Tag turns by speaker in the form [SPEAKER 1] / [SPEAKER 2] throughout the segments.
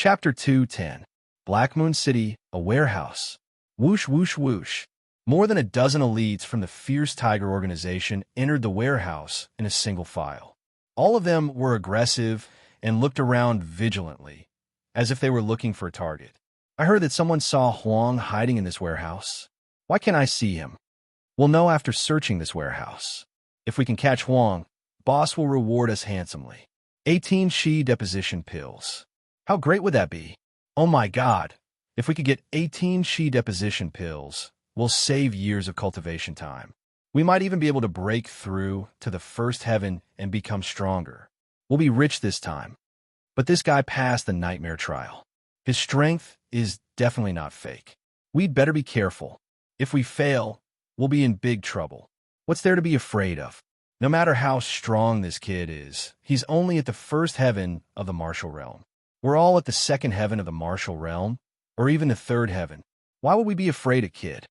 [SPEAKER 1] Chapter 210. Black Moon City, a warehouse. Whoosh, whoosh, whoosh. More than a dozen elites from the Fierce Tiger organization entered the warehouse in a single file. All of them were aggressive and looked around vigilantly, as if they were looking for a target. I heard that someone saw Huang hiding in this warehouse. Why can't I see him? We'll know after searching this warehouse. If we can catch Huang, boss will reward us handsomely. 18 Shi deposition pills. How great would that be? Oh my god. If we could get 18 Shi deposition pills, we'll save years of cultivation time. We might even be able to break through to the first heaven and become stronger. We'll be rich this time. But this guy passed the nightmare trial. His strength is definitely not fake. We'd better be careful. If we fail, we'll be in big trouble. What's there to be afraid of? No matter how strong this kid is, he's only at the first heaven of the martial realm. We're all at the second heaven of the martial realm, or even the third heaven. Why would we be afraid of kid?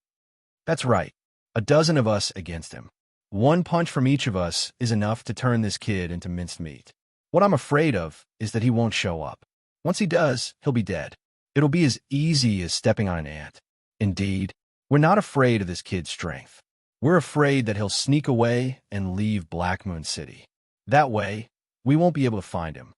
[SPEAKER 1] That's right, a dozen of us against him. One punch from each of us is enough to turn this kid into minced meat. What I'm afraid of is that he won't show up. Once he does, he'll be dead. It'll be as easy as stepping on an ant. Indeed, we're not afraid of this kid's strength. We're afraid that he'll sneak away and leave Black Moon City. That way, we won't be able to find him.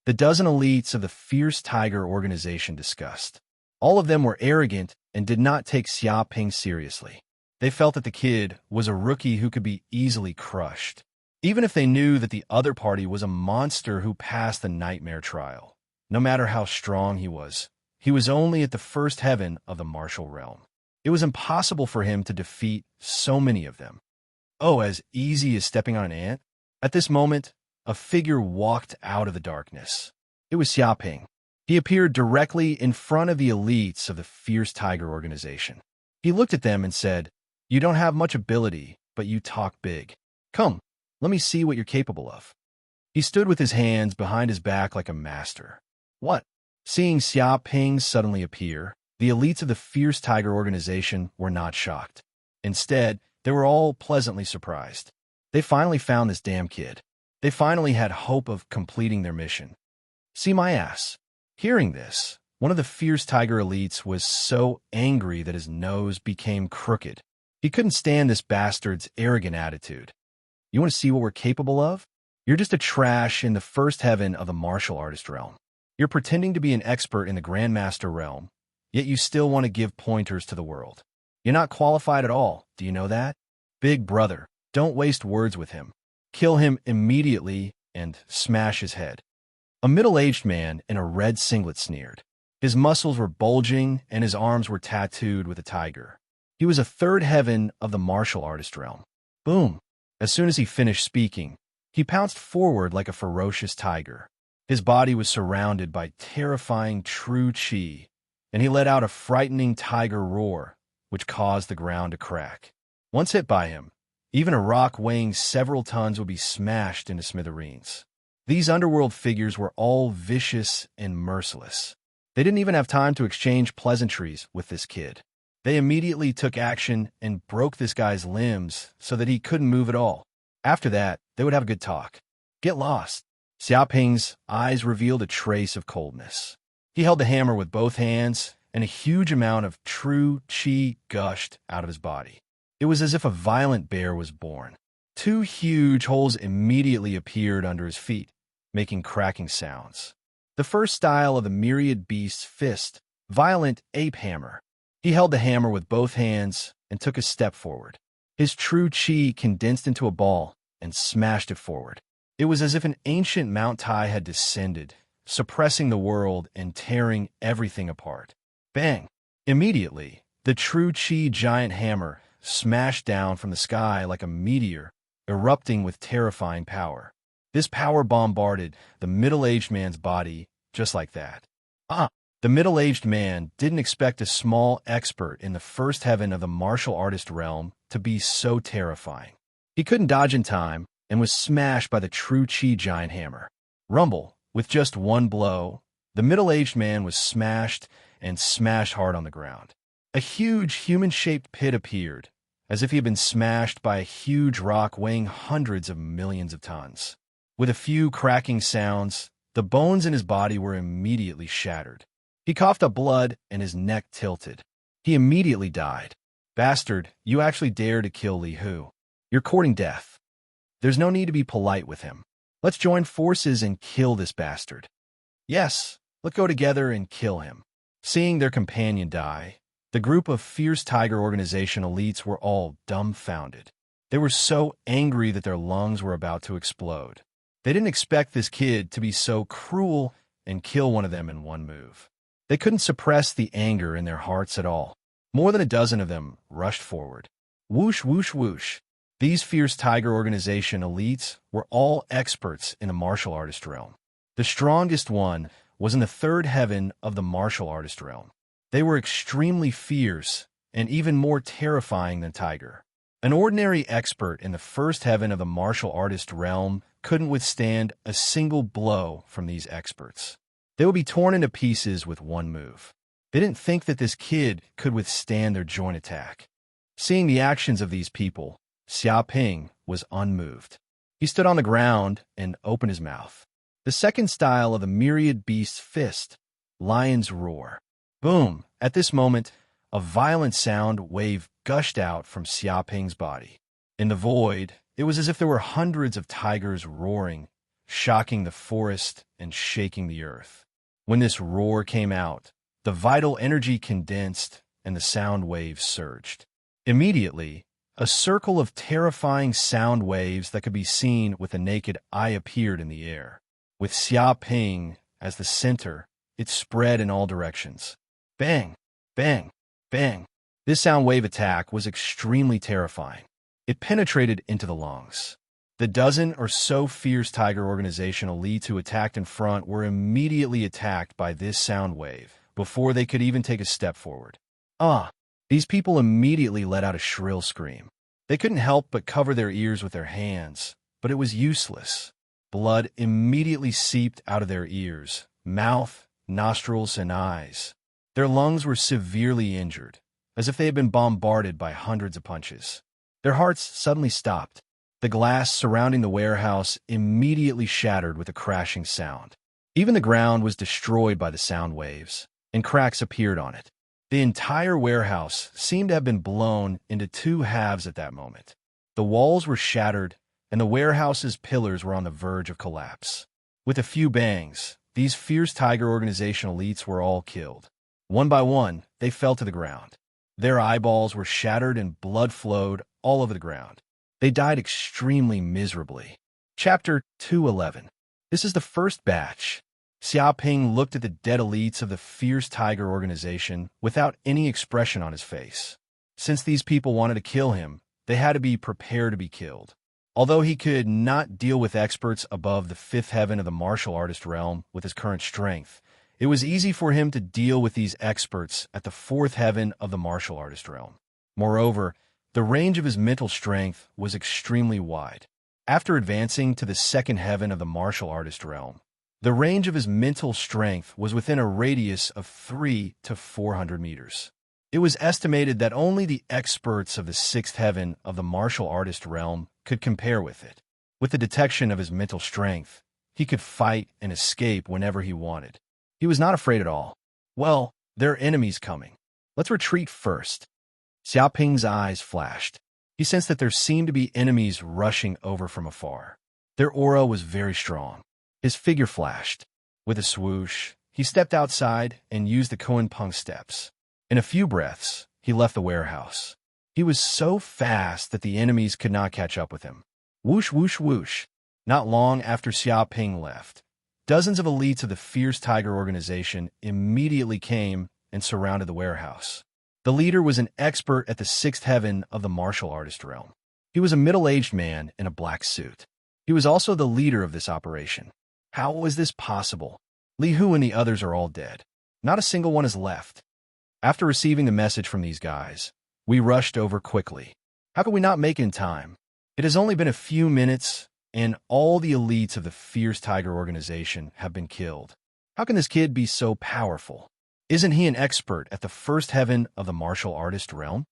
[SPEAKER 1] The dozen elites of the Fierce Tiger organization discussed. All of them were arrogant and did not take Xiaoping seriously. They felt that the kid was a rookie who could be easily crushed, even if they knew that the other party was a monster who passed the nightmare trial. No matter how strong he was only at the first heaven of the martial realm. It was impossible for him to defeat so many of them. Oh, as easy as stepping on an ant? At this moment, a figure walked out of the darkness. It was Xiaoping. He appeared directly in front of the elites of the Fierce Tiger organization. He looked at them and said, "You don't have much ability, but you talk big. Come, let me see what you're capable of." He stood with his hands behind his back like a master. What? Seeing Xiaoping suddenly appear, the elites of the Fierce Tiger organization were not shocked. Instead, they were all pleasantly surprised. They finally found this damn kid. They finally had hope of completing their mission. See my ass. Hearing this, one of the Fierce Tiger elites was so angry that his nose became crooked. He couldn't stand this bastard's arrogant attitude. You want to see what we're capable of? You're just a trash in the first heaven of the martial artist realm. You're pretending to be an expert in the Grandmaster realm, yet you still want to give pointers to the world. You're not qualified at all, do you know that? Big brother, don't waste words with him. Kill him immediately and smash his head. A middle-aged man in a red singlet sneered. His muscles were bulging and his arms were tattooed with a tiger. He was a third heaven of the martial artist realm. Boom! As soon as he finished speaking, he pounced forward like a ferocious tiger. His body was surrounded by terrifying true chi, and he let out a frightening tiger roar, which caused the ground to crack. Once hit by him, even a rock weighing several tons would be smashed into smithereens. These underworld figures were all vicious and merciless. They didn't even have time to exchange pleasantries with this kid. They immediately took action and broke this guy's limbs so that he couldn't move at all. After that, they would have a good talk. Get lost. Xiaoping's eyes revealed a trace of coldness. He held the hammer with both hands, and a huge amount of true chi gushed out of his body. It was as if a violent bear was born. 2 huge holes immediately appeared under his feet, making cracking sounds. The first style of the myriad beast's fist, violent ape hammer. He held the hammer with both hands and took a step forward. His true chi condensed into a ball and smashed it forward. It was as if an ancient Mount Tai had descended, suppressing the world and tearing everything apart. Bang! Immediately, the true chi giant hammer smashed down from the sky like a meteor, erupting with terrifying power. This power bombarded the middle-aged man's body just like that. The middle-aged man didn't expect a small expert in the first heaven of the martial artist realm to be so terrifying. He couldn't dodge in time and was smashed by the true chi giant hammer. Rumble, with just one blow, the middle-aged man was smashed and smashed hard on the ground. A huge human-shaped pit appeared, as if he had been smashed by a huge rock weighing hundreds of millions of tons. With a few cracking sounds, The bones in his body were immediately shattered. He coughed up blood and his neck tilted. He immediately died. Bastard, you actually dare to kill Li Hu. You're courting death. There's no need to be polite with him. Let's join forces and kill this bastard. Yes, let's go together and kill him. Seeing their companion die, the group of fierce tiger organization elites were all dumbfounded. They were so angry that their lungs were about to explode. They didn't expect this kid to be so cruel and kill one of them in one move. They couldn't suppress the anger in their hearts at all. More than a dozen of them rushed forward. Whoosh, whoosh, whoosh. These fierce tiger organization elites were all experts in the martial artist realm. The strongest one was in the third heaven of the martial artist realm. They were extremely fierce and even more terrifying than Tiger. An ordinary expert in the first heaven of the martial artist realm couldn't withstand a single blow from these experts. They would be torn into pieces with one move. They didn't think that this kid could withstand their joint attack. Seeing the actions of these people, Xia Ping was unmoved. He stood on the ground and opened his mouth. The second style of the myriad beast's fist, lion's roar. Boom! At this moment, a violent sound wave gushed out from Xia Ping's body. In the void, it was as if there were hundreds of tigers roaring, shocking the forest and shaking the earth. When this roar came out, the vital energy condensed and the sound waves surged. Immediately, a circle of terrifying sound waves that could be seen with the naked eye appeared in the air. With Xia Ping as the center, it spread in all directions. Bang! Bang! Bang! This sound wave attack was extremely terrifying. It penetrated into the lungs. The dozen or so fierce tiger organization elites who attacked in front were immediately attacked by this sound wave before they could even take a step forward. These people immediately let out a shrill scream. They couldn't help but cover their ears with their hands, but it was useless. Blood immediately seeped out of their ears, mouth, nostrils, and eyes. Their lungs were severely injured, as if they had been bombarded by hundreds of punches. Their hearts suddenly stopped. The glass surrounding the warehouse immediately shattered with a crashing sound. Even the ground was destroyed by the sound waves, and cracks appeared on it. The entire warehouse seemed to have been blown into two halves at that moment. The walls were shattered, and the warehouse's pillars were on the verge of collapse. With a few bangs, these fierce tiger organization elites were all killed. One by one, they fell to the ground. Their eyeballs were shattered and blood flowed all over the ground. They died extremely miserably. Chapter 211. This is the first batch. Xia Ping looked at the dead elites of the fierce tiger organization without any expression on his face. Since these people wanted to kill him, they had to be prepared to be killed. Although he could not deal with experts above the fifth heaven of the martial artist realm with his current strength, it was easy for him to deal with these experts at the fourth heaven of the martial artist realm. Moreover, the range of his mental strength was extremely wide. After advancing to the second heaven of the martial artist realm, the range of his mental strength was within a radius of 300 to 400 meters. It was estimated that only the experts of the sixth heaven of the martial artist realm could compare with it. With the detection of his mental strength, he could fight and escape whenever he wanted. He was not afraid at all. Well, there are enemies coming. Let's retreat first. Xia Ping's eyes flashed. He sensed that there seemed to be enemies rushing over from afar. Their aura was very strong. His figure flashed. With a swoosh, he stepped outside and used the Koan Peng steps. In a few breaths, he left the warehouse. He was so fast that the enemies could not catch up with him. Whoosh, whoosh, whoosh. Not long after Xia Ping left, dozens of elites of the fierce tiger organization immediately came and surrounded the warehouse. The leader was an expert at the sixth heaven of the martial artist realm. He was a middle-aged man in a black suit. He was also the leader of this operation. How was this possible? Li Hu and the others are all dead. Not a single one is left. After receiving the message from these guys, we rushed over quickly. How could we not make it in time? It has only been a few minutes, and all the elites of the fierce tiger organization have been killed. How can this kid be so powerful? Isn't he an expert at the first heaven of the martial artist realm?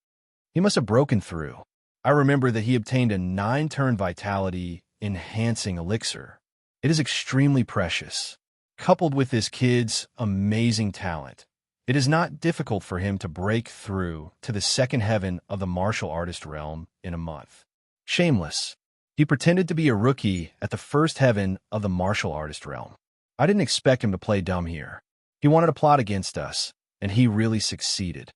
[SPEAKER 1] He must have broken through. I remember that he obtained a 9-turn vitality enhancing elixir. It is extremely precious. Coupled with this kid's amazing talent, it is not difficult for him to break through to the second heaven of the martial artist realm in a month. Shameless. He pretended to be a rookie at the first heaven of the martial artist realm. I didn't expect him to play dumb here. He wanted to plot against us, and he really succeeded.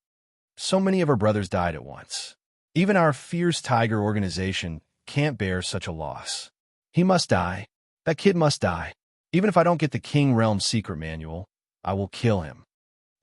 [SPEAKER 1] So many of our brothers died at once. Even our fierce tiger organization can't bear such a loss. He must die. That kid must die. Even if I don't get the King Realm secret manual, I will kill him.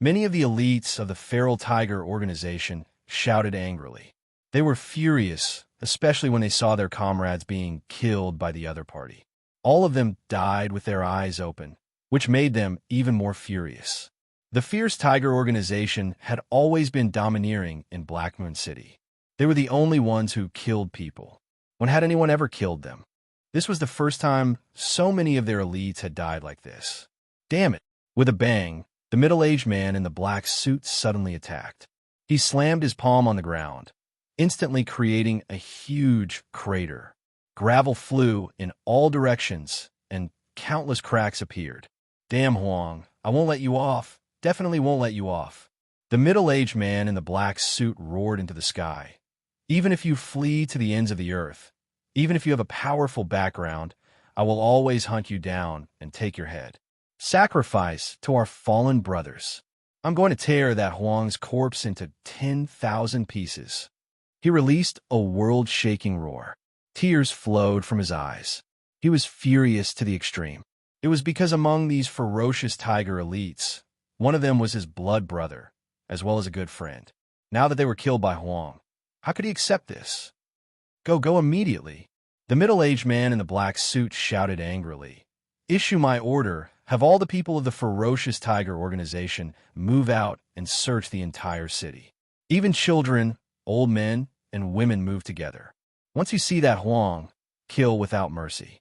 [SPEAKER 1] Many of the elites of the Feral Tiger organization shouted angrily. They were furious, especially when they saw their comrades being killed by the other party. All of them died with their eyes open, which made them even more furious. The Fierce Tiger organization had always been domineering in Black Moon City. They were the only ones who killed people. When had anyone ever killed them? This was the first time so many of their elites had died like this. Damn it! With a bang, the middle-aged man in the black suit suddenly attacked. He slammed his palm on the ground, instantly creating a huge crater. Gravel flew in all directions, and countless cracks appeared. Damn, Huang, I won't let you off. Definitely won't let you off. The middle-aged man in the black suit roared into the sky. Even if you flee to the ends of the earth, even if you have a powerful background, I will always hunt you down and take your head. Sacrifice to our fallen brothers. I'm going to tear that Huang's corpse into 10,000 pieces. He released a world-shaking roar. Tears flowed from his eyes. He was furious to the extreme. It was because among these ferocious tiger elites, one of them was his blood brother, as well as a good friend. Now that they were killed by Huang, how could he accept this? Go immediately. The middle-aged man in the black suit shouted angrily. Issue my order. Have all the people of the ferocious tiger organization move out and search the entire city. Even children, old men, and women move together. Once you see that Huang, kill without mercy.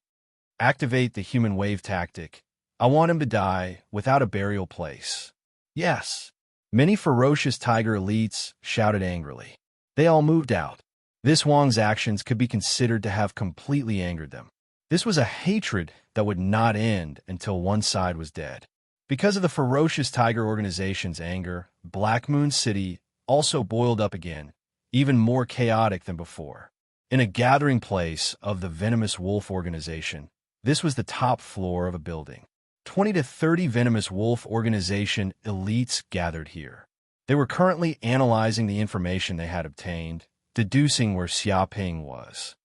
[SPEAKER 1] Activate the human wave tactic. I want him to die without a burial place. Yes. Many ferocious tiger elites shouted angrily. They all moved out. This Huang's actions could be considered to have completely angered them. This was a hatred that would not end until one side was dead. Because of the ferocious tiger organization's anger, Black Moon City also boiled up again, even more chaotic than before. In a gathering place of the Venomous Wolf organization, this was the top floor of a building. 20 to 30 Venomous Wolf organization elites gathered here. They were currently analyzing the information they had obtained, deducing where Xiaoping was.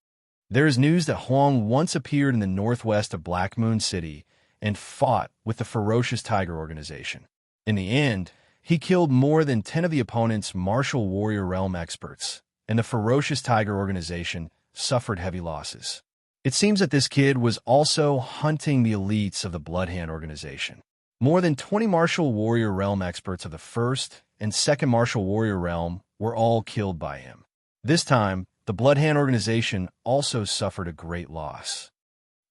[SPEAKER 1] There is news that Huang once appeared in the northwest of Black Moon City and fought with the ferocious tiger organization. In the end, he killed more than 10 of the opponent's martial warrior realm experts, and the ferocious tiger organization suffered heavy losses. It seems that this kid was also hunting the elites of the Bloodhand organization. More than 20 martial warrior realm experts of the first and second martial warrior realm were all killed by him. This time, the Bloodhand organization also suffered a great loss.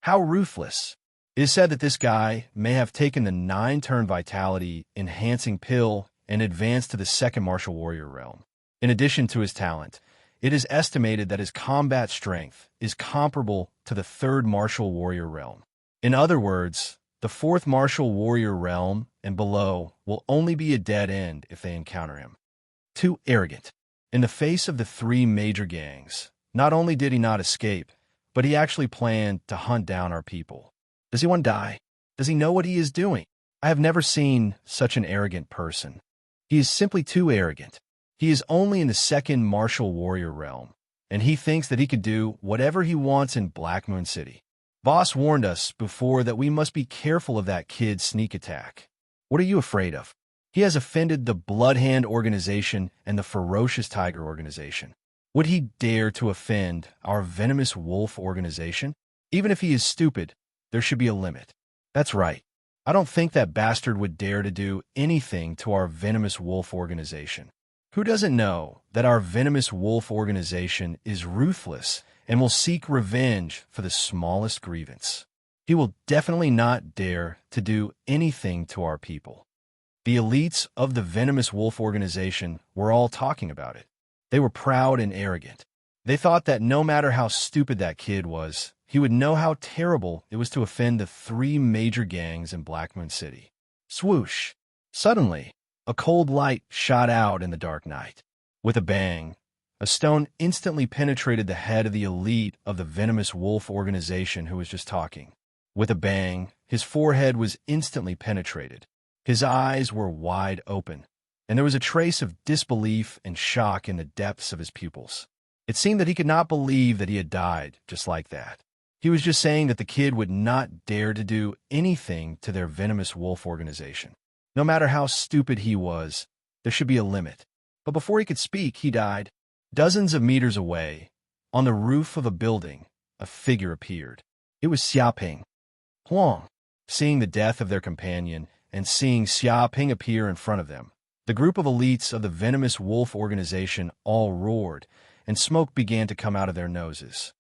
[SPEAKER 1] How ruthless. It is said that this guy may have taken the 9-turn vitality enhancing pill and advanced to the second martial warrior realm. In addition to his talent, it is estimated that his combat strength is comparable to the third martial warrior realm. In other words, the fourth martial warrior realm and below will only be a dead end if they encounter him. Too arrogant. In the face of the 3 major gangs, not only did he not escape, but he actually planned to hunt down our people. Does he want to die? Does he know what he is doing? I have never seen such an arrogant person. He is simply too arrogant. He is only in the second martial warrior realm, and he thinks that he could do whatever he wants in Black Moon City. Boss warned us before that we must be careful of that kid's sneak attack. What are you afraid of? He has offended the Bloodhand organization and the Ferocious Tiger organization. Would he dare to offend our Venomous Wolf organization? Even if he is stupid, there should be a limit. That's right. I don't think that bastard would dare to do anything to our Venomous Wolf organization. Who doesn't know that our Venomous Wolf organization is ruthless and will seek revenge for the smallest grievance? He will definitely not dare to do anything to our people. The elites of the Venomous Wolf organization were all talking about it. They were proud and arrogant. They thought that no matter how stupid that kid was, he would know how terrible it was to offend the three major gangs in Black Moon City. Swoosh! Suddenly, a cold light shot out in the dark night. With a bang, a stone instantly penetrated the head of the elite of the venomous wolf organization who was just talking. With a bang, his forehead was instantly penetrated. His eyes were wide open, and there was a trace of disbelief and shock in the depths of his pupils. It seemed that he could not believe that he had died just like that. He was just saying that the kid would not dare to do anything to their venomous wolf organization. No matter how stupid he was, there should be a limit. But before he could speak, he died. Dozens of meters away, on the roof of a building, a figure appeared. It was Xiaoping. Huang. Seeing the death of their companion and seeing Xiaoping appear in front of them, the group of elites of the venomous wolf organization all roared, and smoke began to come out of their noses.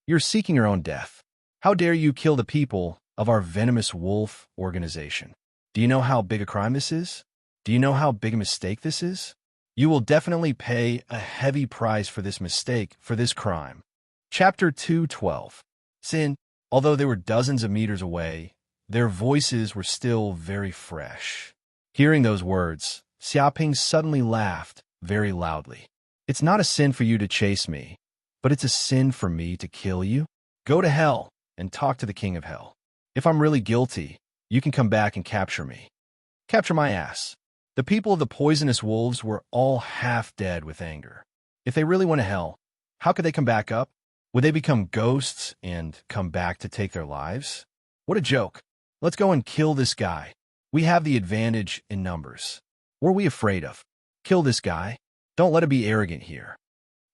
[SPEAKER 1] You're seeking your own death. How dare you kill the people of our venomous wolf organization? Do you know how big a crime this is? Do you know how big a mistake this is? You will definitely pay a heavy price for this mistake, for this crime. Chapter 2:12. Sin. Although they were dozens of meters away, their voices were still very fresh. Hearing those words, Xiaoping suddenly laughed very loudly. It's not a sin for you to chase me, but it's a sin for me to kill you. Go to hell and talk to the king of hell. If I'm really guilty, you can come back and capture me. Capture my ass. The people of the poisonous wolves were all half dead with anger. If they really went to hell, how could they come back up? Would they become ghosts and come back to take their lives? What a joke. Let's go and kill this guy. We have the advantage in numbers. What are we afraid of? Kill this guy. Don't let him be arrogant here.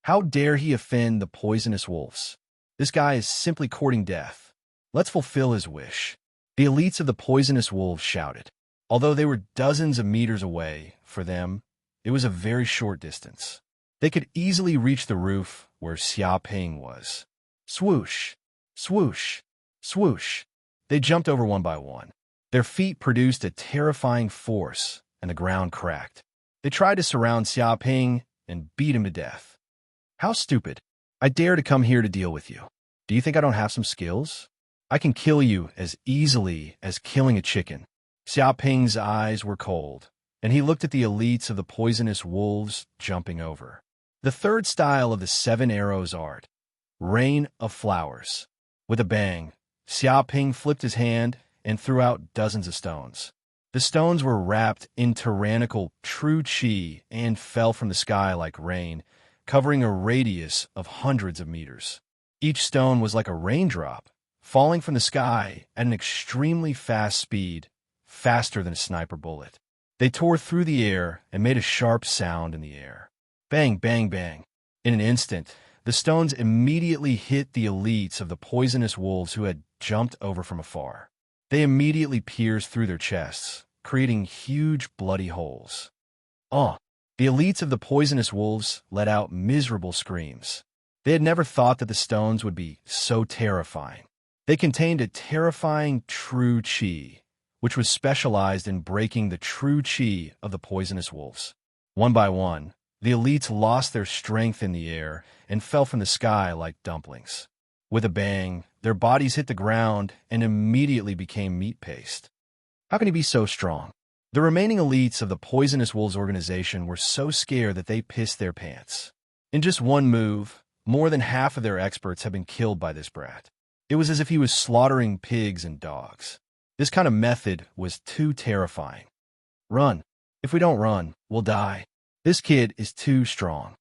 [SPEAKER 1] How dare he offend the poisonous wolves? This guy is simply courting death. Let's fulfill his wish. The elites of the poisonous wolves shouted. Although they were dozens of meters away, for them, it was a very short distance. They could easily reach the roof where Xiaoping was. Swoosh! Swoosh! Swoosh! They jumped over one by one. Their feet produced a terrifying force, and the ground cracked. They tried to surround Xiaoping and beat him to death. How stupid. I dare to come here to deal with you. Do you think I don't have some skills? I can kill you as easily as killing a chicken. Xiaoping's eyes were cold, and he looked at the elites of the poisonous wolves jumping over. The third style of the 7 arrows art, Rain of Flowers. With a bang, Xiaoping flipped his hand and threw out dozens of stones. The stones were wrapped in tyrannical true qi and fell from the sky like rain, covering a radius of hundreds of meters. Each stone was like a raindrop, falling from the sky at an extremely fast speed, faster than a sniper bullet. They tore through the air and made a sharp sound in the air. Bang, bang, bang. In an instant, the stones immediately hit the elites of the poisonous wolves who had jumped over from afar. They immediately pierced through their chests, creating huge bloody holes. The elites of the poisonous wolves let out miserable screams. They had never thought that the stones would be so terrifying. They contained a terrifying true qi, which was specialized in breaking the true qi of the poisonous wolves. One by one, the elites lost their strength in the air and fell from the sky like dumplings. With a bang, their bodies hit the ground and immediately became meat paste. How can he be so strong? The remaining elites of the poisonous wolves organization were so scared that they pissed their pants. In just one move, more than half of their experts had been killed by this brat. It was as if he was slaughtering pigs and dogs. This kind of method was too terrifying. Run. If we don't run, we'll die. This kid is too strong.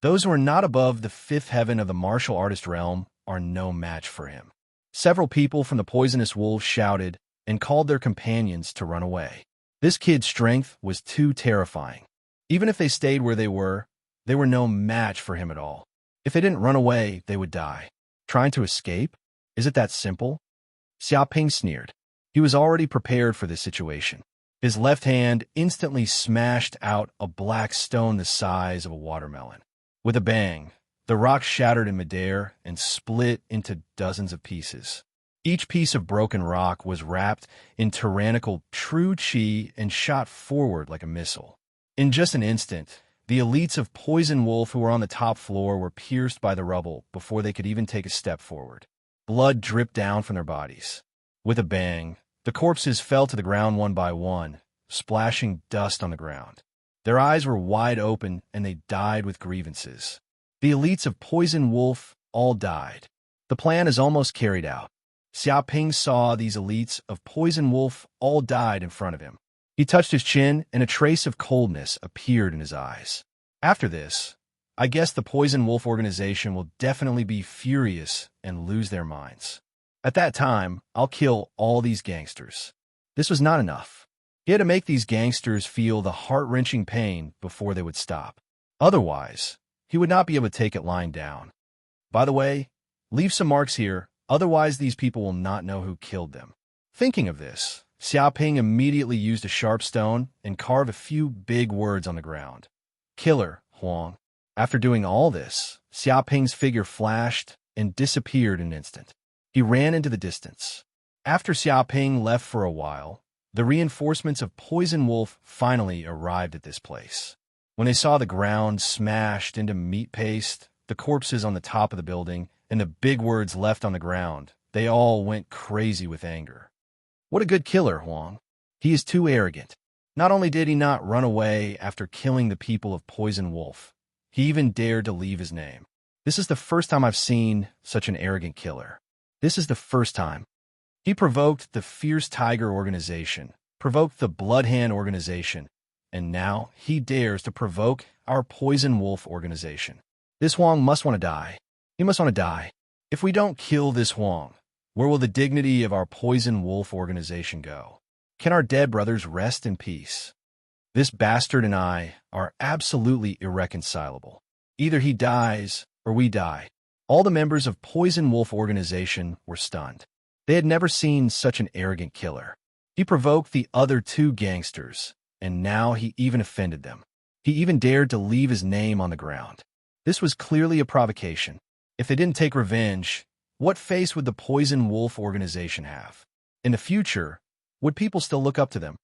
[SPEAKER 1] Those who are not above the 5th heaven of the martial artist realm are no match for him. Several people from the poisonous wolves shouted and called their companions to run away. This kid's strength was too terrifying. Even if they stayed where they were no match for him at all. If they didn't run away, they would die. Trying to escape? Is it that simple? Xiaoping sneered. He was already prepared for this situation. His left hand instantly smashed out a black stone the size of a watermelon. With a bang, the rock shattered in midair and split into dozens of pieces. Each piece of broken rock was wrapped in tyrannical true qi and shot forward like a missile. In just an instant, the elites of Poison Wolf who were on the top floor were pierced by the rubble before they could even take a step forward. Blood dripped down from their bodies. With a bang, the corpses fell to the ground one by one, splashing dust on the ground. Their eyes were wide open, and they died with grievances. The elites of Poison Wolf all died. The plan is almost carried out. Xiaoping saw these elites of Poison Wolf all died in front of him. He touched his chin, and a trace of coldness appeared in his eyes. After this, I guess the Poison Wolf organization will definitely be furious and lose their minds. At that time, I'll kill all these gangsters. This was not enough. He had to make these gangsters feel the heart-wrenching pain before they would stop. Otherwise, he would not be able to take it lying down. By the way, leave some marks here, otherwise these people will not know who killed them. Thinking of this, Xiaoping immediately used a sharp stone and carved a few big words on the ground. Killer, Huang. After doing all this, Xiaoping's figure flashed and disappeared in an instant. He ran into the distance. After Xiaoping left for a while, the reinforcements of Poison Wolf finally arrived at this place. When they saw the ground smashed into meat paste, the corpses on the top of the building, and the big words left on the ground, they all went crazy with anger. What a good killer, Huang. He is too arrogant. Not only did he not run away after killing the people of Poison Wolf, he even dared to leave his name. This is the first time I've seen such an arrogant killer. This is the first time. He provoked the Fierce Tiger organization, provoked the Bloodhand organization, and now he dares to provoke our Poison Wolf organization. This Huang must want to die. He must want to die. If we don't kill this Huang, where will the dignity of our Poison Wolf organization go? Can our dead brothers rest in peace? This bastard and I are absolutely irreconcilable. Either he dies or we die. All the members of Poison Wolf organization were stunned. They had never seen such an arrogant killer. He provoked the other two gangsters, and now he even offended them. He even dared to leave his name on the ground. This was clearly a provocation. If they didn't take revenge, what face would the Poison Wolf organization have? In the future, would people still look up to them?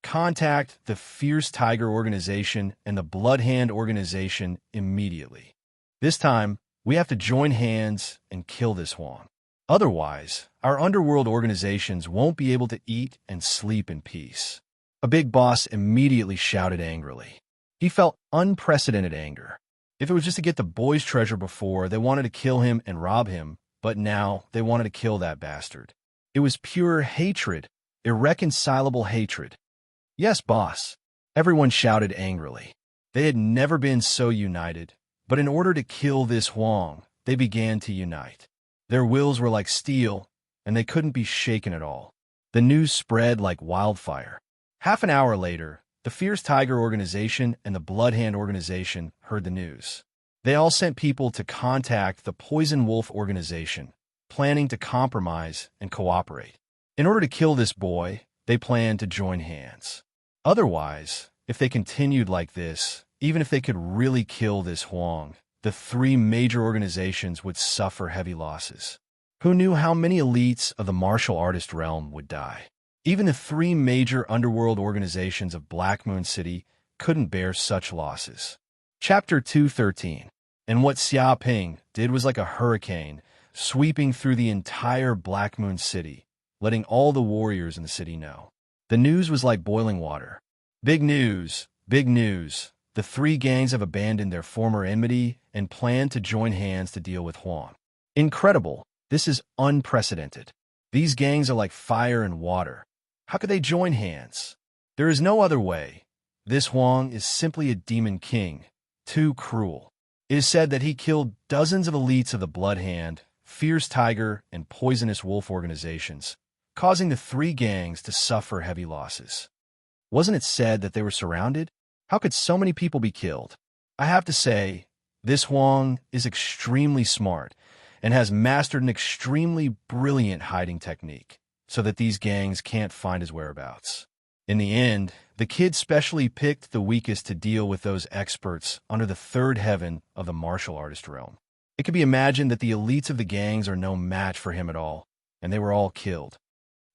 [SPEAKER 1] Contact the Fierce Tiger organization and the Bloodhand organization immediately. This time, we have to join hands and kill this Huang. Otherwise, our underworld organizations won't be able to eat and sleep in peace. A big boss immediately shouted angrily. He felt unprecedented anger. If it was just to get the boy's treasure before, they wanted to kill him and rob him, but now they wanted to kill that bastard. It was pure hatred, irreconcilable hatred. Yes, boss. Everyone shouted angrily. They had never been so united, but in order to kill this Huang, they began to unite. Their wills were like steel, and they couldn't be shaken at all. The news spread like wildfire. Half an hour later, the Fierce Tiger organization and the Bloodhand organization heard the news. They all sent people to contact the Poison Wolf organization, planning to compromise and cooperate. In order to kill this boy, they planned to join hands. Otherwise, if they continued like this, even if they could really kill this Huang, the three major organizations would suffer heavy losses. Who knew how many elites of the martial artist realm would die? Even the three major underworld organizations of Black Moon City couldn't bear such losses. Chapter 213. And what Xiaoping did was like a hurricane, sweeping through the entire Black Moon City, letting all the warriors in the city know. The news was like boiling water. Big news, big news. The three gangs have abandoned their former enmity and plan to join hands to deal with Huang. Incredible. This is unprecedented. These gangs are like fire and water. How could they join hands? There is no other way. This Huang is simply a demon king, too cruel. It is said that he killed dozens of elites of the Bloodhand, Fierce Tiger, and Poisonous Wolf organizations, causing the three gangs to suffer heavy losses. Wasn't it said that they were surrounded? How could so many people be killed? I have to say, this Huang is extremely smart and has mastered an extremely brilliant hiding technique so that these gangs can't find his whereabouts. In the end, the kid specially picked the weakest to deal with those experts under the third heaven of the martial artist realm. It can be imagined that the elites of the gangs are no match for him at all, and they were all killed.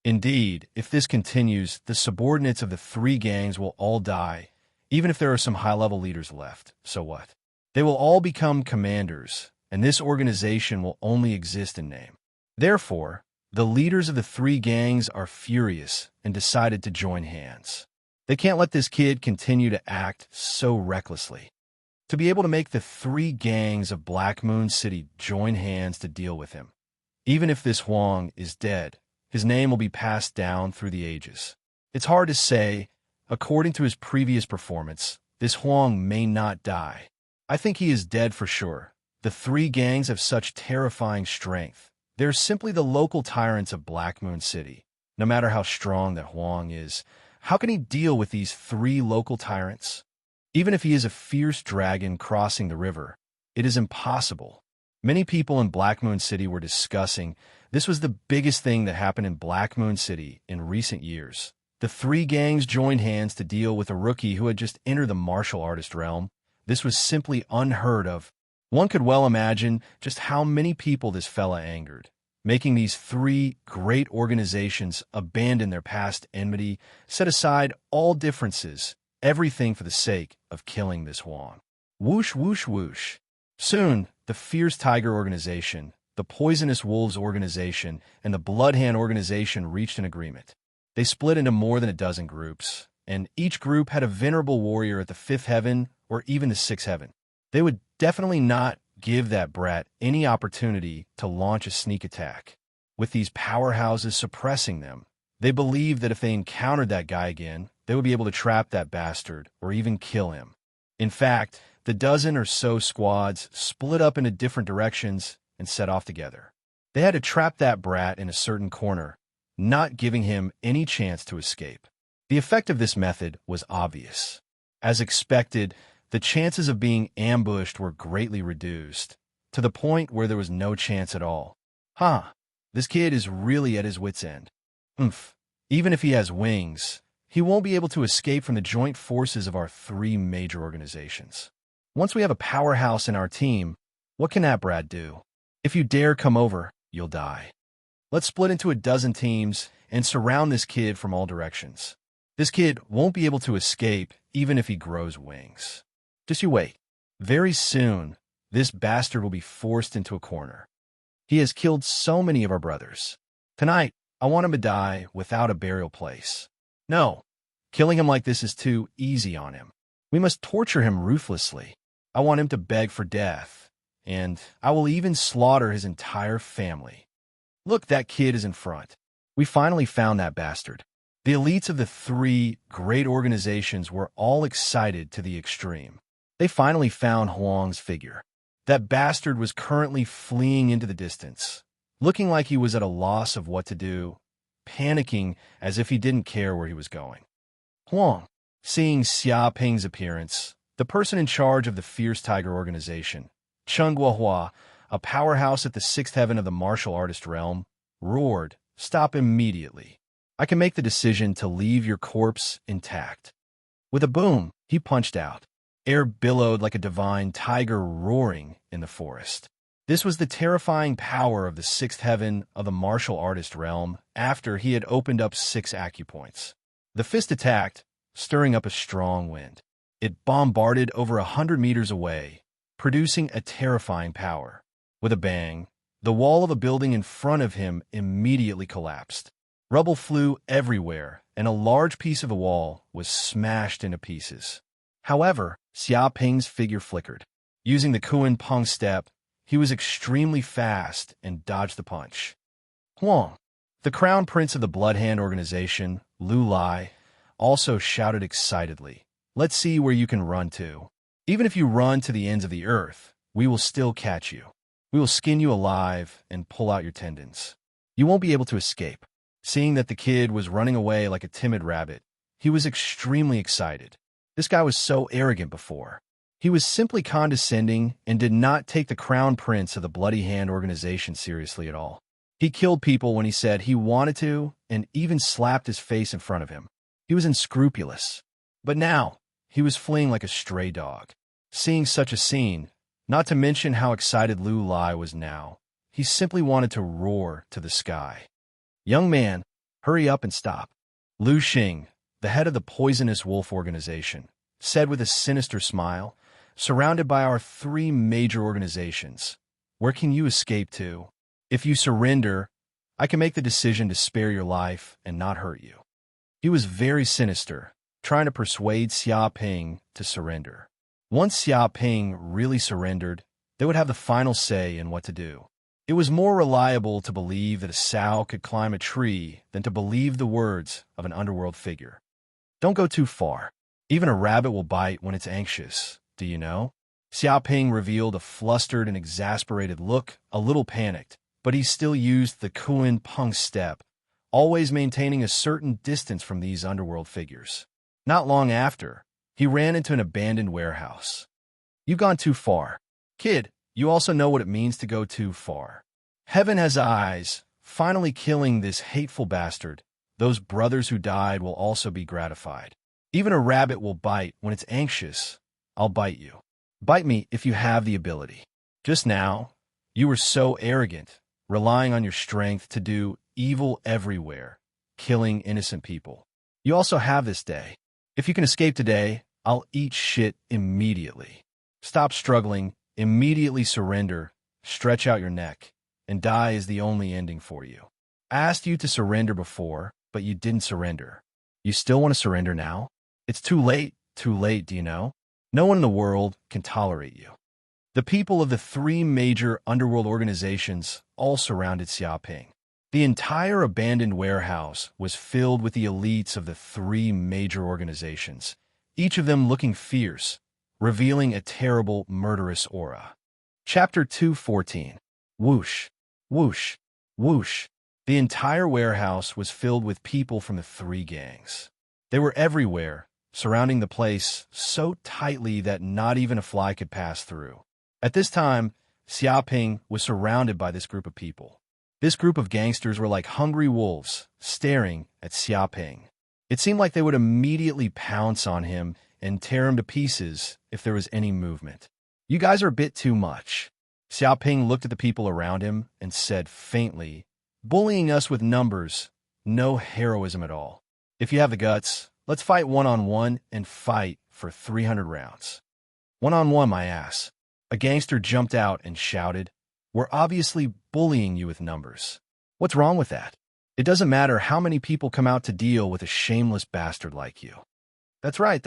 [SPEAKER 1] Indeed, if this continues, the subordinates of the three gangs will all die, even if there are some high-level leaders left. So what? They will all become commanders, and this organization will only exist in name. Therefore, the leaders of the three gangs are furious and decided to join hands. They can't let this kid continue to act so recklessly. To be able to make the three gangs of Black Moon City join hands to deal with him. Even if this Huang is dead, his name will be passed down through the ages. It's hard to say. According to his previous performance, this Huang may not die. I think he is dead for sure. The three gangs have such terrifying strength. They're simply the local tyrants of Black Moon City. No matter how strong that Huang is, how can he deal with these three local tyrants? Even if he is a fierce dragon crossing the river, it is impossible. Many people in Black Moon City were discussing this was the biggest thing that happened in Black Moon City in recent years. The three gangs joined hands to deal with a rookie who had just entered the martial artist realm. This was simply unheard of. One could well imagine just how many people this fella angered, making these three great organizations abandon their past enmity, set aside all differences, everything for the sake of killing this Huang. Whoosh, whoosh, whoosh. Soon, the Fierce Tiger Organization, the Poisonous Wolves Organization, and the Bloodhand Organization reached an agreement. They split into more than a dozen groups, and each group had a venerable warrior at the fifth heaven or even the sixth heaven. They would definitely not give that brat any opportunity to launch a sneak attack. With these powerhouses suppressing them, they believed that if they encountered that guy again, they would be able to trap that bastard or even kill him. In fact, the dozen or so squads split up into different directions and set off together. They had to trap that brat in a certain corner, not giving him any chance to escape. The effect of this method was obvious. As expected, the chances of being ambushed were greatly reduced, to the point where there was no chance at all. This kid is really at his wit's end. Even if he has wings, he won't be able to escape from the joint forces of our three major organizations. Once we have a powerhouse in our team, what can that brat do? If you dare come over, you'll die. Let's split into a dozen teams and surround this kid from all directions. This kid won't be able to escape even if he grows wings. Just you wait. Very soon, this bastard will be forced into a corner. He has killed so many of our brothers. Tonight, I want him to die without a burial place. No, killing him like this is too easy on him. We must torture him ruthlessly. I want him to beg for death, and I will even slaughter his entire family. Look, that kid is in front. We finally found that bastard. The elites of the three great organizations were all excited to the extreme. They finally found Huang's figure. That bastard was currently fleeing into the distance, looking like he was at a loss of what to do, panicking as if he didn't care where he was going. Huang, seeing Xia Ping's appearance, the person in charge of the Fierce Tiger Organization, Cheng Guohua, a powerhouse at the sixth heaven of the martial artist realm, roared, "Stop immediately. I can make the decision to leave your corpse intact." With a boom, he punched out. Air billowed like a divine tiger roaring in the forest. This was the terrifying power of the sixth heaven of the martial artist realm after he had opened up 6 acupoints. The fist attacked, stirring up a strong wind. It bombarded over 100 meters away, producing a terrifying power. With a bang, the wall of a building in front of him immediately collapsed. Rubble flew everywhere, and a large piece of the wall was smashed into pieces. However, Xia Ping's figure flickered. Using the Kuan Peng step, he was extremely fast and dodged the punch. Huang, the crown prince of the Bloodhand Organization, Lu Lai, also shouted excitedly, "Let's see where you can run to. Even if you run to the ends of the earth, we will still catch you. We will skin you alive and pull out your tendons. You won't be able to escape." Seeing that the kid was running away like a timid rabbit, he was extremely excited. This guy was so arrogant before. He was simply condescending and did not take the crown prince of the Bloody Hand Organization seriously at all. He killed people when he said he wanted to and even slapped his face in front of him. He was unscrupulous. But now, he was fleeing like a stray dog. Seeing such a scene, not to mention how excited Lu Lai was now, he simply wanted to roar to the sky. "Young man, hurry up and stop." Lu Xing, the head of the Poisonous Wolf Organization, said with a sinister smile, "Surrounded by our 3 major organizations, where can you escape to? If you surrender, I can make the decision to spare your life and not hurt you. He was very sinister, trying to persuade Xiaoping to surrender. Once Xiaoping really surrendered, they would have the final say in what to do. It was more reliable to believe that a sow could climb a tree than to believe the words of an underworld figure. Don't go too far. Even a rabbit will bite when it's anxious, do you know? Xiaoping revealed a flustered and exasperated look, a little panicked, but he still used the Kuan Peng step, always maintaining a certain distance from these underworld figures. Not long after, he ran into an abandoned warehouse. You've gone too far. Kid, you also know what it means to go too far. Heaven has eyes. Finally killing this hateful bastard, those brothers who died will also be gratified. Even a rabbit will bite when it's anxious. I'll bite you. Bite me if you have the ability. Just now, you were so arrogant, relying on your strength to do evil everywhere, killing innocent people. You also have this day. If you can escape today, I'll eat shit immediately. Stop struggling, immediately surrender, stretch out your neck, and die is the only ending for you. I asked you to surrender before, but you didn't surrender. You still want to surrender now? It's too late, do you know? No one in the world can tolerate you. The people of the 3 major underworld organizations all surrounded Xiaoping. The entire abandoned warehouse was filled with the elites of the 3 major organizations, each of them looking fierce, revealing a terrible, murderous aura. Chapter 2:14. Whoosh, whoosh, whoosh. The entire warehouse was filled with people from the 3 gangs. They were everywhere, surrounding the place so tightly that not even a fly could pass through. At this time, Xiaoping was surrounded by this group of people. This group of gangsters were like hungry wolves, staring at Xiaoping. It seemed like they would immediately pounce on him and tear him to pieces if there was any movement. You guys are a bit too much. Xiaoping looked at the people around him and said faintly, bullying us with numbers, no heroism at all. If you have the guts, let's fight one-on-one and fight for 300 rounds. One-on-one, my ass. A gangster jumped out and shouted, we're obviously bullying you with numbers. What's wrong with that? It doesn't matter how many people come out to deal with a shameless bastard like you. That's right.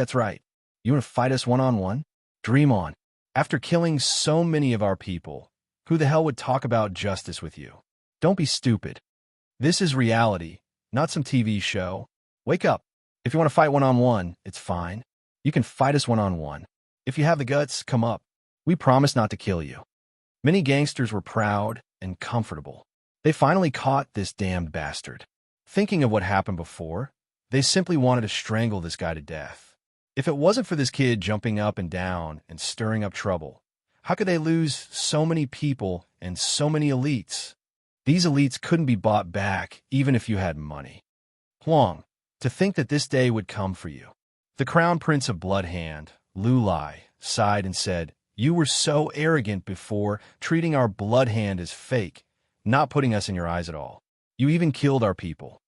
[SPEAKER 1] You want to fight us one-on-one? Dream on. After killing so many of our people, who the hell would talk about justice with you? Don't be stupid. This is reality, not some TV show. Wake up. If you want to fight one-on-one, it's fine. You can fight us one-on-one. If you have the guts, come up. We promise not to kill you. Many gangsters were proud and comfortable. They finally caught this damned bastard. Thinking of what happened before, they simply wanted to strangle this guy to death. If it wasn't for this kid jumping up and down and stirring up trouble, how could they lose so many people and so many elites? These elites couldn't be bought back even if you had money. Huang, to think that this day would come for you. The crown prince of Bloodhand, Lu Lai, sighed and said, you were so arrogant before, treating our Bloodhand as fake, not putting us in your eyes at all. You even killed our people.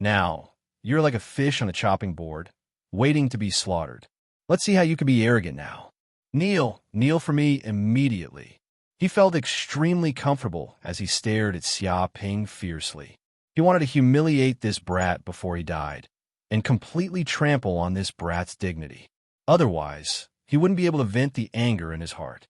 [SPEAKER 1] Now, you're like a fish on a chopping board, waiting to be slaughtered. Let's see how you can be arrogant now. Kneel for me immediately. He felt extremely comfortable as he stared at Xiaoping fiercely. He wanted to humiliate this brat before he died, and completely trample on this brat's dignity. Otherwise, he wouldn't be able to vent the anger in his heart.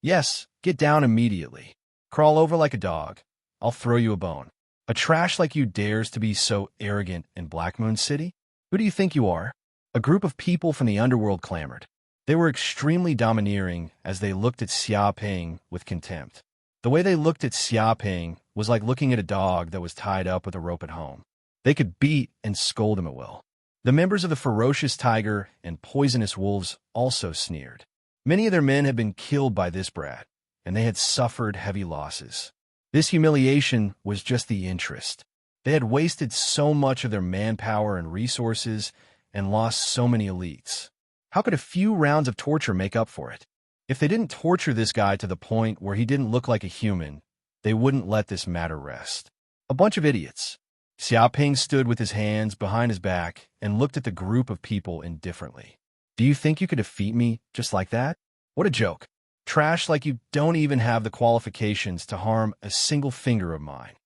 [SPEAKER 1] Yes, get down immediately. Crawl over like a dog. I'll throw you a bone. A trash like you dares to be so arrogant in Black Moon City? Who do you think you are? A group of people from the underworld clamored. They were extremely domineering as they looked at Xiaoping with contempt. The way they looked at Xiaoping was like looking at a dog that was tied up with a rope at home. They could beat and scold him at will. The members of the ferocious tiger and poisonous wolves also sneered. Many of their men had been killed by this brat, and they had suffered heavy losses. This humiliation was just the interest. They had wasted so much of their manpower and resources and lost so many elites. How could a few rounds of torture make up for it? If they didn't torture this guy to the point where he didn't look like a human, they wouldn't let this matter rest. A bunch of idiots. Xiaoping stood with his hands behind his back and looked at the group of people indifferently. Do you think you could defeat me just like that? What a joke. Trash like you don't even have the qualifications to harm a single finger of mine.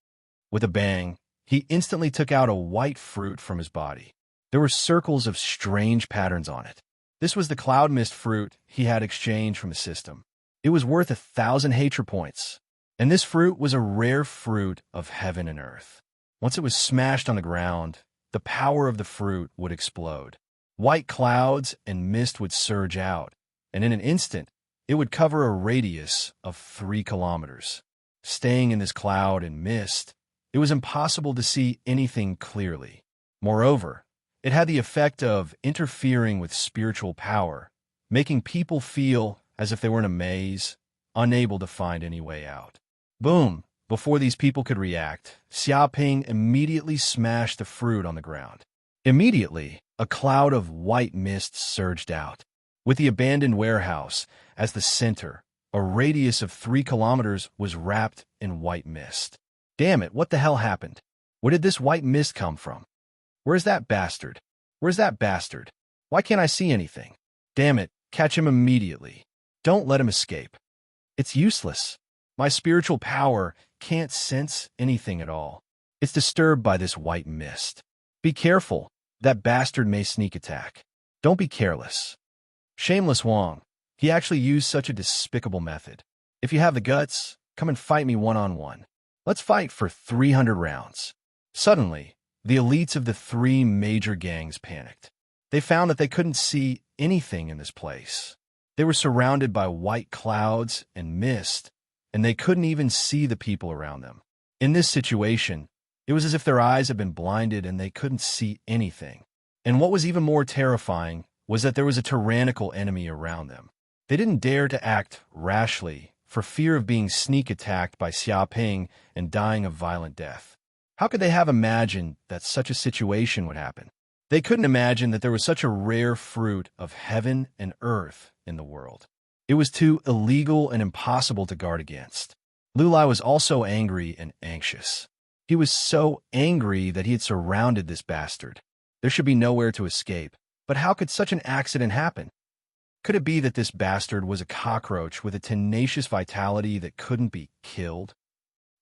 [SPEAKER 1] With a bang, he instantly took out a white fruit from his body. There were circles of strange patterns on it. This was the cloud mist fruit he had exchanged from the system. It was worth 1,000 hatred points. And this fruit was a rare fruit of heaven and earth. Once it was smashed on the ground, the power of the fruit would explode. White clouds and mist would surge out, and in an instant, it would cover a radius of 3 kilometers. Staying in this cloud and mist, it was impossible to see anything clearly. Moreover, it had the effect of interfering with spiritual power, making people feel as if they were in a maze, unable to find any way out. Boom! Before these people could react, Xiaoping immediately smashed the fruit on the ground. Immediately, a cloud of white mist surged out. With the abandoned warehouse as the center, a radius of 3 kilometers was wrapped in white mist. Damn it, what the hell happened? Where did this white mist come from? Where's that bastard? Where's that bastard? Why can't I see anything? Damn it, catch him immediately. Don't let him escape. It's useless. My spiritual power can't sense anything at all. It's disturbed by this white mist. Be careful. That bastard may sneak attack. Don't be careless. Shameless Wong. He actually used such a despicable method. If you have the guts, come and fight me one-on-one. Let's fight for 300 rounds. Suddenly, the elites of the 3 major gangs panicked. They found that they couldn't see anything in this place. They were surrounded by white clouds and mist, and they couldn't even see the people around them. In this situation, it was as if their eyes had been blinded and they couldn't see anything. And what was even more terrifying was that there was a tyrannical enemy around them. They didn't dare to act rashly for fear of being sneak attacked by Xiaoping and dying a violent death. How could they have imagined that such a situation would happen? They couldn't imagine that there was such a rare fruit of heaven and earth in the world. It was too illegal and impossible to guard against. Lulai was also angry and anxious. He was so angry that he had surrounded this bastard. There should be nowhere to escape. But how could such an accident happen? Could it be that this bastard was a cockroach with a tenacious vitality that couldn't be killed?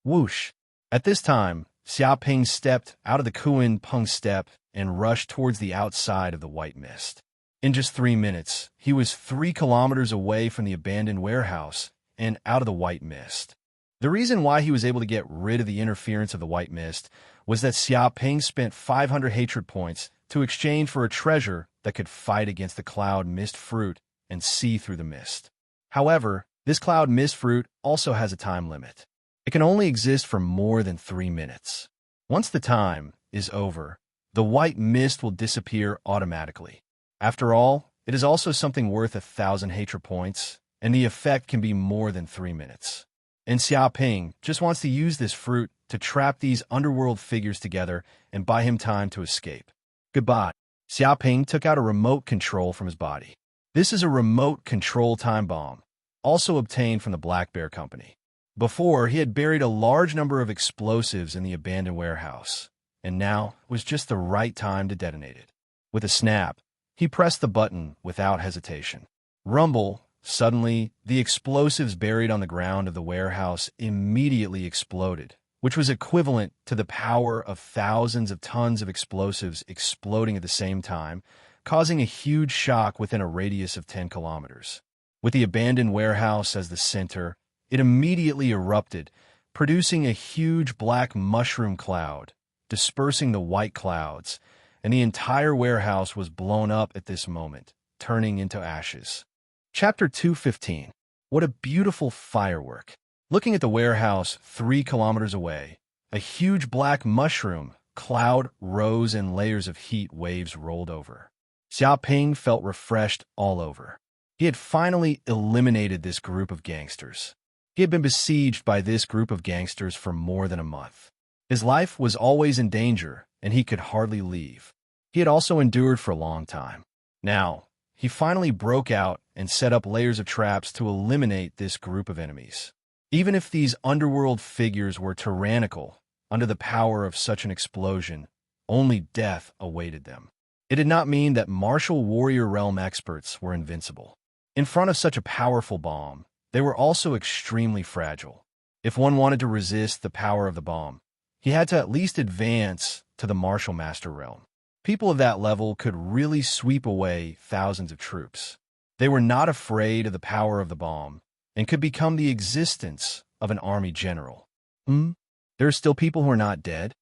[SPEAKER 1] Whoosh! At this time, Xiaoping stepped out of the Kuan Peng step and rushed towards the outside of the white mist. In just 3 minutes, he was 3 kilometers away from the abandoned warehouse and out of the white mist. The reason why he was able to get rid of the interference of the white mist was that Xiaoping spent 500 hatred points to exchange for a treasure that could fight against the cloud mist fruit and see through the mist. However, this cloud mist fruit also has a time limit. It can only exist for more than 3 minutes. Once the time is over, the white mist will disappear automatically. After all, it is also something worth 1,000 hatred points, and the effect can be more than 3 minutes. And Xiaoping just wants to use this fruit to trap these underworld figures together and buy him time to escape. Goodbye. Xiaoping took out a remote control from his body. This is a remote control time bomb, also obtained from the Black Bear Company. Before, he had buried a large number of explosives in the abandoned warehouse, and now was just the right time to detonate it. With a snap, he pressed the button without hesitation. Rumble! Suddenly, the explosives buried on the ground of the warehouse immediately exploded, which was equivalent to the power of thousands of tons of explosives exploding at the same time, causing a huge shock within a radius of 10 kilometers. With the abandoned warehouse as the center, it immediately erupted, producing a huge black mushroom cloud, dispersing the white clouds, and the entire warehouse was blown up at this moment, turning into ashes. Chapter 215. What a beautiful firework. Looking at the warehouse 3 kilometers away, a huge black mushroom cloud rose and layers of heat waves rolled over. Xiaoping felt refreshed all over. He had finally eliminated this group of gangsters. He had been besieged by this group of gangsters for more than a month. His life was always in danger, and he could hardly leave. He had also endured for a long time. Now, he finally broke out and set up layers of traps to eliminate this group of enemies. Even if these underworld figures were tyrannical, under the power of such an explosion, only death awaited them. It did not mean that martial warrior realm experts were invincible. In front of such a powerful bomb, They were also extremely fragile. If one wanted to resist the power of the bomb, he had to at least advance to the Martial Master realm. People of that level could really sweep away thousands of troops. They were not afraid of the power of the bomb and could become the existence of an army general. There are still people who are not dead?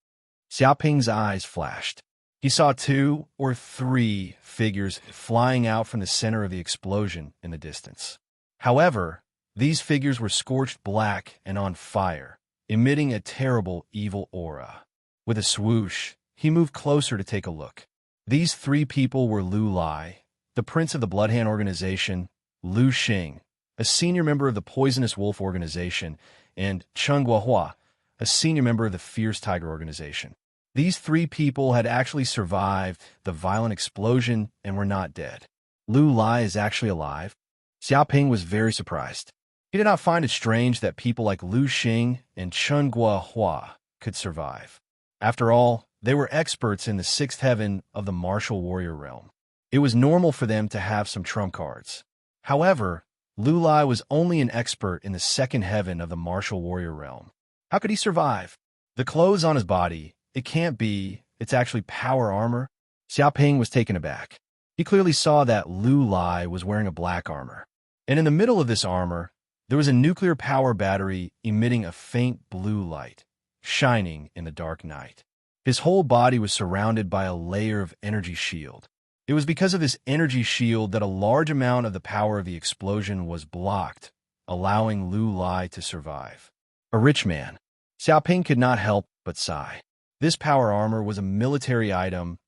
[SPEAKER 1] Xiaoping's eyes flashed. He saw 2 or 3 figures flying out from the center of the explosion in the distance. However, these figures were scorched black and on fire, emitting a terrible, evil aura. With a swoosh, he moved closer to take a look. These 3 people were Lu Lai, the prince of the Bloodhand organization, Lu Xing, a senior member of the Poisonous Wolf organization, and Chen Guohua, a senior member of the Fierce Tiger organization. These 3 people had actually survived the violent explosion and were not dead. Lu Lai is actually alive? Xiaoping was very surprised. He did not find it strange that people like Lu Xing and Chen Guohua could survive. After all, they were experts in the 6th heaven of the martial warrior realm. It was normal for them to have some trump cards. However, Lu Lai was only an expert in the 2nd heaven of the martial warrior realm. How could he survive? The clothes on his body, it can't be, it's actually power armor. Xiaoping was taken aback. He clearly saw that Lu Lai was wearing a black armor. And in the middle of this armor, there was a nuclear power battery emitting a faint blue light, shining in the dark night. His whole body was surrounded by a layer of energy shield. It was because of this energy shield that a large amount of the power of the explosion was blocked, allowing Lu Lai to survive. A rich man. Xiaoping could not help but sigh. This power armor was a military item,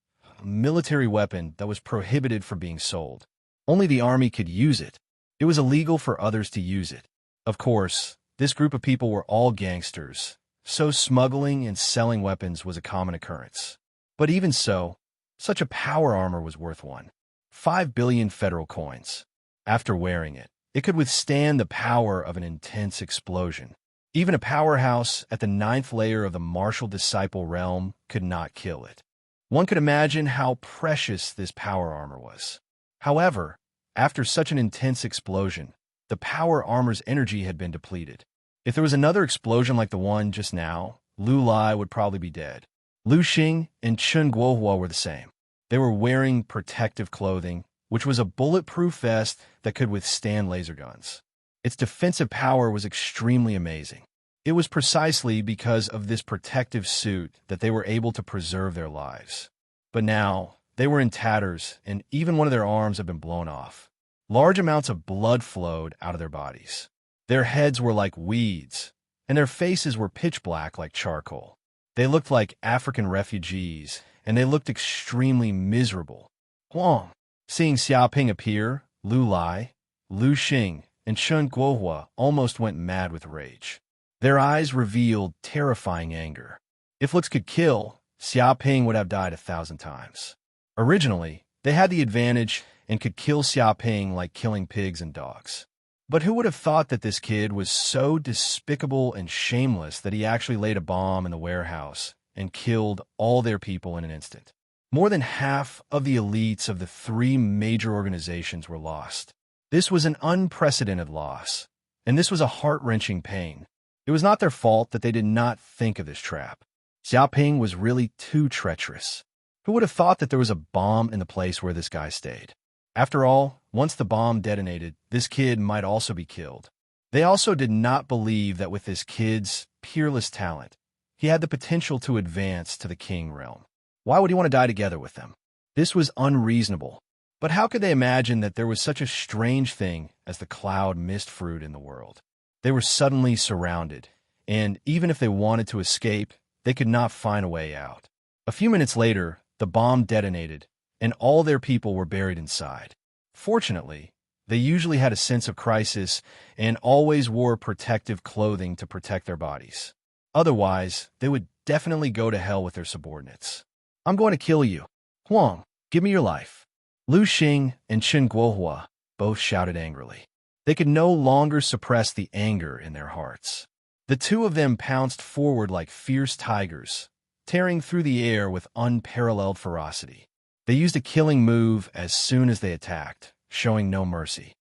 [SPEAKER 1] a military weapon that was prohibited from being sold. Only the army could use it. It was illegal for others to use it. Of course, this group of people were all gangsters, so smuggling and selling weapons was a common occurrence. But even so, such a power armor was worth 5 billion federal coins. After wearing it, it could withstand the power of an intense explosion. Even a powerhouse at the 9th layer of the martial disciple realm could not kill it. One could imagine how precious this power armor was. However, after such an intense explosion, the power armor's energy had been depleted. If there was another explosion like the one just now, Lu Lai would probably be dead. Lu Xing and Chen Guohua were the same. They were wearing protective clothing, which was a bulletproof vest that could withstand laser guns. Its defensive power was extremely amazing. It was precisely because of this protective suit that they were able to preserve their lives. But now, they were in tatters, and even one of their arms had been blown off. Large amounts of blood flowed out of their bodies. Their heads were like weeds, and their faces were pitch black like charcoal. They looked like African refugees, and they looked extremely miserable. Huang. Seeing Xiaoping appear, Lu Lai, Lu Xing, and Chen Guohua almost went mad with rage. Their eyes revealed terrifying anger. If looks could kill, Xiaoping would have died 1,000 times. Originally, they had the advantage and could kill Xiaoping like killing pigs and dogs. But who would have thought that this kid was so despicable and shameless that he actually laid a bomb in the warehouse and killed all their people in an instant? More than half of the elites of the 3 major organizations were lost. This was an unprecedented loss, and this was a heart-wrenching pain. It was not their fault that they did not think of this trap. Xiaoping was really too treacherous. Who would have thought that there was a bomb in the place where this guy stayed? After all, once the bomb detonated, this kid might also be killed. They also did not believe that with this kid's peerless talent, he had the potential to advance to the king realm. Why would he want to die together with them? This was unreasonable. But how could they imagine that there was such a strange thing as the cloud mist fruit in the world? They were suddenly surrounded, and even if they wanted to escape, they could not find a way out. A few minutes later, the bomb detonated, and all their people were buried inside. Fortunately, they usually had a sense of crisis and always wore protective clothing to protect their bodies. Otherwise, they would definitely go to hell with their subordinates. I'm going to kill you. Huang, give me your life. Lu Xing and Chen Guohua both shouted angrily. They could no longer suppress the anger in their hearts. The 2 of them pounced forward like fierce tigers, tearing through the air with unparalleled ferocity. They used a killing move as soon as they attacked, showing no mercy.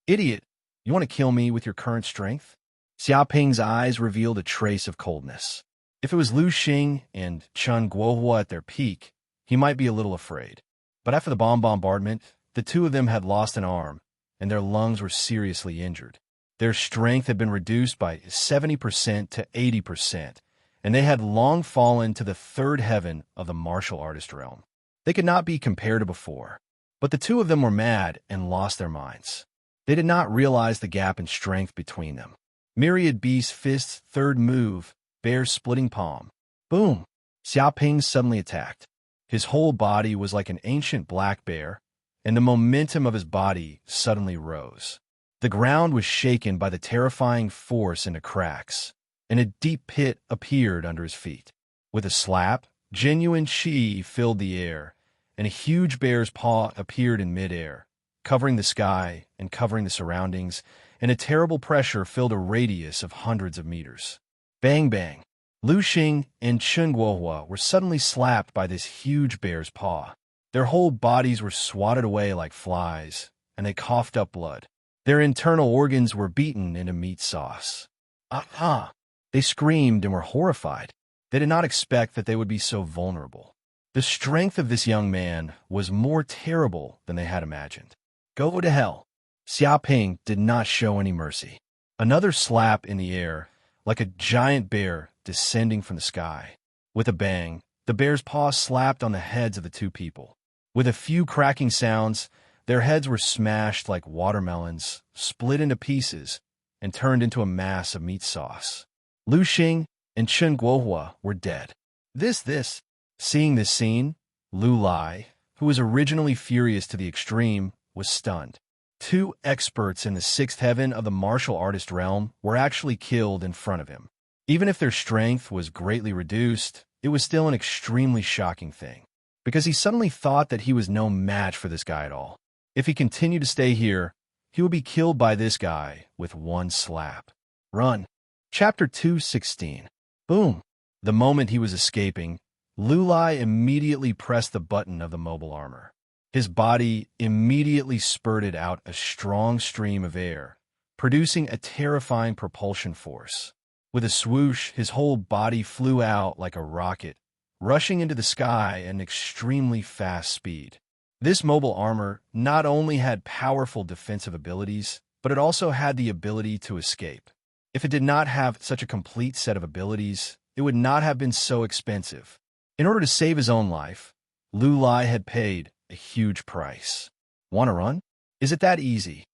[SPEAKER 1] Idiot, You want to kill me with your current strength? Xiaoping's eyes revealed a trace of coldness. If it was Lu Xing and Chen Guohua at their peak, he might be a little afraid. But after the bomb bombardment, the two of them had lost an arm, and their lungs were seriously injured. Their strength had been reduced by 70% to 80%, and they had long fallen to the third heaven of the martial artist realm. They could not be compared to before, but the two of them were mad and lost their minds. They did not realize the gap in strength between them. Myriad Beast's fist's third move, Bear's splitting palm. Boom! Xiaoping suddenly attacked. His whole body was like an ancient black bear, and the momentum of his body suddenly rose. The ground was shaken by the terrifying force into cracks, and a deep pit appeared under his feet. With a slap, genuine chi filled the air, and a huge bear's paw appeared in midair, covering the sky and covering the surroundings, and a terrible pressure filled a radius of hundreds of meters. Bang bang! Lu Xing and Chen Guohua were suddenly slapped by this huge bear's paw. Their whole bodies were swatted away like flies, and they coughed up blood. Their internal organs were beaten into meat sauce. Ah! They screamed and were horrified. They did not expect that they would be so vulnerable. The strength of this young man was more terrible than they had imagined. Go to hell! Xiaoping did not show any mercy. Another slap in the air, like a giant bear descending from the sky. With a bang, the bear's paw slapped on the heads of the two people. With a few cracking sounds, their heads were smashed like watermelons, split into pieces, and turned into a mass of meat sauce. Lu Xing and Chen Guohua were dead. Seeing this scene, Lu Lai, who was originally furious to the extreme, was stunned. Two experts in the sixth heaven of the martial artist realm were actually killed in front of him. Even if their strength was greatly reduced, it was still an extremely shocking thing, because he suddenly thought that he was no match for this guy at all. If he continued to stay here, he would be killed by this guy with one slap. Run! Chapter 216. Boom! The moment he was escaping, Lu Lai immediately pressed the button of the mobile armor. His body immediately spurted out a strong stream of air, producing a terrifying propulsion force. With a swoosh, his whole body flew out like a rocket, rushing into the sky at an extremely fast speed. This mobile armor not only had powerful defensive abilities, but it also had the ability to escape. If it did not have such a complete set of abilities, it would not have been so expensive. In order to save his own life, Lu Lai had paid a huge price. Want to run? Is it that easy?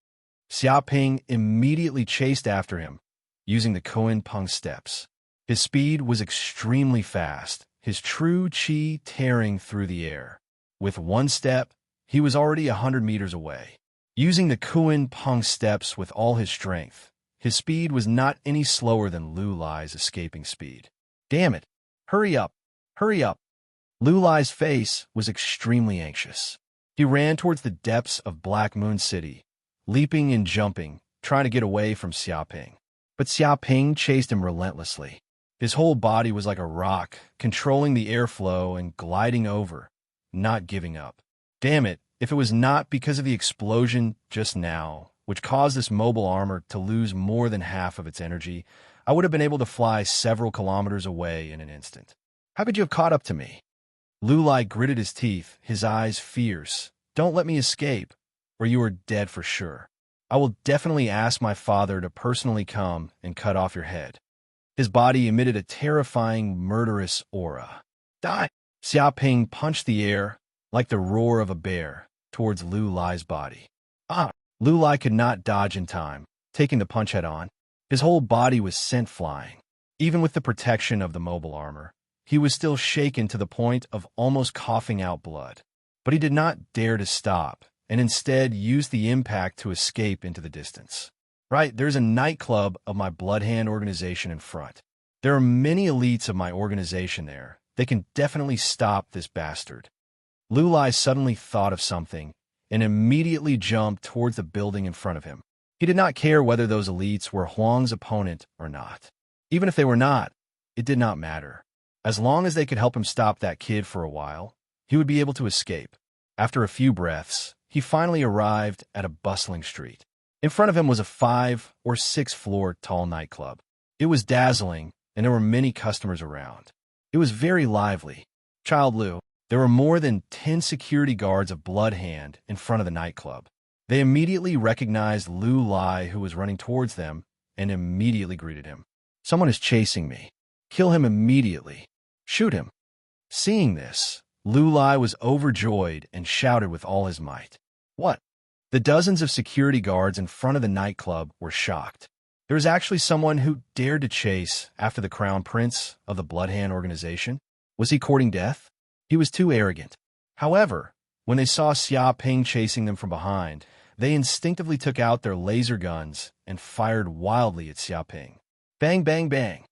[SPEAKER 1] Xiaoping immediately chased after him, using the Koan Peng steps. His speed was extremely fast, his true chi tearing through the air. With one step, he was already 100 meters away. Using the Koan Peng steps with all his strength, his speed was not any slower than Lu Lai's escaping speed. Damn it! Hurry up! Hurry up! Lu Lai's face was extremely anxious. He ran towards the depths of Black Moon City, leaping and jumping, trying to get away from Xiaoping. But Xiaoping chased him relentlessly. His whole body was like a rock, controlling the airflow and gliding over, not giving up. Damn it, if it was not because of the explosion just now, which caused this mobile armor to lose more than half of its energy, I would have been able to fly several kilometers away in an instant. How could you have caught up to me? Lu Lai gritted his teeth, his eyes fierce. Don't let me escape, or you are dead for sure. I will definitely ask my father to personally come and cut off your head. His body emitted a terrifying, murderous aura. Die! Xiaoping punched the air, like the roar of a bear, towards Lu Lai's body. Ah! Lu Lai could not dodge in time, taking the punch head-on. His whole body was sent flying. Even with the protection of the mobile armor, he was still shaken to the point of almost coughing out blood. But he did not dare to stop, and instead used the impact to escape into the distance. Right, there's a nightclub of my Blood Hand organization in front. There are many elites of my organization there. They can definitely stop this bastard. Lu Lai suddenly thought of something, and immediately jumped towards the building in front of him. He did not care whether those elites were Huang's opponent or not. Even if they were not, it did not matter. As long as they could help him stop that kid for a while, he would be able to escape. After a few breaths, he finally arrived at a bustling street. In front of him was a 5 or 6 floor tall nightclub. It was dazzling, and there were many customers around. It was very lively. Child Lu, there were more than 10 security guards of Bloodhand in front of the nightclub. They immediately recognized Lu Lai, who was running towards them, and immediately greeted him. Someone is chasing me. Kill him immediately. Shoot him. Seeing this, Lu Lai was overjoyed and shouted with all his might. What? The dozens of security guards in front of the nightclub were shocked. There was actually someone who dared to chase after the crown prince of the Bloodhand organization. Was he courting death? He was too arrogant. However, when they saw Xia Ping chasing them from behind, they instinctively took out their laser guns and fired wildly at Xia Ping. Bang, bang, bang.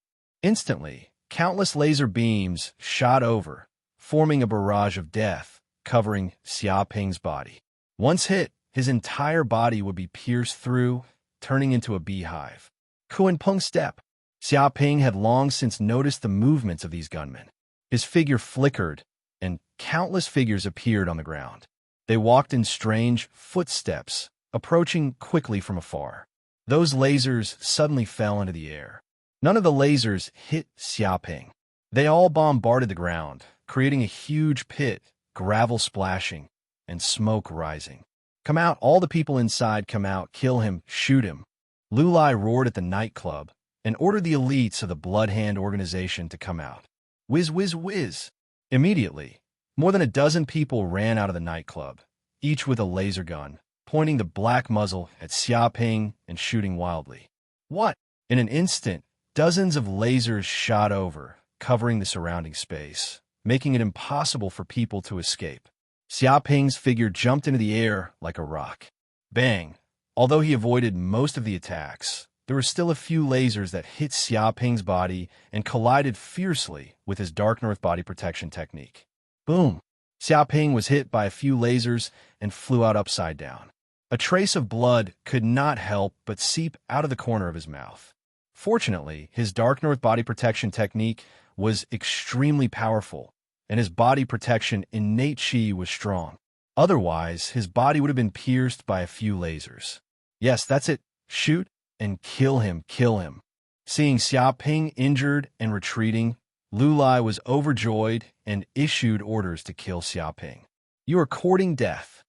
[SPEAKER 1] Instantly, countless laser beams shot over, forming a barrage of death, covering Xia Ping's body. Once hit, his entire body would be pierced through, turning into a beehive. Kuan Peng step. Xia Ping had long since noticed the movements of these gunmen. His figure flickered, and countless figures appeared on the ground. They walked in strange footsteps, approaching quickly from afar. Those lasers suddenly fell into the air. None of the lasers hit Xia Ping. They all bombarded the ground, creating a huge pit, gravel splashing, and smoke rising. Come out, all the people inside, come out, kill him, shoot him. Lu Lai roared at the nightclub and ordered the elites of the Bloodhand organization to come out. Whiz, whiz, whiz. Immediately, more than a dozen people ran out of the nightclub, each with a laser gun, pointing the black muzzle at Xia Ping and shooting wildly. What? In an instant, dozens of lasers shot over, covering the surrounding space, making it impossible for people to escape. Xia Ping's figure jumped into the air like a rock. Bang! Although he avoided most of the attacks, there were still a few lasers that hit Xia Ping's body and collided fiercely with his Dark North body protection technique. Boom! Xia Ping was hit by a few lasers and flew out upside down. A trace of blood could not help but seep out of the corner of his mouth. Fortunately, his Dark North body protection technique was extremely powerful, and his body protection innate chi was strong. Otherwise, his body would have been pierced by a few lasers. Yes, that's it. Shoot and kill him, kill him. Seeing Xia Ping injured and retreating, Lu Lai was overjoyed and issued orders to kill Xia Ping. You are courting death.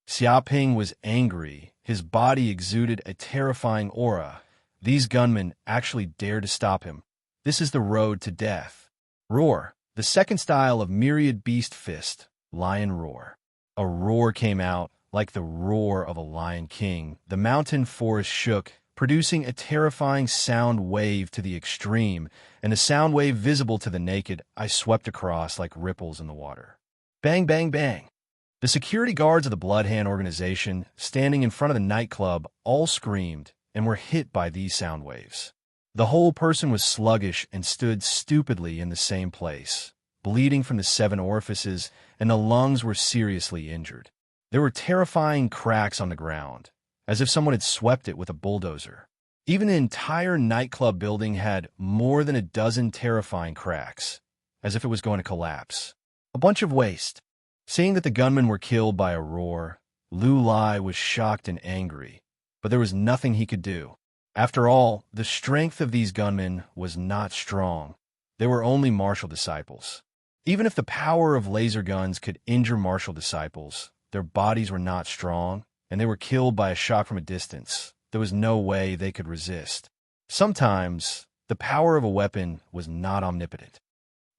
[SPEAKER 1] Xia Ping was angry. His body exuded a terrifying aura. These gunmen actually dared to stop him. This is the road to death. Roar. The second style of Myriad Beast Fist, Lion Roar. A roar came out like the roar of a lion king. The mountain forest shook, producing a terrifying sound wave to the extreme, and the sound wave visible to the naked eye swept across like ripples in the water. Bang, bang, bang. The security guards of the Bloodhand organization, standing in front of the nightclub, all screamed and were hit by these sound waves. The whole person was sluggish and stood stupidly in the same place, bleeding from the 7 orifices, and the lungs were seriously injured. There were terrifying cracks on the ground, as if someone had swept it with a bulldozer. Even the entire nightclub building had more than a dozen terrifying cracks, as if it was going to collapse. A bunch of waste. Seeing that the gunmen were killed by a roar, Lu Lai was shocked and angry, but there was nothing he could do. After all, the strength of these gunmen was not strong. They were only martial disciples. Even if the power of laser guns could injure martial disciples, their bodies were not strong, and they were killed by a shock from a distance. There was no way they could resist. Sometimes, the power of a weapon was not omnipotent.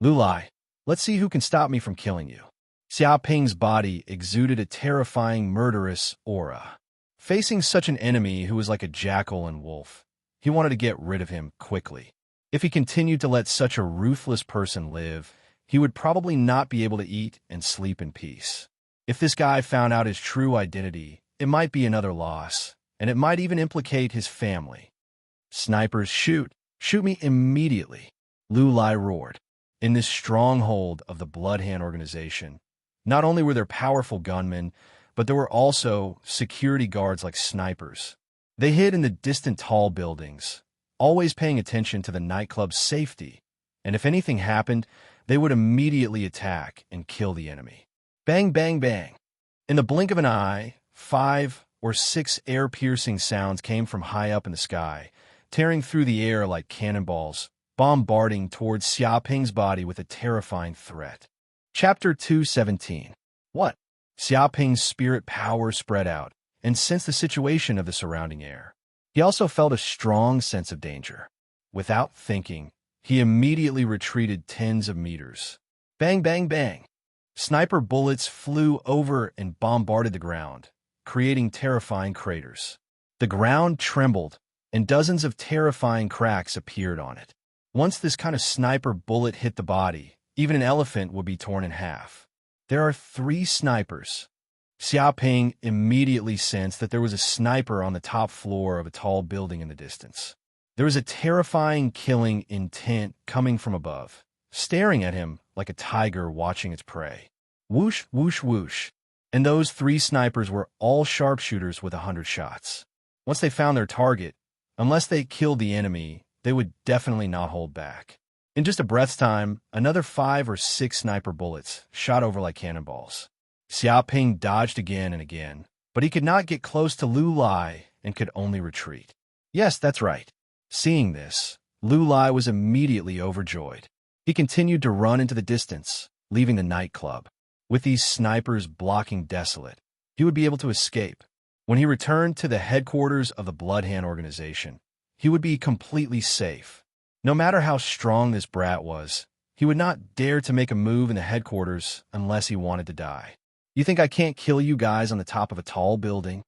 [SPEAKER 1] Lu Lai, let's see who can stop me from killing you. Xia Ping's body exuded a terrifying, murderous aura. Facing such an enemy who was like a jackal and wolf, he wanted to get rid of him quickly. If he continued to let such a ruthless person live, he would probably not be able to eat and sleep in peace. If this guy found out his true identity, it might be another loss, and it might even implicate his family. Snipers, shoot! Shoot me immediately! Lu Lai roared. In this stronghold of the Bloodhand organization, not only were there powerful gunmen, but there were also security guards like snipers. They hid in the distant tall buildings, always paying attention to the nightclub's safety, and if anything happened, they would immediately attack and kill the enemy. Bang, bang, bang. In the blink of an eye, 5 or 6 air-piercing sounds came from high up in the sky, tearing through the air like cannonballs, bombarding towards Xiaoping's body with a terrifying threat. Chapter 217. What? Xiaoping's spirit power spread out and sensed the situation of the surrounding air. He also felt a strong sense of danger. Without thinking, he immediately retreated tens of meters. Bang, bang, bang. Sniper bullets flew over and bombarded the ground, creating terrifying craters. The ground trembled, and dozens of terrifying cracks appeared on it. Once this kind of sniper bullet hit the body, even an elephant would be torn in half. There are 3 snipers. Xiaoping immediately sensed that there was a sniper on the top floor of a tall building in the distance. There was a terrifying killing intent coming from above, staring at him like a tiger watching its prey. Whoosh, whoosh, whoosh. And those 3 snipers were all sharpshooters with 100 shots. Once they found their target, unless they killed the enemy, they would definitely not hold back. In just a breath's time, another 5 or 6 sniper bullets shot over like cannonballs. Xiaoping dodged again and again, but he could not get close to Lu Lai and could only retreat. Yes, that's right. Seeing this, Lu Lai was immediately overjoyed. He continued to run into the distance, leaving the nightclub. With these snipers blocking desolate, he would be able to escape. When he returned to the headquarters of the Bloodhand organization, he would be completely safe. No matter how strong this brat was, he would not dare to make a move in the headquarters unless he wanted to die. You think I can't kill you guys on the top of a tall building?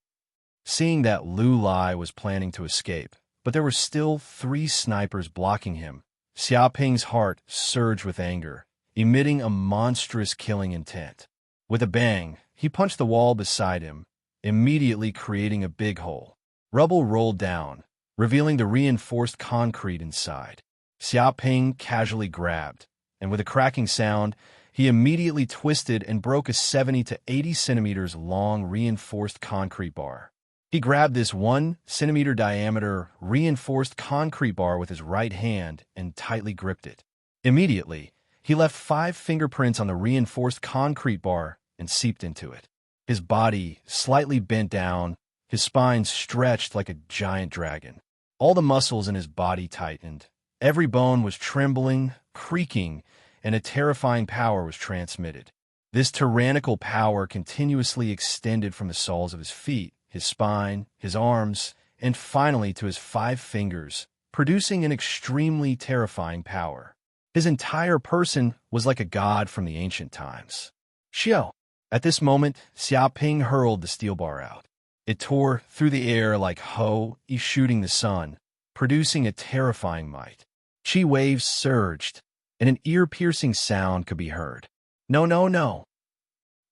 [SPEAKER 1] Seeing that Lu Lai was planning to escape, but there were still 3 snipers blocking him, Xiaoping's heart surged with anger, emitting a monstrous killing intent. With a bang, he punched the wall beside him, immediately creating a big hole. Rubble rolled down, revealing the reinforced concrete inside. Xiaoping casually grabbed, and with a cracking sound, he immediately twisted and broke a 70 to 80 centimeters long reinforced concrete bar. He grabbed this 1 centimeter diameter reinforced concrete bar with his right hand and tightly gripped it. Immediately, he left 5 fingerprints on the reinforced concrete bar and seeped into it. His body slightly bent down, his spine stretched like a giant dragon. All the muscles in his body tightened. Every bone was trembling, creaking, and a terrifying power was transmitted. This tyrannical power continuously extended from the soles of his feet, his spine, his arms, and finally to his 5 fingers, producing an extremely terrifying power. His entire person was like a god from the ancient times. Xiao! At this moment, Xiaoping hurled the steel bar out. It tore through the air like Ho is shooting the sun, producing a terrifying might. Chi waves surged, and an ear-piercing sound could be heard. No, no, no.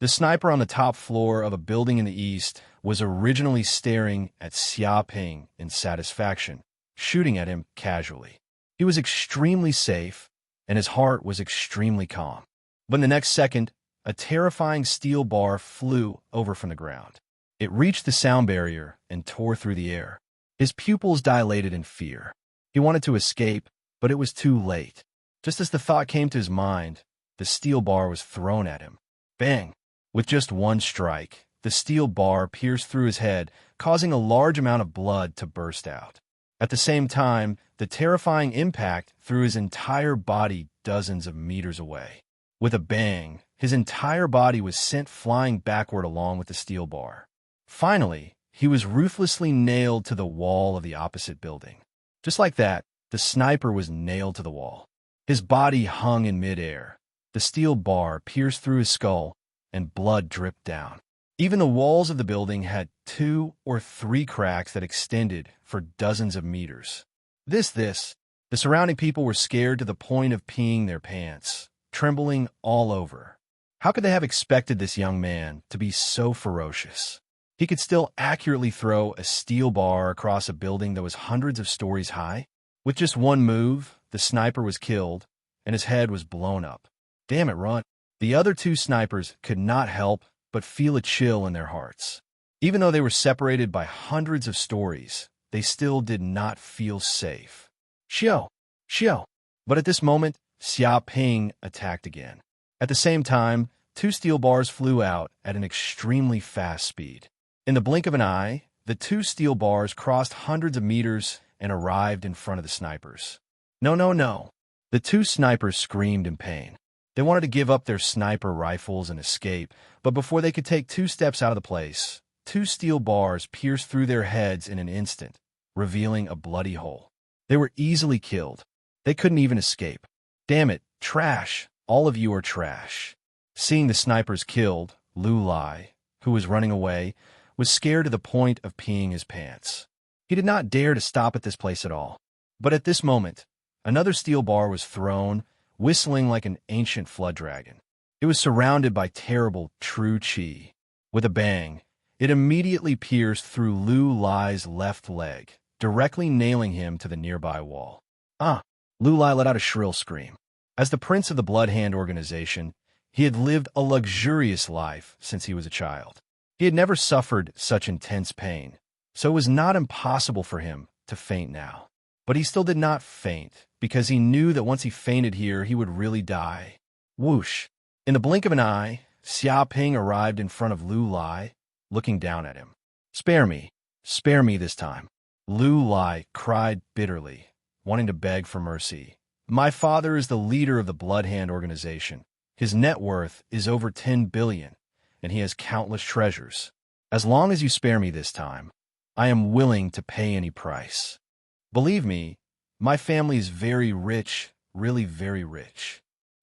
[SPEAKER 1] The sniper on the top floor of a building in the east was originally staring at Xiaoping in satisfaction, shooting at him casually. He was extremely safe, and his heart was extremely calm. But in the next second, a terrifying steel bar flew over from the ground. It reached the sound barrier and tore through the air. His pupils dilated in fear. He wanted to escape, but it was too late. Just as the thought came to his mind, the steel bar was thrown at him. Bang! With just 1 strike, the steel bar pierced through his head, causing a large amount of blood to burst out. At the same time, the terrifying impact threw his entire body dozens of meters away. With a bang, his entire body was sent flying backward along with the steel bar. Finally, he was ruthlessly nailed to the wall of the opposite building. Just like that, the sniper was nailed to the wall. His body hung in midair. The steel bar pierced through his skull, and blood dripped down. Even the walls of the building had 2 or 3 cracks that extended for dozens of meters. The surrounding people were scared to the point of peeing their pants, trembling all over. How could they have expected this young man to be so ferocious? He could still accurately throw a steel bar across a building that was hundreds of stories high. With just 1 move, the sniper was killed, and his head was blown up. Damn it, Runt. The other 2 snipers could not help but feel a chill in their hearts. Even though they were separated by hundreds of stories, they still did not feel safe. Xiao! But at this moment, Xiaoping attacked again. At the same time, 2 steel bars flew out at an extremely fast speed. In the blink of an eye, the two steel bars crossed hundreds of meters and arrived in front of the snipers. No, no, no. The two snipers screamed in pain. They wanted to give up their sniper rifles and escape, but before they could take 2 steps out of the place, 2 steel bars pierced through their heads in an instant, revealing a bloody hole. They were easily killed. They couldn't even escape. Damn it, trash. All of you are trash. Seeing the snipers killed, Lu Lai, who was running away, was scared to the point of peeing his pants. He did not dare to stop at this place at all. But at this moment, another steel bar was thrown, whistling like an ancient flood dragon. It was surrounded by terrible true chi. With a bang, it immediately pierced through Lu Lai's left leg, directly nailing him to the nearby wall. Lu Lai let out a shrill scream. As the prince of the Blood Hand organization, he had lived a luxurious life since he was a child. He had never suffered such intense pain, so it was not impossible for him to faint now. But he still did not faint, because he knew that once he fainted here, he would really die. Whoosh! In the blink of an eye, Xiaoping arrived in front of Lu Lai, looking down at him. Spare me this time. Lu Lai cried bitterly, wanting to beg for mercy. My father is the leader of the Blood Hand organization. His net worth is over 10 billion, and he has countless treasures. As long as you spare me this time, I am willing to pay any price. Believe me, my family is very rich, really very rich.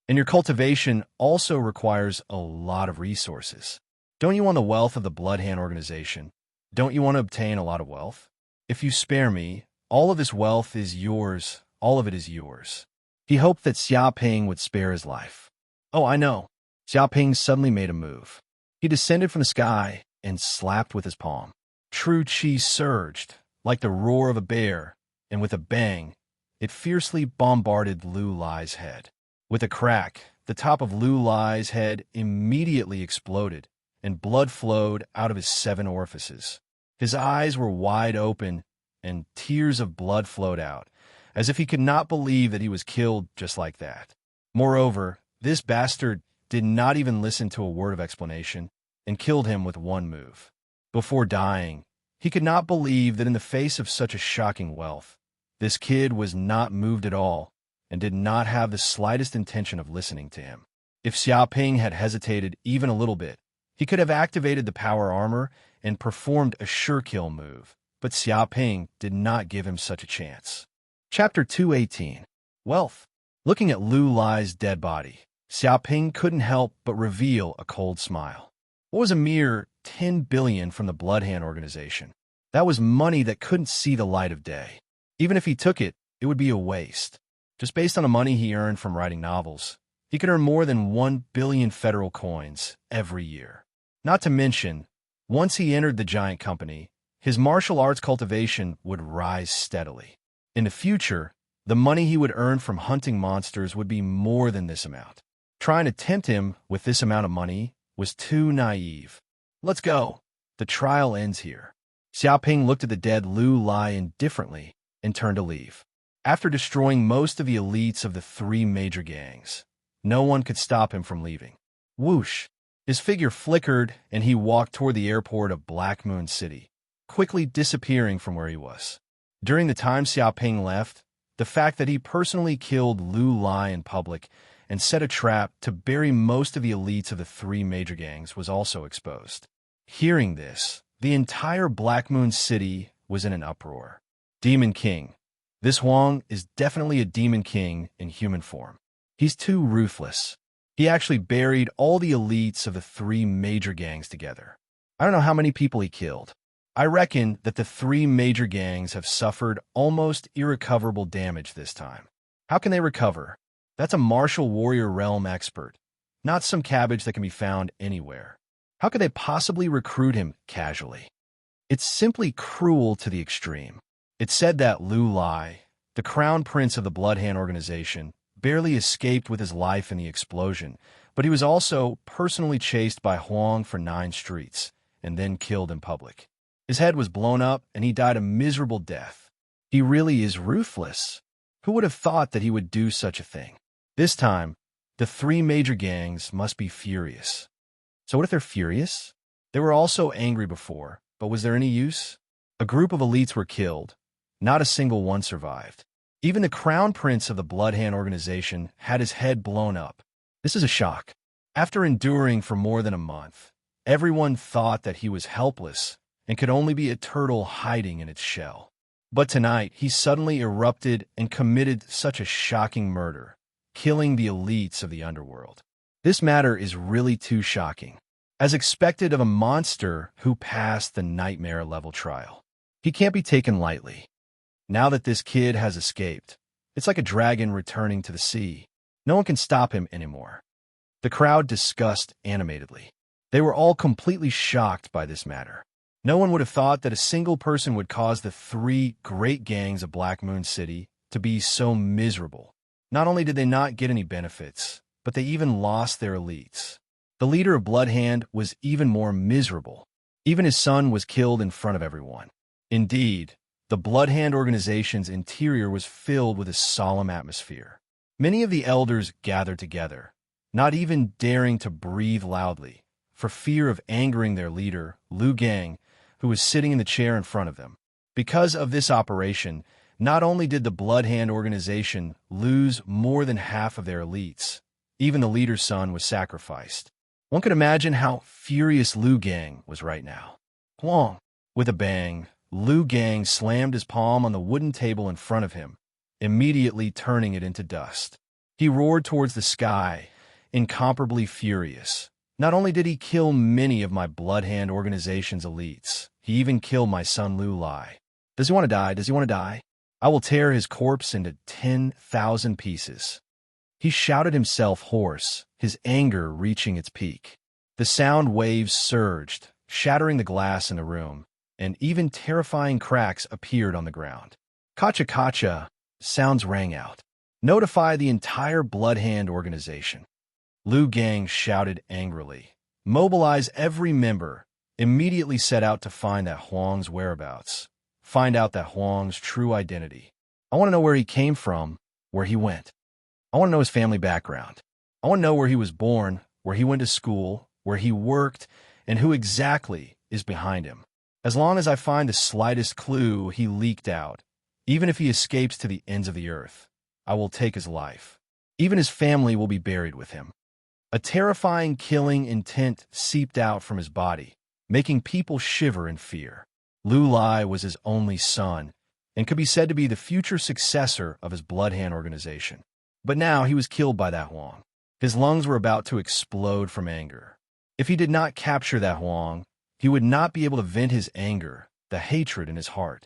[SPEAKER 1] And your cultivation also requires a lot of resources. Don't you want the wealth of the Blood Hand organization? Don't you want to obtain a lot of wealth? If you spare me, all of this wealth is yours. All of it is yours. He hoped that Xiaoping would spare his life. Oh, I know. Xiaoping suddenly made a move. He descended from the sky and slapped with his palm. True chi surged, like the roar of a bear, and with a bang, it fiercely bombarded Lu Lai's head. With a crack, the top of Lu Lai's head immediately exploded, and blood flowed out of his 7 orifices. His eyes were wide open, and tears of blood flowed out, as if he could not believe that he was killed just like that. Moreover, this bastard did not even listen to a word of explanation and killed him with one move. Before dying, he could not believe that in the face of such a shocking wealth, this kid was not moved at all and did not have the slightest intention of listening to him. If Xiaoping had hesitated even a little bit, he could have activated the power armor and performed a sure kill move, but Xiaoping did not give him such a chance. Chapter 218. Wealth. Looking at Lu Lai's dead body, Xiaoping couldn't help but reveal a cold smile. What was a mere 10 billion from the Blood Hand organization? That was money that couldn't see the light of day. Even if he took it, it would be a waste. Just based on the money he earned from writing novels, he could earn more than 1 billion federal coins every year. Not to mention, once he entered the giant company, his martial arts cultivation would rise steadily. In the future, the money he would earn from hunting monsters would be more than this amount. Trying to tempt him with this amount of money was too naive. Let's go. The trial ends here. Xiaoping looked at the dead Lu Lai indifferently and turned to leave. After destroying most of the elites of the 3 major gangs, no one could stop him from leaving. Whoosh! His figure flickered and he walked toward the airport of Black Moon City, quickly disappearing from where he was. During the time Xiaoping left, the fact that he personally killed Lu Lai in public and set a trap to bury most of the elites of the 3 major gangs was also exposed. Hearing this, the entire Black Moon City was in an uproar. Demon King. This Huang is definitely a Demon King in human form. He's too ruthless. He actually buried all the elites of the 3 major gangs together. I don't know how many people he killed. I reckon that the 3 major gangs have suffered almost irrecoverable damage this time. How can they recover? That's a martial warrior realm expert, not some cabbage that can be found anywhere. How could they possibly recruit him casually? It's simply cruel to the extreme. It's said that Lu Lai, the crown prince of the Blood Hand organization, barely escaped with his life in the explosion, but he was also personally chased by Huang for 9 streets and then killed in public. His head was blown up and he died a miserable death. He really is ruthless. Who would have thought that he would do such a thing? This time, the 3 major gangs must be furious. So what if they're furious? They were also angry before, But was there any use? A group of elites were killed. Not a single one survived. Even the crown prince of the Blood Hand organization had his head blown up. This is a shock. After enduring for more than a month, everyone thought that he was helpless and could only be a turtle hiding in its shell. But tonight, he suddenly erupted and committed such a shocking murder, killing the elites of the underworld. This matter is really too shocking, as expected of a monster who passed the nightmare-level trial. He can't be taken lightly. Now that this kid has escaped, it's like a dragon returning to the sea. No one can stop him anymore. The crowd discussed animatedly. They were all completely shocked by this matter. No one would have thought that a single person would cause the three great gangs of Black Moon City to be so miserable. Not only did they not get any benefits, but they even lost their elites. The leader of Blood Hand was even more miserable. Even his son was killed in front of everyone. Indeed, the Blood Hand organization's interior was filled with a solemn atmosphere. Many of the elders gathered together, not even daring to breathe loudly, for fear of angering their leader, Liu Gang, who was sitting in the chair in front of them. Because of this operation, not only did the Blood Hand organization lose more than half of their elites, even the leader's son was sacrificed. One could imagine how furious Liu Gang was right now. Huang! With a bang, Liu Gang slammed his palm on the wooden table in front of him, immediately turning it into dust. He roared towards the sky, incomparably furious. Not only did he kill many of my Blood Hand organization's elites, he even killed my son Liu Lai. Does he want to die? Does he want to die? I will tear his corpse into 10,000 pieces. He shouted himself hoarse, his anger reaching its peak. The sound waves surged, shattering the glass in the room, and even terrifying cracks appeared on the ground. Kacha kacha, sounds rang out. Notify the entire Blood Hand organization. Liu Gang shouted angrily. Mobilize every member. Immediately set out to find that Huang's whereabouts. Find out that Huang's true identity. I want to know where he came from, where he went. I want to know his family background. I want to know where he was born, where he went to school, where he worked, and who exactly is behind him. As long as I find the slightest clue he leaked out, even if he escapes to the ends of the earth, I will take his life. Even his family will be buried with him. A terrifying killing intent seeped out from his body, making people shiver in fear. Liu Lai was his only son, and could be said to be the future successor of his Blood Hand organization. But now he was killed by that Huang. His lungs were about to explode from anger. If he did not capture that Huang, he would not be able to vent his anger, the hatred in his heart.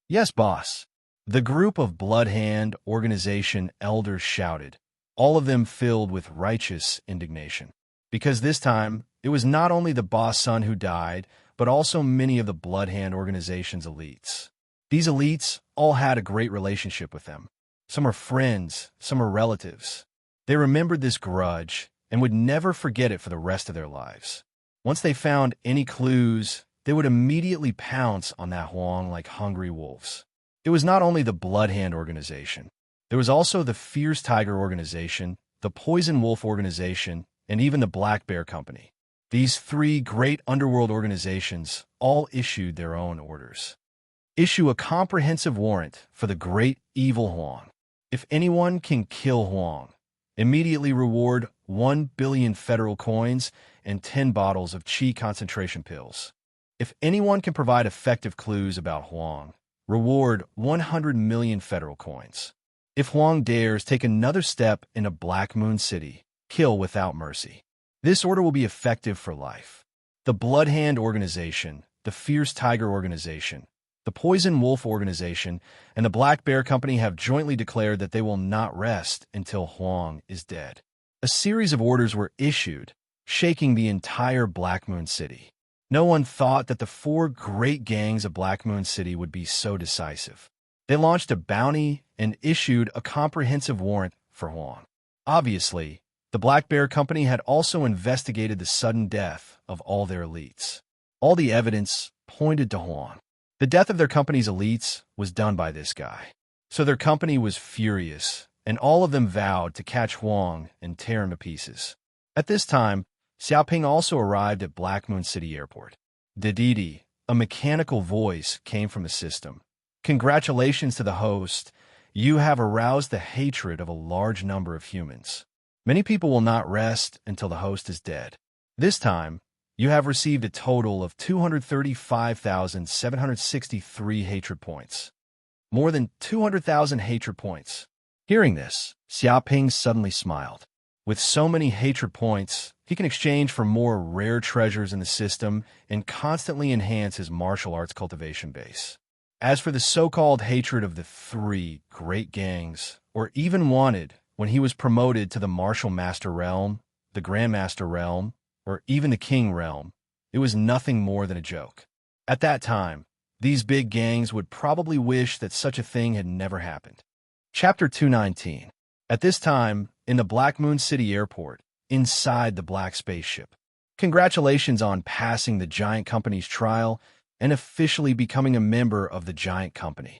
[SPEAKER 1] Yes, boss. The group of Blood Hand organization elders shouted, all of them filled with righteous indignation. Because this time, it was not only the boss' son who died, but also many of the Blood Hand organization's elites. These elites all had a great relationship with them. Some are friends, some are relatives. They remembered this grudge and would never forget it for the rest of their lives. Once they found any clues, they would immediately pounce on that Huang like hungry wolves. It was not only the Blood Hand organization. There was also the Fierce Tiger organization, the Poison Wolf organization, and even the Black Bear Company. These three great underworld organizations all issued their own orders. Issue a comprehensive warrant for the great evil Huang. If anyone can kill Huang, immediately reward 1 billion federal coins and 10 bottles of Qi concentration pills. If anyone can provide effective clues about Huang, reward 100 million federal coins. If Huang dares take another step into Black Moon City, kill without mercy. This order will be effective for life. The Blood Hand organization, the Fierce Tiger organization, the Poison Wolf organization, and the Black Bear Company have jointly declared that they will not rest until Huang is dead. A series of orders were issued, shaking the entire Black Moon City. No one thought that the four great gangs of Black Moon City would be so decisive. They launched a bounty and issued a comprehensive warrant for Huang. Obviously, the Black Bear Company had also investigated the sudden death of all their elites. All the evidence pointed to Huang. The death of their company's elites was done by this guy. So their company was furious, and all of them vowed to catch Huang and tear him to pieces. At this time, Xiaoping also arrived at Black Moon City Airport. Dididi, a mechanical voice came from the system. Congratulations to the host. You have aroused the hatred of a large number of humans. Many people will not rest until the host is dead. This time, you have received a total of 235,763 hatred points. More than 200,000 hatred points. Hearing this, Xiaoping suddenly smiled. With so many hatred points, he can exchange for more rare treasures in the system and constantly enhance his martial arts cultivation base. As for the so-called hatred of the three great gangs, or even wanted when he was promoted to the Martial Master realm, the Grandmaster realm, or even the King realm, it was nothing more than a joke. At that time, these big gangs would probably wish that such a thing had never happened. Chapter 219. At this time, in the Black Moon City airport, inside the Black Spaceship. Congratulations on passing the Giant Company's trial and officially becoming a member of the Giant Company.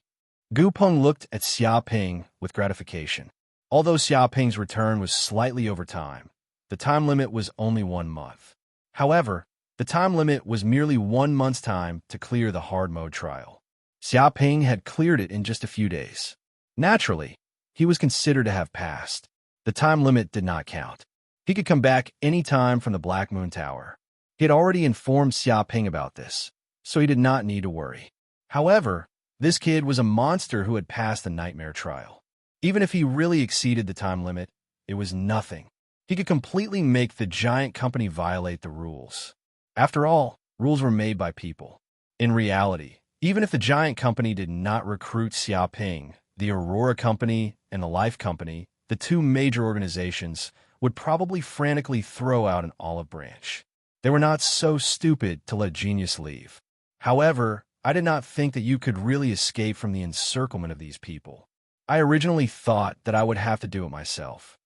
[SPEAKER 1] Gu Peng looked at Xiaoping with gratification. Although Xiaoping's return was slightly over time, the time limit was only 1 month. However, the time limit was merely 1 month's time to clear the hard mode trial. Xiaoping had cleared it in just a few days. Naturally, he was considered to have passed. The time limit did not count. He could come back any time from the Black Moon Tower. He had already informed Xiaoping about this, so he did not need to worry. However, this kid was a monster who had passed the nightmare trial. Even if he really exceeded the time limit, it was nothing. He could completely make the Giant Company violate the rules. After all, rules were made by people. In reality, even if the Giant Company did not recruit Xiaoping, the Aurora Company and the Life Company, the two major organizations, would probably frantically throw out an olive branch. They were not so stupid to let genius leave. However, I did not think that you could really escape from the encirclement of these people. I originally thought that I would have to do it myself.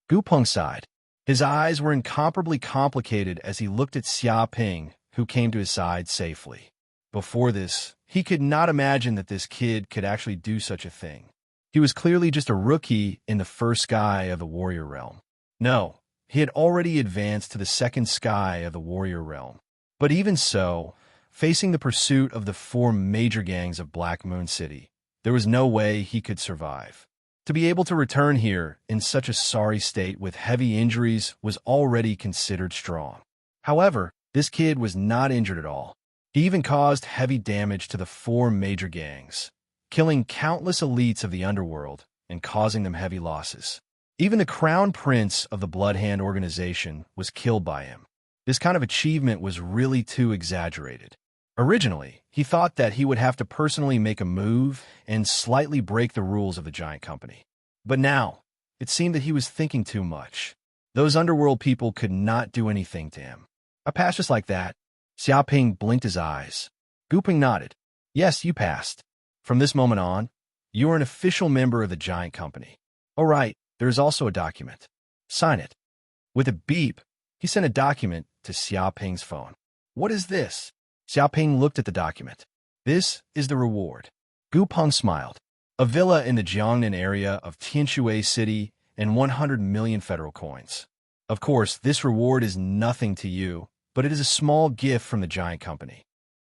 [SPEAKER 1] Gu Peng sighed. His eyes were incomparably complicated as he looked at Xiaoping, who came to his side safely. Before this, he could not imagine that this kid could actually do such a thing. He was clearly just a rookie in the first sky of the warrior realm. No, he had already advanced to the second sky of the warrior realm. But even so, facing the pursuit of the 4 major gangs of Black Moon City, there was no way he could survive. To be able to return here in such a sorry state with heavy injuries was already considered strong. However, this kid was not injured at all. He even caused heavy damage to the 4 major gangs, killing countless elites of the underworld and causing them heavy losses. Even the Crown Prince of the Bloodhand organization was killed by him. This kind of achievement was really too exaggerated. Originally, he thought that he would have to personally make a move and slightly break the rules of the Giant Company. But now, it seemed that he was thinking too much. Those underworld people could not do anything to him. I passed just like that. Xiaoping blinked his eyes. Gu Peng nodded. Yes, you passed. From this moment on, you are an official member of the Giant Company. Oh right, there is also a document. Sign it. With a beep, he sent a document to Xiaoping's phone. What is this? Xiaoping looked at the document. This is the reward. Gu Peng smiled. A villa in the Jiangnan area of Tianshui City and 100 million federal coins. Of course, this reward is nothing to you, but it is a small gift from the Giant Company.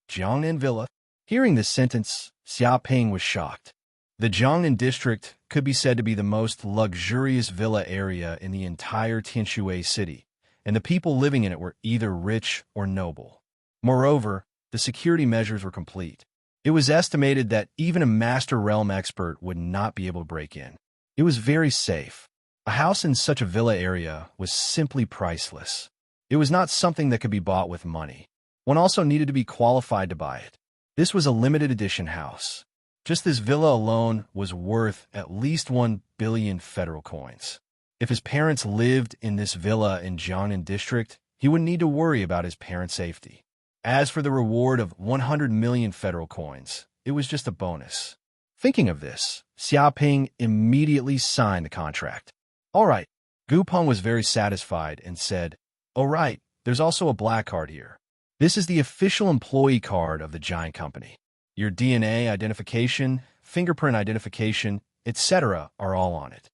[SPEAKER 1] Jiangnan Villa? Hearing this sentence, Xiaoping was shocked. The Jiangnan district could be said to be the most luxurious villa area in the entire Tianshui City, and the people living in it were either rich or noble. Moreover, the security measures were complete. It was estimated that even a Master Realm expert would not be able to break in. It was very safe. A house in such a villa area was simply priceless. It was not something that could be bought with money. One also needed to be qualified to buy it. This was a limited edition house. Just this villa alone was worth at least 1 billion federal coins. If his parents lived in this villa in Jiangnan district, he wouldn't need to worry about his parents' safety. As for the reward of 100 million federal coins, it was just a bonus. Thinking of this, Xiaoping immediately signed the contract. All right. Gu Peng was very satisfied and said, "Oh right, there's also a black card here. This is the official employee card of the Giant Company. Your DNA identification, fingerprint identification, etc. are all on it.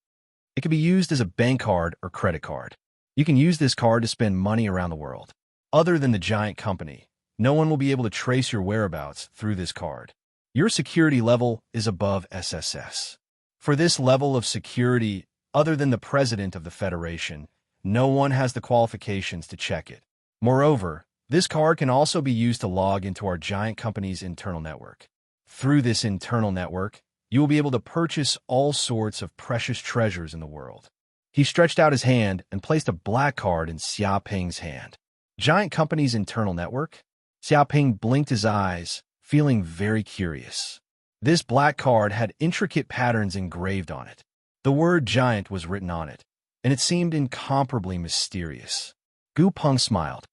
[SPEAKER 1] It can be used as a bank card or credit card. You can use this card to spend money around the world. Other than the Giant Company, No one will be able to trace your whereabouts through this card. Your security level is above SSS. For this level of security, other than the President of the Federation, no one has the qualifications to check it. Moreover, this card can also be used to log into our giant company's internal network. Through this internal network, you will be able to purchase all sorts of precious treasures in the world. He stretched out his hand and placed a black card in Xiaoping's hand. Giant company's internal network? Xiaoping blinked his eyes, feeling very curious. This black card had intricate patterns engraved on it. The word giant was written on it, and it seemed incomparably mysterious. Gu Peng smiled.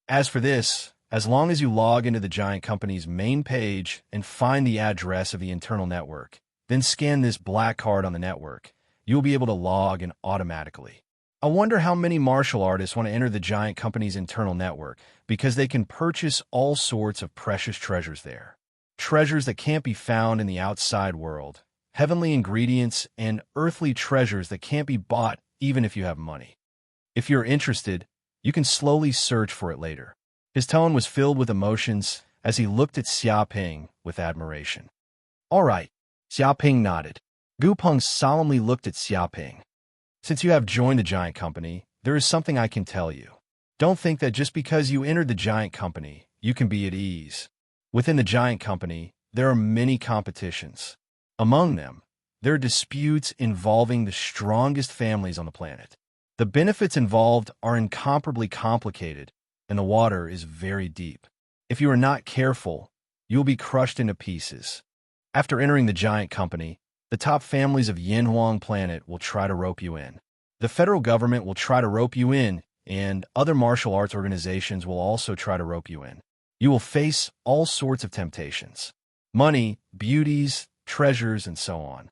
[SPEAKER 1] As for this, as long as you log into the giant company's main page and find the address of the internal network, then scan this black card on the network, you'll be able to log in automatically. I wonder how many martial artists want to enter the giant company's internal network because they can purchase all sorts of precious treasures there. Treasures that can't be found in the outside world, heavenly ingredients, and earthly treasures that can't be bought even if you have money. If you're interested, you can slowly search for it later. His tone was filled with emotions as he looked at Xiaoping with admiration. All right, Xiaoping nodded. Gu Peng solemnly looked at Xiaoping. Since you have joined the giant company, there is something I can tell you. Don't think that just because you entered the giant company, you can be at ease. Within the giant company, there are many competitions. Among them, there are disputes involving the strongest families on the planet. The benefits involved are incomparably complicated, and the water is very deep. If you are not careful, you will be crushed into pieces. After entering the giant company, the top families of Yinhuang planet will try to rope you in. The federal government will try to rope you in, and other martial arts organizations will also try to rope you in. You will face all sorts of temptations. Money, beauties, treasures, and so on.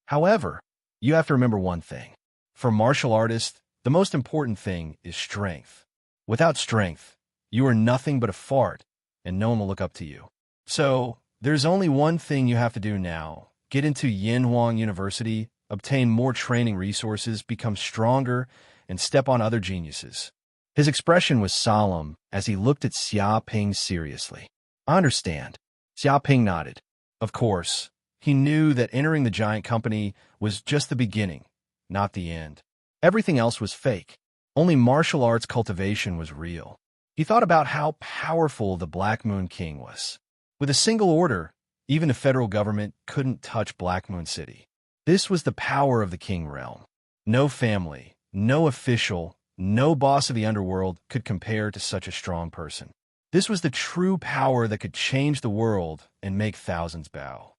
[SPEAKER 1] However, you have to remember one thing. For martial artists, the most important thing is strength. Without strength, you are nothing but a fart, and no one will look up to you. So, there's only one thing you have to do now. Get into Yinhuang University, obtain more training resources, become stronger, and step on other geniuses. His expression was solemn as he looked at Xiaoping seriously. I understand. Xiaoping nodded. Of course, he knew that entering the giant company was just the beginning, not the end. Everything else was fake. Only martial arts cultivation was real. He thought about how powerful the Black Moon King was. With a single order, even the federal government couldn't touch Black Moon City. This was the power of the King realm. No family, no official, no boss of the underworld could compare to such a strong person. This was the true power that could change the world and make thousands bow.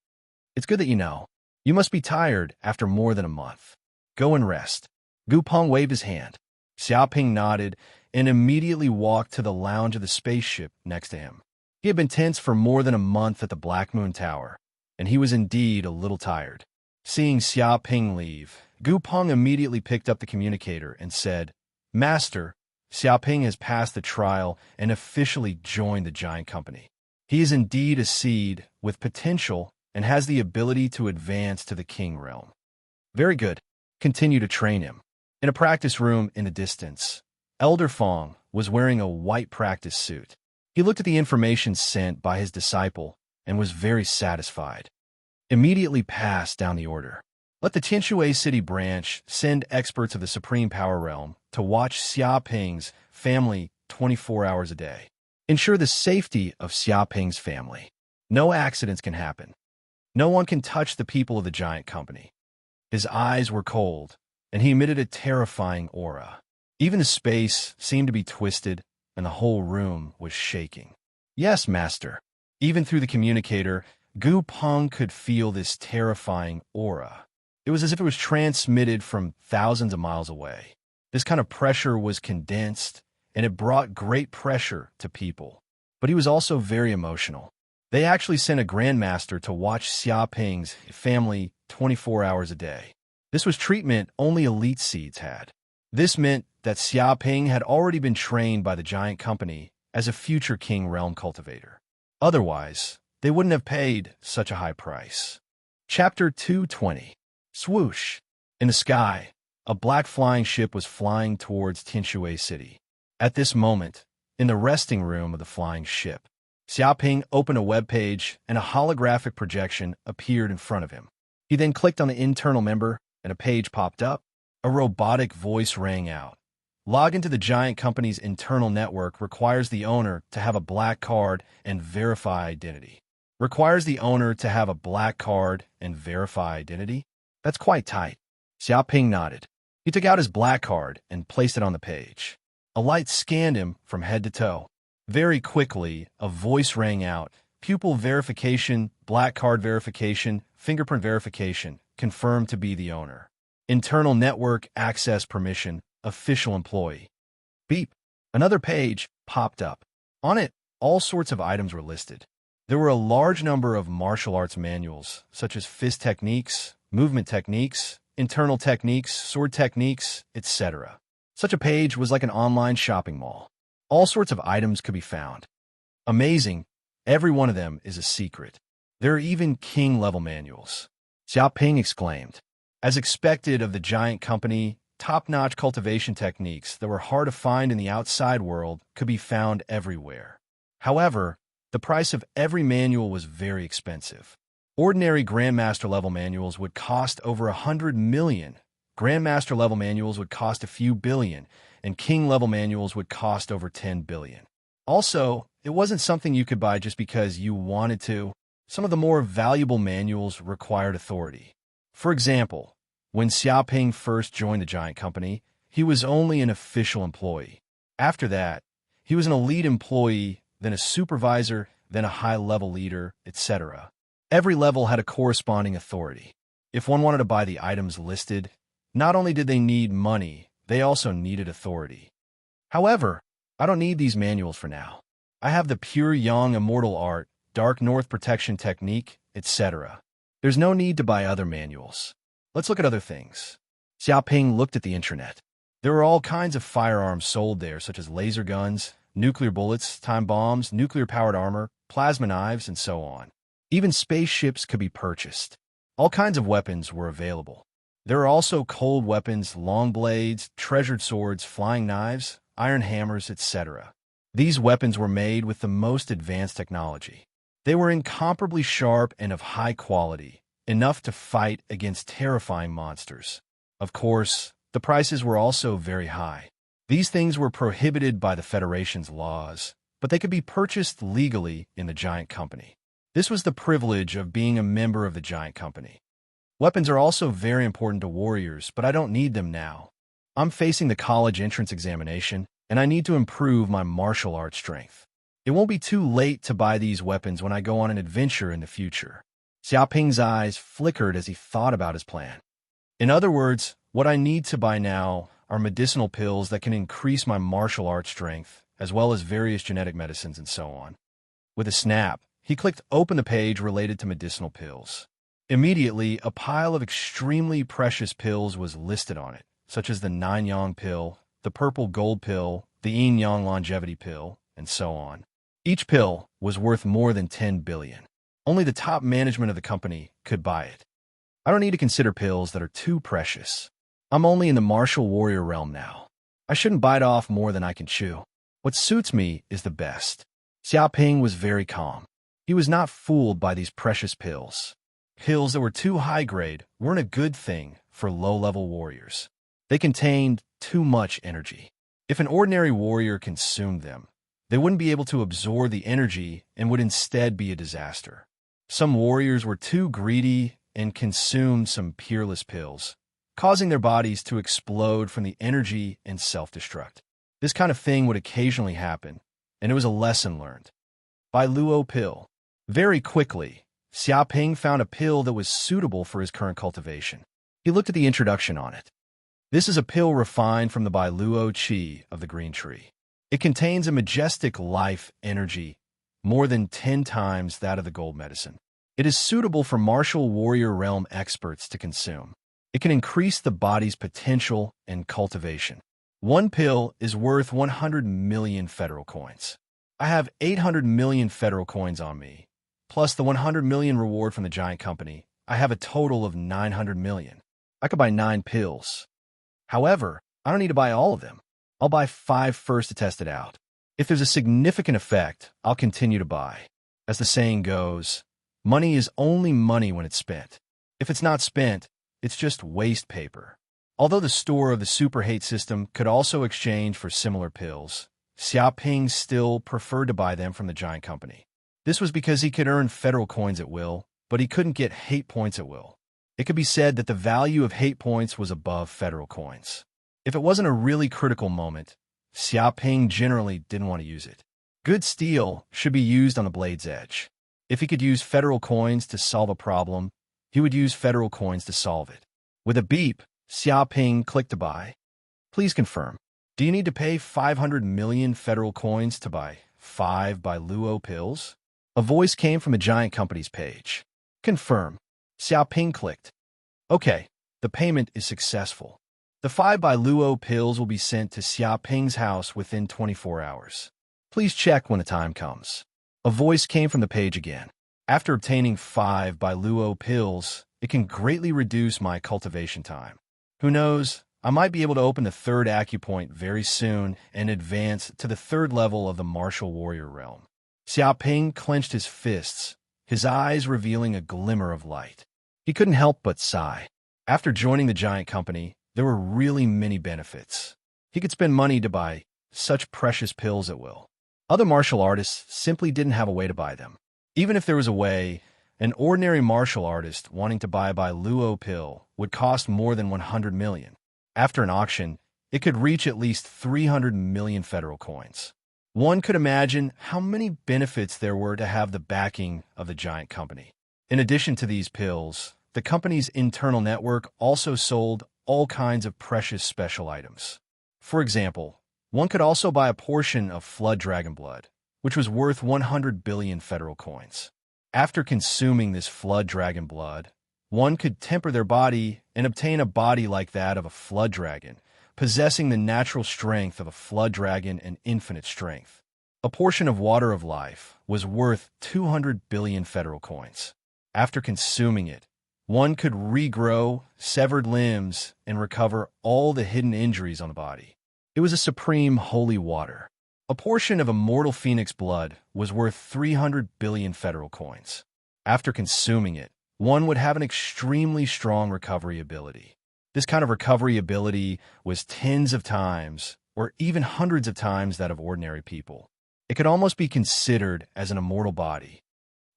[SPEAKER 1] It's good that you know. You must be tired after more than a month. Go and rest. Gu Peng waved his hand. Xiaoping nodded and immediately walked to the lounge of the spaceship next to him. He had been tense for more than a month at the Black Moon Tower, and he was indeed a little tired. Seeing Xiaoping leave, Gu Peng immediately picked up the communicator and said, Master, Xiaoping has passed the trial and officially joined the giant company. He is indeed a seed with potential and has the ability to advance to the King realm. Very good. Continue to train him. In a practice room in the distance, Elder Fong was wearing a white practice suit. He looked at the information sent by his disciple and was very satisfied. Immediately passed down the order. Let the Tianshui City branch send experts of the Supreme Power Realm to watch Xiaoping's family 24 hours a day. Ensure the safety of Xiaoping's family. No accidents can happen. No one can touch the people of the giant company. His eyes were cold, and he emitted a terrifying aura. Even the space seemed to be twisted, and the whole room was shaking. Yes, Master. Even through the communicator, Gu Peng could feel this terrifying aura. It was as if it was transmitted from thousands of miles away. This kind of pressure was condensed, and it brought great pressure to people. But he was also very emotional. They actually sent a grandmaster to watch Xiaoping's family 24 hours a day. This was treatment only elite seeds had. This meant that Xiaoping had already been trained by the giant company as a future King realm cultivator. Otherwise, they wouldn't have paid such a high price. Chapter 220. Swoosh. In the sky, a black flying ship was flying towards Tianshui City. At this moment, in the resting room of the flying ship, Xiaoping opened a web page, and a holographic projection appeared in front of him. He then clicked on the internal member, and a page popped up. A robotic voice rang out. Log into the giant company's internal network requires the owner to have a black card and verify identity. Requires the owner to have a black card and verify identity? That's quite tight. Xiaoping nodded. He took out his black card and placed it on the page. A light scanned him from head to toe. Very quickly, a voice rang out. Pupil verification, black card verification, fingerprint verification, confirmed to be the owner. Internal network access permission, official employee. Beep. Another page popped up. On it, all sorts of items were listed. There were a large number of martial arts manuals, such as fist techniques, movement techniques, internal techniques, sword techniques, etc. Such a page was like an online shopping mall. All sorts of items could be found. Amazing, every one of them is a secret. There are even king-level manuals. Xiaoping exclaimed. As expected of the giant company, top-notch cultivation techniques that were hard to find in the outside world could be found everywhere. However, the price of every manual was very expensive. Ordinary Grandmaster-level manuals would cost over 100 million. Grandmaster-level manuals would cost a few billion, and King-level manuals would cost over 10 billion. Also, it wasn't something you could buy just because you wanted to. Some of the more valuable manuals required authority. For example, when Xiaoping first joined the giant company, he was only an official employee. After that, he was an elite employee, then a supervisor, then a high-level leader, etc. Every level had a corresponding authority. If one wanted to buy the items listed, not only did they need money, they also needed authority. However, I don't need these manuals for now. I have the pure Yang immortal art, dark north protection technique, etc. There's no need to buy other manuals. Let's look at other things. Xiaoping looked at the internet. There were all kinds of firearms sold there, such as laser guns, nuclear bullets, time bombs, nuclear-powered armor, plasma knives, and so on. Even spaceships could be purchased. All kinds of weapons were available. There are also cold weapons, long blades, treasured swords, flying knives, iron hammers, etc. These weapons were made with the most advanced technology. They were incomparably sharp and of high quality, enough to fight against terrifying monsters. Of course, the prices were also very high. These things were prohibited by the Federation's laws, but they could be purchased legally in the giant company. This was the privilege of being a member of the giant company. Weapons are also very important to warriors, but I don't need them now. I'm facing the college entrance examination, and I need to improve my martial arts strength. It won't be too late to buy these weapons when I go on an adventure in the future. Xiaoping's eyes flickered as he thought about his plan. In other words, what I need to buy now are medicinal pills that can increase my martial arts strength, as well as various genetic medicines and so on. With a snap, he clicked open the page related to medicinal pills. Immediately, a pile of extremely precious pills was listed on it, such as the 9-Yang pill, the purple gold pill, the Yin-Yang longevity pill, and so on. Each pill was worth more than 10 billion. Only the top management of the company could buy it. I don't need to consider pills that are too precious. I'm only in the martial warrior realm now. I shouldn't bite off more than I can chew. What suits me is the best. Xiaoping was very calm. He was not fooled by these precious pills. Pills that were too high-grade weren't a good thing for low-level warriors. They contained too much energy. If an ordinary warrior consumed them, they wouldn't be able to absorb the energy and would instead be a disaster. Some warriors were too greedy and consumed some peerless pills, causing their bodies to explode from the energy and self-destruct. This kind of thing would occasionally happen, and it was a lesson learned. By Luo pill. Very quickly, Xiaoping found a pill that was suitable for his current cultivation. He looked at the introduction on it. This is a pill refined from the Bailuo Qi of the green tree. It contains a majestic life energy, more than 10 times that of the gold medicine. It is suitable for martial warrior realm experts to consume. It can increase the body's potential and cultivation. One pill is worth 100 million federal coins. I have 800 million federal coins on me, plus the 100 million reward from the giant company. I have a total of 900 million. I could buy 9 pills. However, I don't need to buy all of them. I'll buy 5 first to test it out. If there's a significant effect, I'll continue to buy. As the saying goes, money is only money when it's spent. If it's not spent, it's just waste paper. Although the store of the super hate system could also exchange for similar pills, Xiaoping still preferred to buy them from the giant company. This was because he could earn federal coins at will, but he couldn't get hate points at will. It could be said that the value of hate points was above federal coins. If it wasn't a really critical moment, Xiaoping generally didn't want to use it. Good steel should be used on the blade's edge. If he could use federal coins to solve a problem, he would use federal coins to solve it. With a beep, Xiaoping clicked to buy. Please confirm. Do you need to pay 500 million federal coins to buy 5 by Luo pills? A voice came from a giant company's page. Confirm. Xiaoping clicked. Okay, the payment is successful. The 5 by Luo pills will be sent to Xiaoping's house within 24 hours. Please check when the time comes. A voice came from the page again. After obtaining 5 by Luo pills, it can greatly reduce my cultivation time. Who knows, I might be able to open the 3rd acupoint very soon and advance to the 3rd level of the martial warrior realm. Xiaoping clenched his fists, his eyes revealing a glimmer of light. He couldn't help but sigh. After joining the giant company, there were really many benefits. He could spend money to buy such precious pills at will. Other martial artists simply didn't have a way to buy them. Even if there was a way, an ordinary martial artist wanting to buy by Luo pill would cost more than 100 million. After an auction, it could reach at least 300 million federal coins. One could imagine how many benefits there were to have the backing of the giant company. In addition to these pills, the company's internal network also sold all kinds of precious special items. For example, one could also buy a portion of flood dragon blood, which was worth 100 billion federal coins. After consuming this flood dragon blood, one could temper their body and obtain a body like that of a flood dragon, possessing the natural strength of a flood dragon and infinite strength. A portion of water of life was worth 200 billion federal coins. After consuming it, one could regrow severed limbs and recover all the hidden injuries on the body. It was a supreme holy water. A portion of immortal phoenix blood was worth 300 billion federal coins. After consuming it, one would have an extremely strong recovery ability. This kind of recovery ability was tens of times, or even hundreds of times that of ordinary people. It could almost be considered as an immortal body.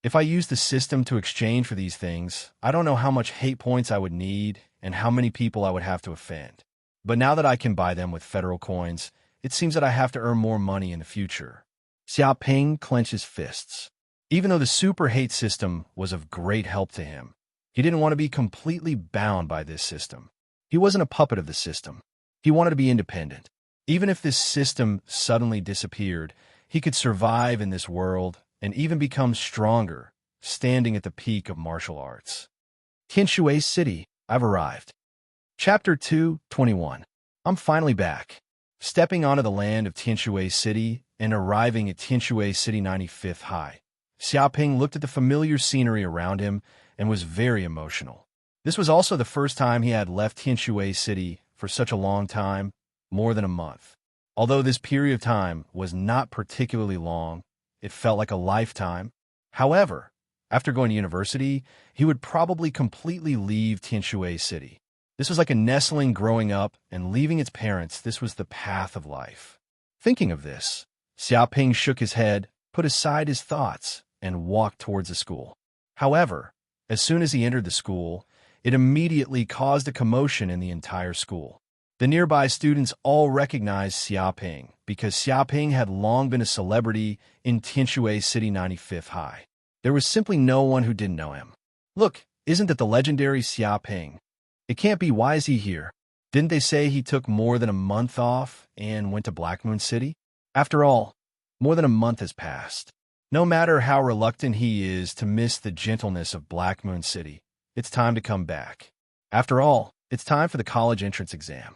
[SPEAKER 1] If I used the system to exchange for these things, I don't know how much hate points I would need and how many people I would have to offend. But now that I can buy them with federal coins, it seems that I have to earn more money in the future. Xiaoping clenched his fists. Even though the super hate system was of great help to him, he didn't want to be completely bound by this system. He wasn't a puppet of the system. He wanted to be independent. Even if this system suddenly disappeared, he could survive in this world and even become stronger, standing at the peak of martial arts. Tianshui City, I've arrived. Chapter 2:21. I'm finally back. Stepping onto the land of Tianshui City and arriving at Tianshui City 95th High, Xiaoping looked at the familiar scenery around him and was very emotional. This was also the first time he had left Tianshui City for such a long time, more than a month. Although this period of time was not particularly long, it felt like a lifetime. However, after going to university, he would probably completely leave Tianshui City. This was like a nestling growing up and leaving its parents. This was the path of life. Thinking of this, Xiaoping shook his head, put aside his thoughts, and walked towards the school. However, as soon as he entered the school, it immediately caused a commotion in the entire school. The nearby students all recognized Xiaoping because Xiaoping had long been a celebrity in Tianshui City 95th High. There was simply no one who didn't know him. Look, isn't that the legendary Xiaoping? It can't be. Why is he here? Didn't they say he took more than a month off and went to Black Moon City? After all, more than a month has passed. No matter how reluctant he is to miss the gentleness of Black Moon City, it's time to come back. After all, it's time for the college entrance exam.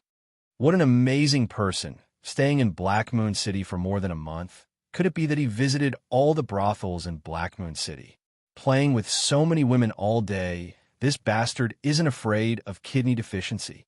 [SPEAKER 1] What an amazing person, staying in Black Moon City for more than a month. Could it be that he visited all the brothels in Black Moon City? Playing with so many women all day, this bastard isn't afraid of kidney deficiency.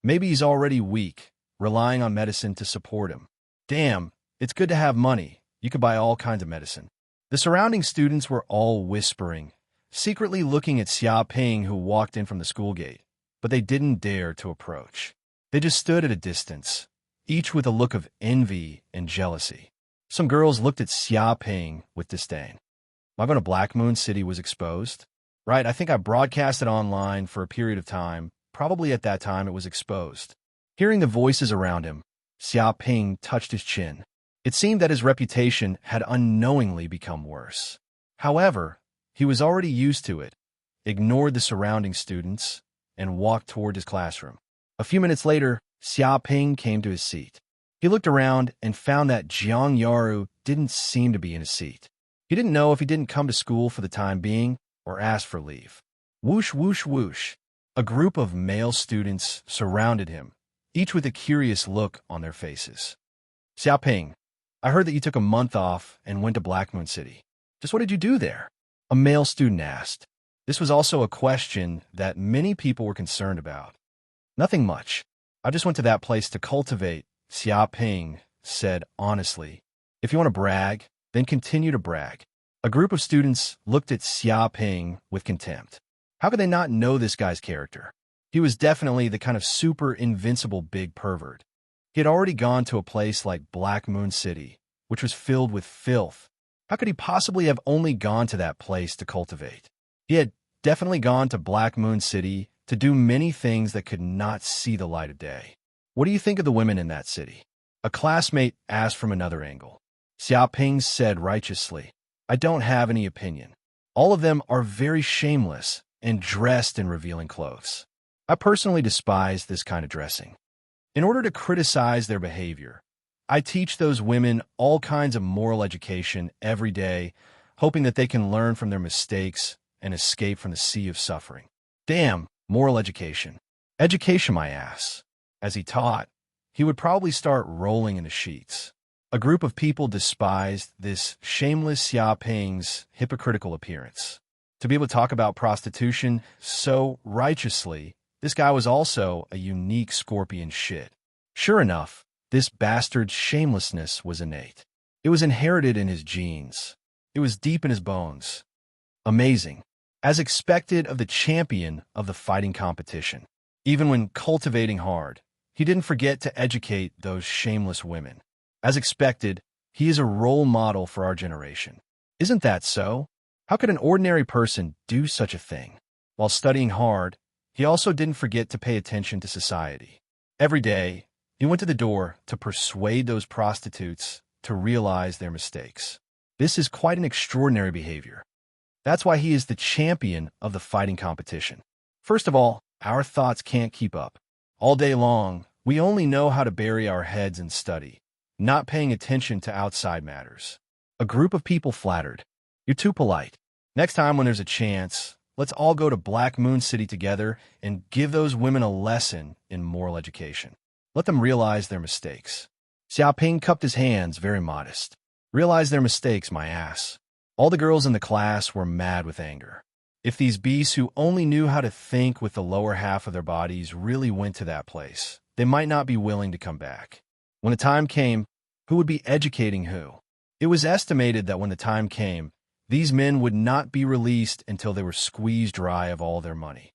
[SPEAKER 1] Maybe he's already weak, relying on medicine to support him. Damn, It's good to have money. You could buy all kinds of medicine. The surrounding students were all whispering, secretly looking at Xia Ping, who walked in from the school gate, but they didn't dare to approach. They just stood at a distance, each with a look of envy and jealousy. Some girls looked at Xia Ping with disdain. My going to Black Moon City was exposed? Right, I think I broadcast it online for a period of time. Probably at that time it was exposed. Hearing the voices around him, Xia Ping touched his chin. It seemed that his reputation had unknowingly become worse. However, he was already used to it, ignored the surrounding students, and walked toward his classroom. A few minutes later, Xia Ping came to his seat. He looked around and found that Jiang Yaru didn't seem to be in his seat. He didn't know if he didn't come to school for the time being or ask for leave. Whoosh, whoosh, whoosh. A group of male students surrounded him, each with a curious look on their faces. Xia Ping, I heard that you took a month off and went to Black Moon City. Just what did you do there? A male student asked. This was also a question that many people were concerned about. Nothing much. I just went to that place to cultivate, Xia Ping said honestly. If you want to brag, then continue to brag. A group of students looked at Xia Ping with contempt. How could they not know this guy's character? He was definitely the kind of super invincible big pervert. He had already gone to a place like Black Moon City, which was filled with filth. How could he possibly have only gone to that place to cultivate? He had definitely gone to Black Moon City to do many things that could not see the light of day. What do you think of the women in that city? A classmate asked from another angle. Xia Ping said righteously, I don't have any opinion. All of them are very shameless and dressed in revealing clothes. I personally despise this kind of dressing. In order to criticize their behavior, I teach those women all kinds of moral education every day, hoping that they can learn from their mistakes and escape from the sea of suffering. Damn, moral education. Education my ass. As he taught, he would probably start rolling in the sheets. A group of people despised this shameless Xia Ping's hypocritical appearance. To be able to talk about prostitution so righteously, this guy was also a unique scorpion shit. Sure enough, this bastard's shamelessness was innate. It was inherited in his genes. It was deep in his bones. Amazing. As expected of the champion of the fighting competition. Even when cultivating hard, he didn't forget to educate those shameless women. As expected, he is a role model for our generation. Isn't that so? How could an ordinary person do such a thing? While studying hard, he also didn't forget to pay attention to society. Every day, he went to the door to persuade those prostitutes to realize their mistakes. This is quite an extraordinary behavior. That's why he is the champion of the fighting competition. First of all, our thoughts can't keep up. All day long, we only know how to bury our heads in study, not paying attention to outside matters. A group of people flattered. You're too polite. Next time when there's a chance, let's all go to Black Moon City together and give those women a lesson in moral education. Let them realize their mistakes. Xia Ping cupped his hands, very modest. Realize their mistakes, my ass. All the girls in the class were mad with anger. If these beasts who only knew how to think with the lower half of their bodies really went to that place, they might not be willing to come back. When the time came, who would be educating who? It was estimated that when the time came, these men would not be released until they were squeezed dry of all their money.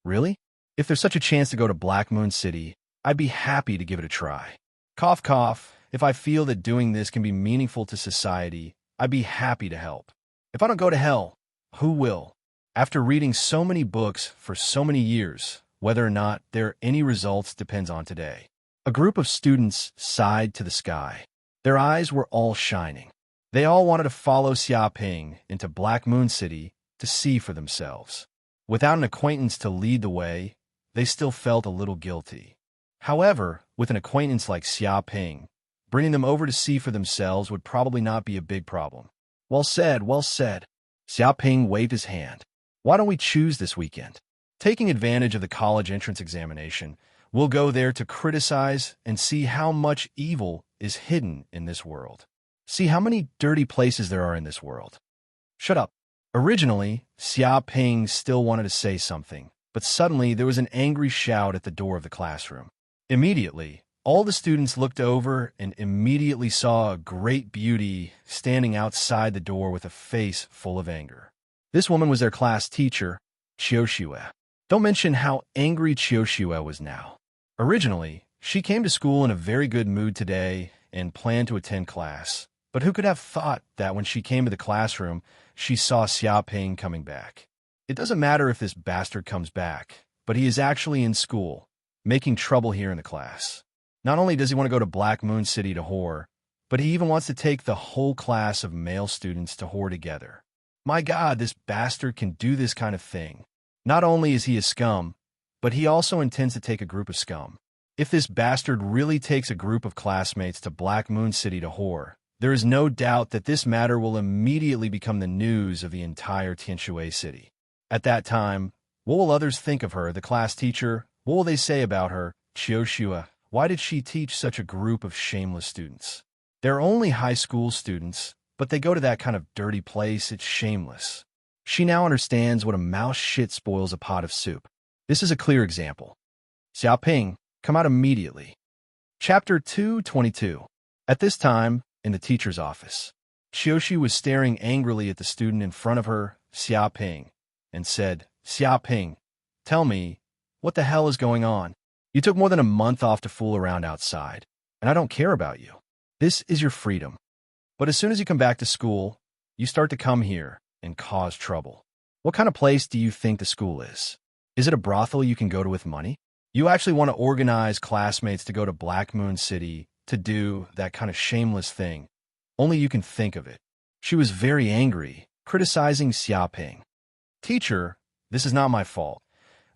[SPEAKER 1] Really? If there's such a chance to go to Black Moon City, I'd be happy to give it a try. Cough, cough. If I feel that doing this can be meaningful to society, I'd be happy to help. If I don't go to hell, who will? After reading so many books for so many years, whether or not there are any results depends on today. A group of students sighed to the sky. Their eyes were all shining. They all wanted to follow Xia Ping into Black Moon City to see for themselves. Without an acquaintance to lead the way, they still felt a little guilty. However, with an acquaintance like Xia Ping, bringing them over to see for themselves would probably not be a big problem. Well said, well said. Xia Ping waved his hand. Why don't we choose this weekend? Taking advantage of the college entrance examination, we'll go there to criticize and see how much evil is hidden in this world. See how many dirty places there are in this world. Shut up. Originally, Xia Ping still wanted to say something, but suddenly there was an angry shout at the door of the classroom. Immediately, All the students looked over and immediately saw a great beauty standing outside the door with a face full of anger. This woman was their class teacher, Chiyoshua. Don't mention how angry Chiyoshua was now. Originally, she came to school in a very good mood today and planned to attend class. But who could have thought that when she came to the classroom, she saw Xiaoping coming back? It doesn't matter if this bastard comes back, but he is actually in school, making trouble here in the class. Not only does he want to go to Black Moon City to whore, but he even wants to take the whole class of male students to whore together. My God, this bastard can do this kind of thing. Not only is he a scum, but he also intends to take a group of scum. If this bastard really takes a group of classmates to Black Moon City to whore, there is no doubt that this matter will immediately become the news of the entire Tianshui city. At that time, what will others think of her, the class teacher? What will they say about her, Chiyoshua? Why did she teach such a group of shameless students? They're only high school students, but they go to that kind of dirty place. It's shameless. She now understands what a mouse shit spoils a pot of soup. This is a clear example. Xiaoping, come out immediately. Chapter 222. At this time, in the teacher's office, Chiyoshi was staring angrily at the student in front of her, Xiaoping, and said, Xiaoping, tell me, what the hell is going on? You took more than a month off to fool around outside, and I don't care about you. This is your freedom. But as soon as you come back to school, you start to come here and cause trouble. What kind of place do you think the school is? Is it a brothel you can go to with money? You actually want to organize classmates to go to Black Moon City to do that kind of shameless thing. Only you can think of it. She was very angry, criticizing Xiaoping. Teacher, this is not my fault.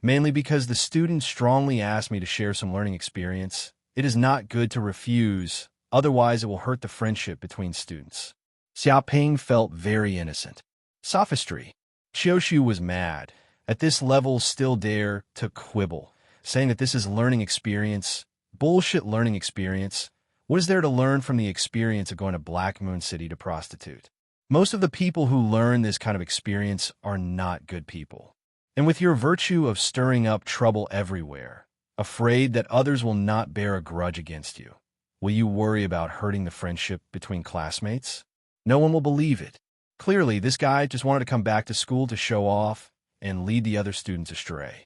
[SPEAKER 1] Mainly because the student strongly asked me to share some learning experience. It is not good to refuse, otherwise it will hurt the friendship between students. Xiaoping felt very innocent. Sophistry. Chiyoshi was mad. At this level, still dare to quibble, saying that this is learning experience. Bullshit learning experience. What is there to learn from the experience of going to Black Moon City to prostitute? Most of the people who learn this kind of experience are not good people. And with your virtue of stirring up trouble everywhere, afraid that others will not bear a grudge against you, will you worry about hurting the friendship between classmates? No one will believe it. Clearly, this guy just wanted to come back to school to show off and lead the other students astray.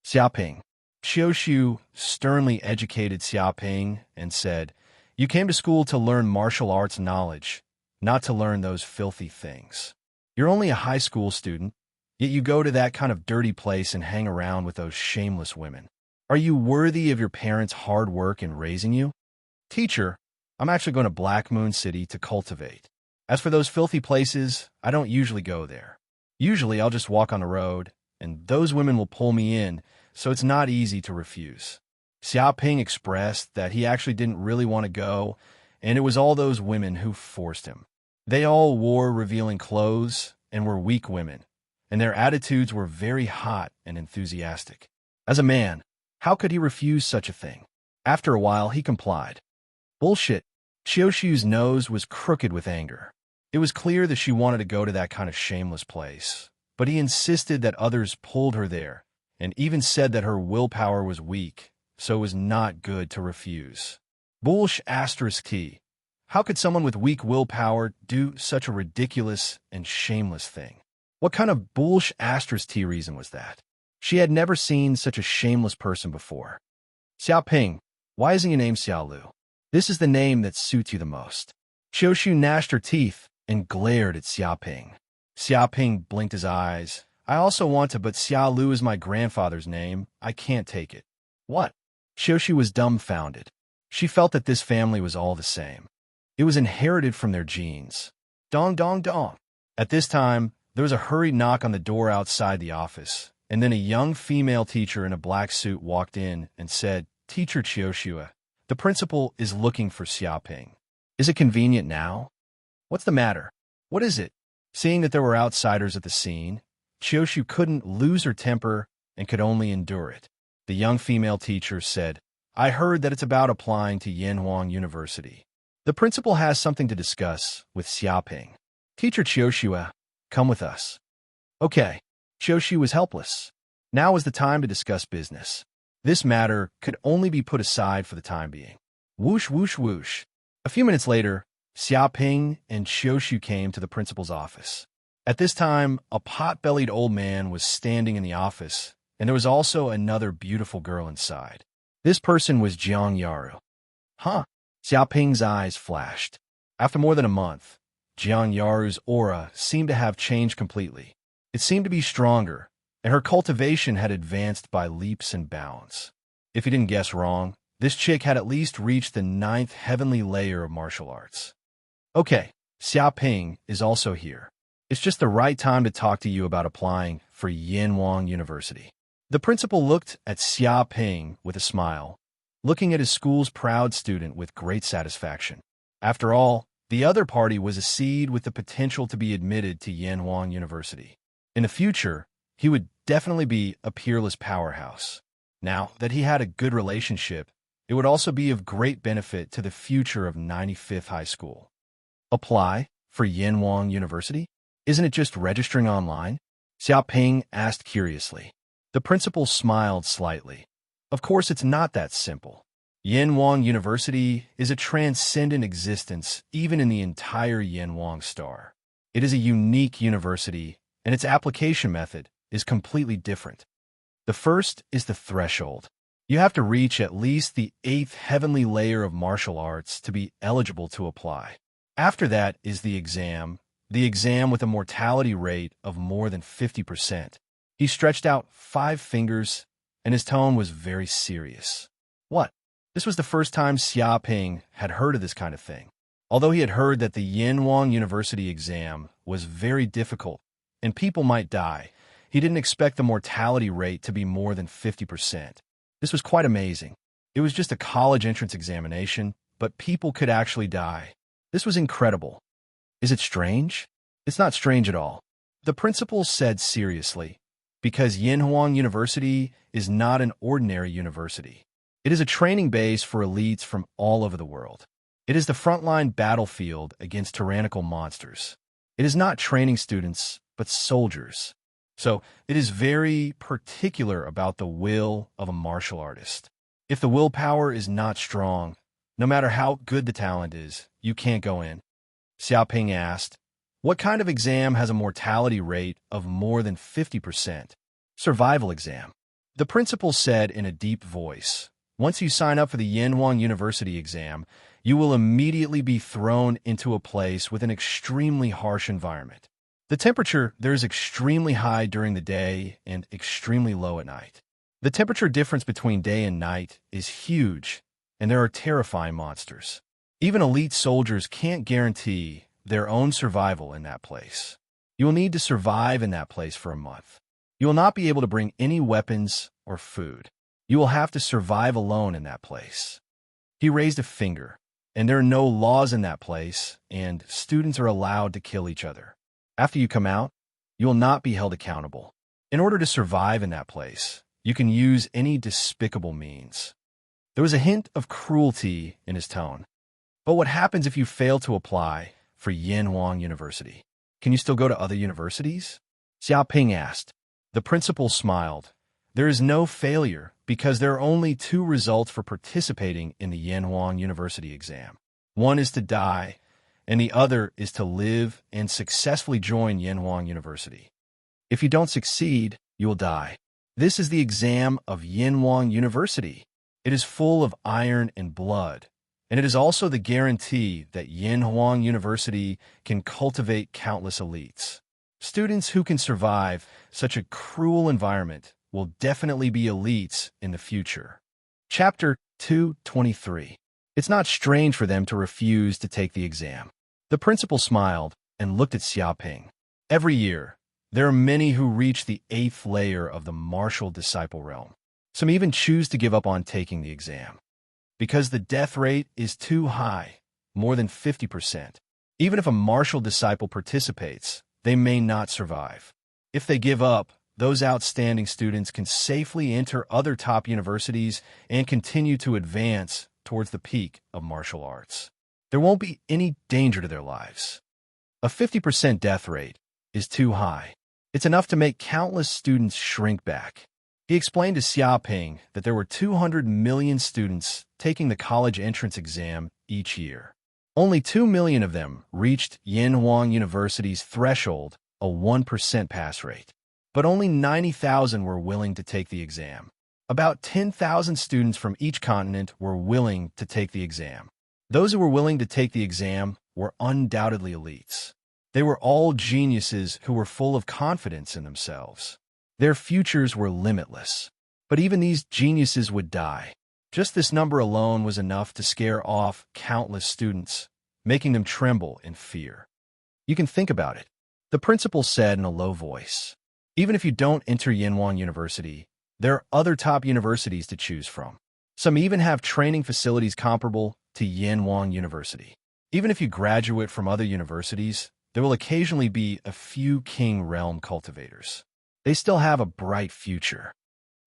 [SPEAKER 1] Xiaoping. Chiyoshi sternly educated Xiaoping and said, You came to school to learn martial arts knowledge, not to learn those filthy things. You're only a high school student, yet you go to that kind of dirty place and hang around with those shameless women. Are you worthy of your parents' hard work in raising you? Teacher, I'm actually going to Black Moon City to cultivate. As for those filthy places, I don't usually go there. Usually I'll just walk on the road, and those women will pull me in, so it's not easy to refuse. Xiaoping expressed that he actually didn't really want to go, and it was all those women who forced him. They all wore revealing clothes and were weak women, and their attitudes were very hot and enthusiastic. As a man, how could he refuse such a thing? After a while, he complied. Bullshit. Chiyoshi's nose was crooked with anger. It was clear that she wanted to go to that kind of shameless place, but he insisted that others pulled her there, and even said that her willpower was weak, so it was not good to refuse. Bullsh asterisk T. How could someone with weak willpower do such a ridiculous and shameless thing? What kind of bullsh asterisk T reason was that? She had never seen such a shameless person before. Xiaoping, why isn't your name Xiaolu? This is the name that suits you the most. Chiyoshi gnashed her teeth and glared at Xiaoping. Xiaoping blinked his eyes. I also want to, but Xiaolu is my grandfather's name. I can't take it. What? Chiyoshi was dumbfounded. She felt that this family was all the same. It was inherited from their genes. Dong dong dong. At this time, there was a hurried knock on the door outside the office, and then a young female teacher in a black suit walked in and said, Teacher Chiyoshua, the principal is looking for Xiaoping. Is it convenient now? What's the matter? What is it? Seeing that there were outsiders at the scene, Chiyoshi couldn't lose her temper and could only endure it. The young female teacher said, I heard that it's about applying to Yanhuang University. The principal has something to discuss with Xiaoping. Teacher Chiyoshua, come with us. Okay. Chiyoshi was helpless. Now was the time to discuss business. This matter could only be put aside for the time being. Whoosh, whoosh, whoosh. A few minutes later, Xiaoping and Xioshu came to the principal's office. At this time, a pot-bellied old man was standing in the office, and there was also another beautiful girl inside. This person was Jiang Yaru. Huh? Xiaoping's eyes flashed. After more than a month, Jiang Yaru's aura seemed to have changed completely. It seemed to be stronger, and her cultivation had advanced by leaps and bounds. If you didn't guess wrong, this chick had at least reached the 9th heavenly layer of martial arts. Okay, Xiaoping is also here. It's just the right time to talk to you about applying for Yanwang University. The principal looked at Xiaoping with a smile, looking at his school's proud student with great satisfaction. After all, the other party was a seed with the potential to be admitted to Yanwang University. In the future, he would definitely be a peerless powerhouse. Now that he had a good relationship, it would also be of great benefit to the future of 95th High School. Apply for Yanwang University? Isn't it just registering online? Xiaoping asked curiously. The principal smiled slightly. Of course, it's not that simple. Yanwang University is a transcendent existence even in the entire Yanwang star. It is a unique university, and its application method is completely different. The first is the threshold. You have to reach at least the 8th heavenly layer of martial arts to be eligible to apply. After that is the exam with a mortality rate of more than 50%. He stretched out 5 fingers, and his tone was very serious. What? This was the first time Xiaoping had heard of this kind of thing. Although he had heard that the Yanwang University exam was very difficult and people might die, he didn't expect the mortality rate to be more than 50%. This was quite amazing. It was just a college entrance examination, but people could actually die. This was incredible. Is it strange? It's not strange at all. The principal said seriously, because Yanwang University is not an ordinary university. It is a training base for elites from all over the world. It is the frontline battlefield against tyrannical monsters. It is not training students, but soldiers. So it is very particular about the will of a martial artist. If the willpower is not strong, no matter how good the talent is, you can't go in. Xiaoping asked, what kind of exam has a mortality rate of more than 50%? Survival exam. The principal said in a deep voice, once you sign up for the Yanwang University exam, you will immediately be thrown into a place with an extremely harsh environment. The temperature there is extremely high during the day and extremely low at night. The temperature difference between day and night is huge, and there are terrifying monsters. Even elite soldiers can't guarantee their own survival in that place. You will need to survive in that place for a month. You will not be able to bring any weapons or food. You will have to survive alone in that place. He raised a finger, and there are no laws in that place, and students are allowed to kill each other. After you come out, you will not be held accountable. In order to survive in that place, you can use any despicable means. There was a hint of cruelty in his tone. But what happens if you fail to apply for Yanwang University? Can you still go to other universities? Xiaoping asked. The principal smiled. There is no failure because there are only 2 results for participating in the Yanwang University exam. One is to die, and the other is to live and successfully join Yanwang University. If you don't succeed, you will die. This is the exam of Yanwang University. It is full of iron and blood, and it is also the guarantee that Yanwang University can cultivate countless elites. Students who can survive such a cruel environment will definitely be elites in the future. Chapter 223. It's not strange for them to refuse to take the exam. The principal smiled and looked at Xiaoping. Every year, there are many who reach the 8th layer of the martial disciple realm. Some even choose to give up on taking the exam. Because the death rate is too high, more than 50%. Even if a martial disciple participates, they may not survive. If they give up, those outstanding students can safely enter other top universities and continue to advance towards the peak of martial arts. There won't be any danger to their lives. A 50% death rate is too high. It's enough to make countless students shrink back. He explained to Xiaoping that there were 200 million students taking the college entrance exam each year. Only 2 million of them reached Yanhuang University's threshold, a 1% pass rate. But only 90,000 were willing to take the exam. About 10,000 students from each continent were willing to take the exam. Those who were willing to take the exam were undoubtedly elites. They were all geniuses who were full of confidence in themselves. Their futures were limitless. But even these geniuses would die. Just this number alone was enough to scare off countless students, making them tremble in fear. You can think about it. The principal said in a low voice. Even if you don't enter Yanhuang University, there are other top universities to choose from. Some even have training facilities comparable to Yanhuang University. Even if you graduate from other universities, there will occasionally be a few King Realm cultivators. They still have a bright future.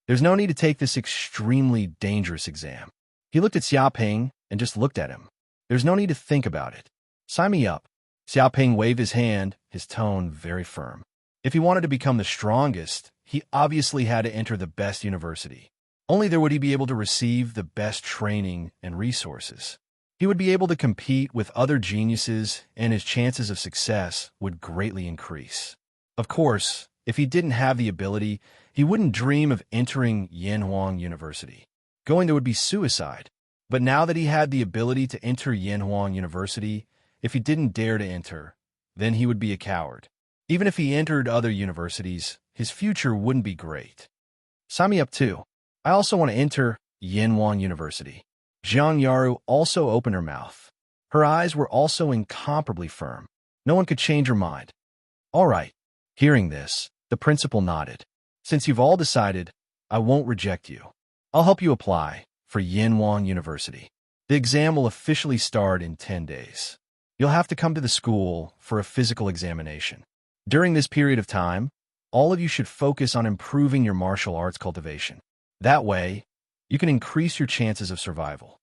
[SPEAKER 1] There's no need to take this extremely dangerous exam. He looked at Xiaoping and just looked at him. There's no need to think about it. Sign me up. Xiaoping waved his hand, his tone very firm. If he wanted to become the strongest, he obviously had to enter the best university. Only there would he be able to receive the best training and resources. He would be able to compete with other geniuses, and his chances of success would greatly increase. Of course, if he didn't have the ability, he wouldn't dream of entering Yanhuang University. Going there would be suicide. But now that he had the ability to enter Yanhuang University, if he didn't dare to enter, then he would be a coward. Even if he entered other universities, his future wouldn't be great. Sign me up too. I also want to enter Yanhuang University. Zhang Yaru also opened her mouth. Her eyes were also incomparably firm. No one could change her mind. All right. Hearing this, the principal nodded. Since you've all decided, I won't reject you. I'll help you apply for Yanhuang University. The exam will officially start in 10 days. You'll have to come to the school for a physical examination. During this period of time, all of you should focus on improving your martial arts cultivation. That way, you can increase your chances of survival.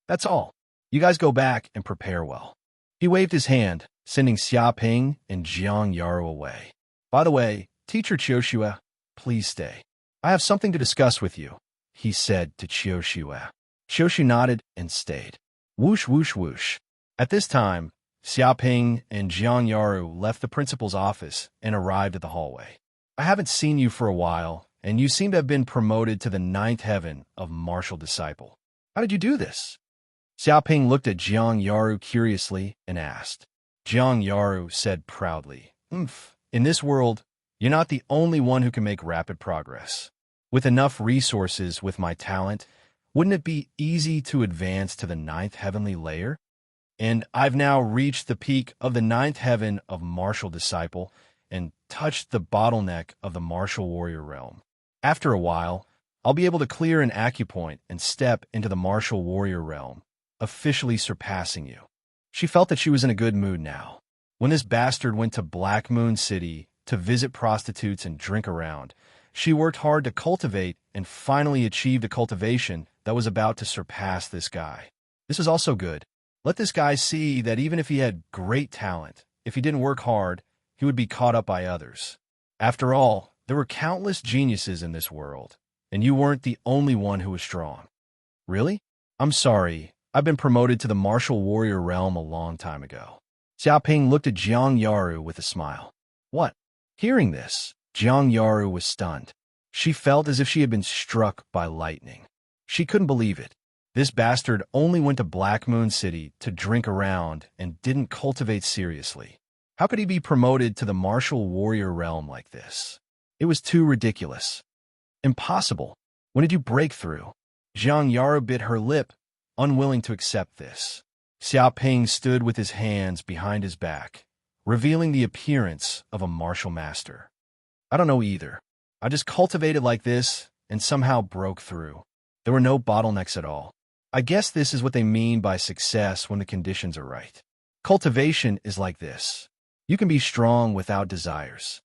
[SPEAKER 1] That's all. You guys go back and prepare well. He waved his hand, sending Xiaoping and Zhang Yaru away. By the way, Teacher Qiushue, please stay. I have something to discuss with you, he said to Qiushue. Qiushue nodded and stayed. Whoosh, whoosh, whoosh. At this time, Xiaoping and Zhang Yaru left the principal's office and arrived at the hallway. I haven't seen you for a while, and you seem to have been promoted to the 9th heaven of martial disciple. How did you do this? Xiaoping looked at Zhang Yaru curiously and asked. Zhang Yaru said proudly, In this world, you're not the only one who can make rapid progress. With enough resources with my talent, wouldn't it be easy to advance to the 9th heavenly layer? And I've now reached the peak of the 9th heaven of martial disciple and touched the bottleneck of the martial warrior realm. After a while, I'll be able to clear an acupoint and step into the martial warrior realm, officially surpassing you. She felt that she was in a good mood now. When this bastard went to Black Moon City to visit prostitutes and drink around, she worked hard to cultivate and finally achieved a cultivation that was about to surpass this guy. This is also good. Let this guy see that even if he had great talent, if he didn't work hard, he would be caught up by others. After all, there were countless geniuses in this world, and you weren't the only one who was strong. Really? I'm sorry. I've been promoted to the martial warrior realm a long time ago. Xiaoping looked at Zhang Yaru with a smile. What? Hearing this, Zhang Yaru was stunned. She felt as if she had been struck by lightning. She couldn't believe it. This bastard only went to Black Moon City to drink around and didn't cultivate seriously. How could he be promoted to the martial warrior realm like this? It was too ridiculous. Impossible. When did you break through? Zhang Yaru bit her lip, unwilling to accept this. Xiaoping stood with his hands behind his back, revealing the appearance of a martial master. I don't know either. I just cultivated like this and somehow broke through. There were no bottlenecks at all. I guess this is what they mean by success when the conditions are right. Cultivation is like this. You can be strong without desires.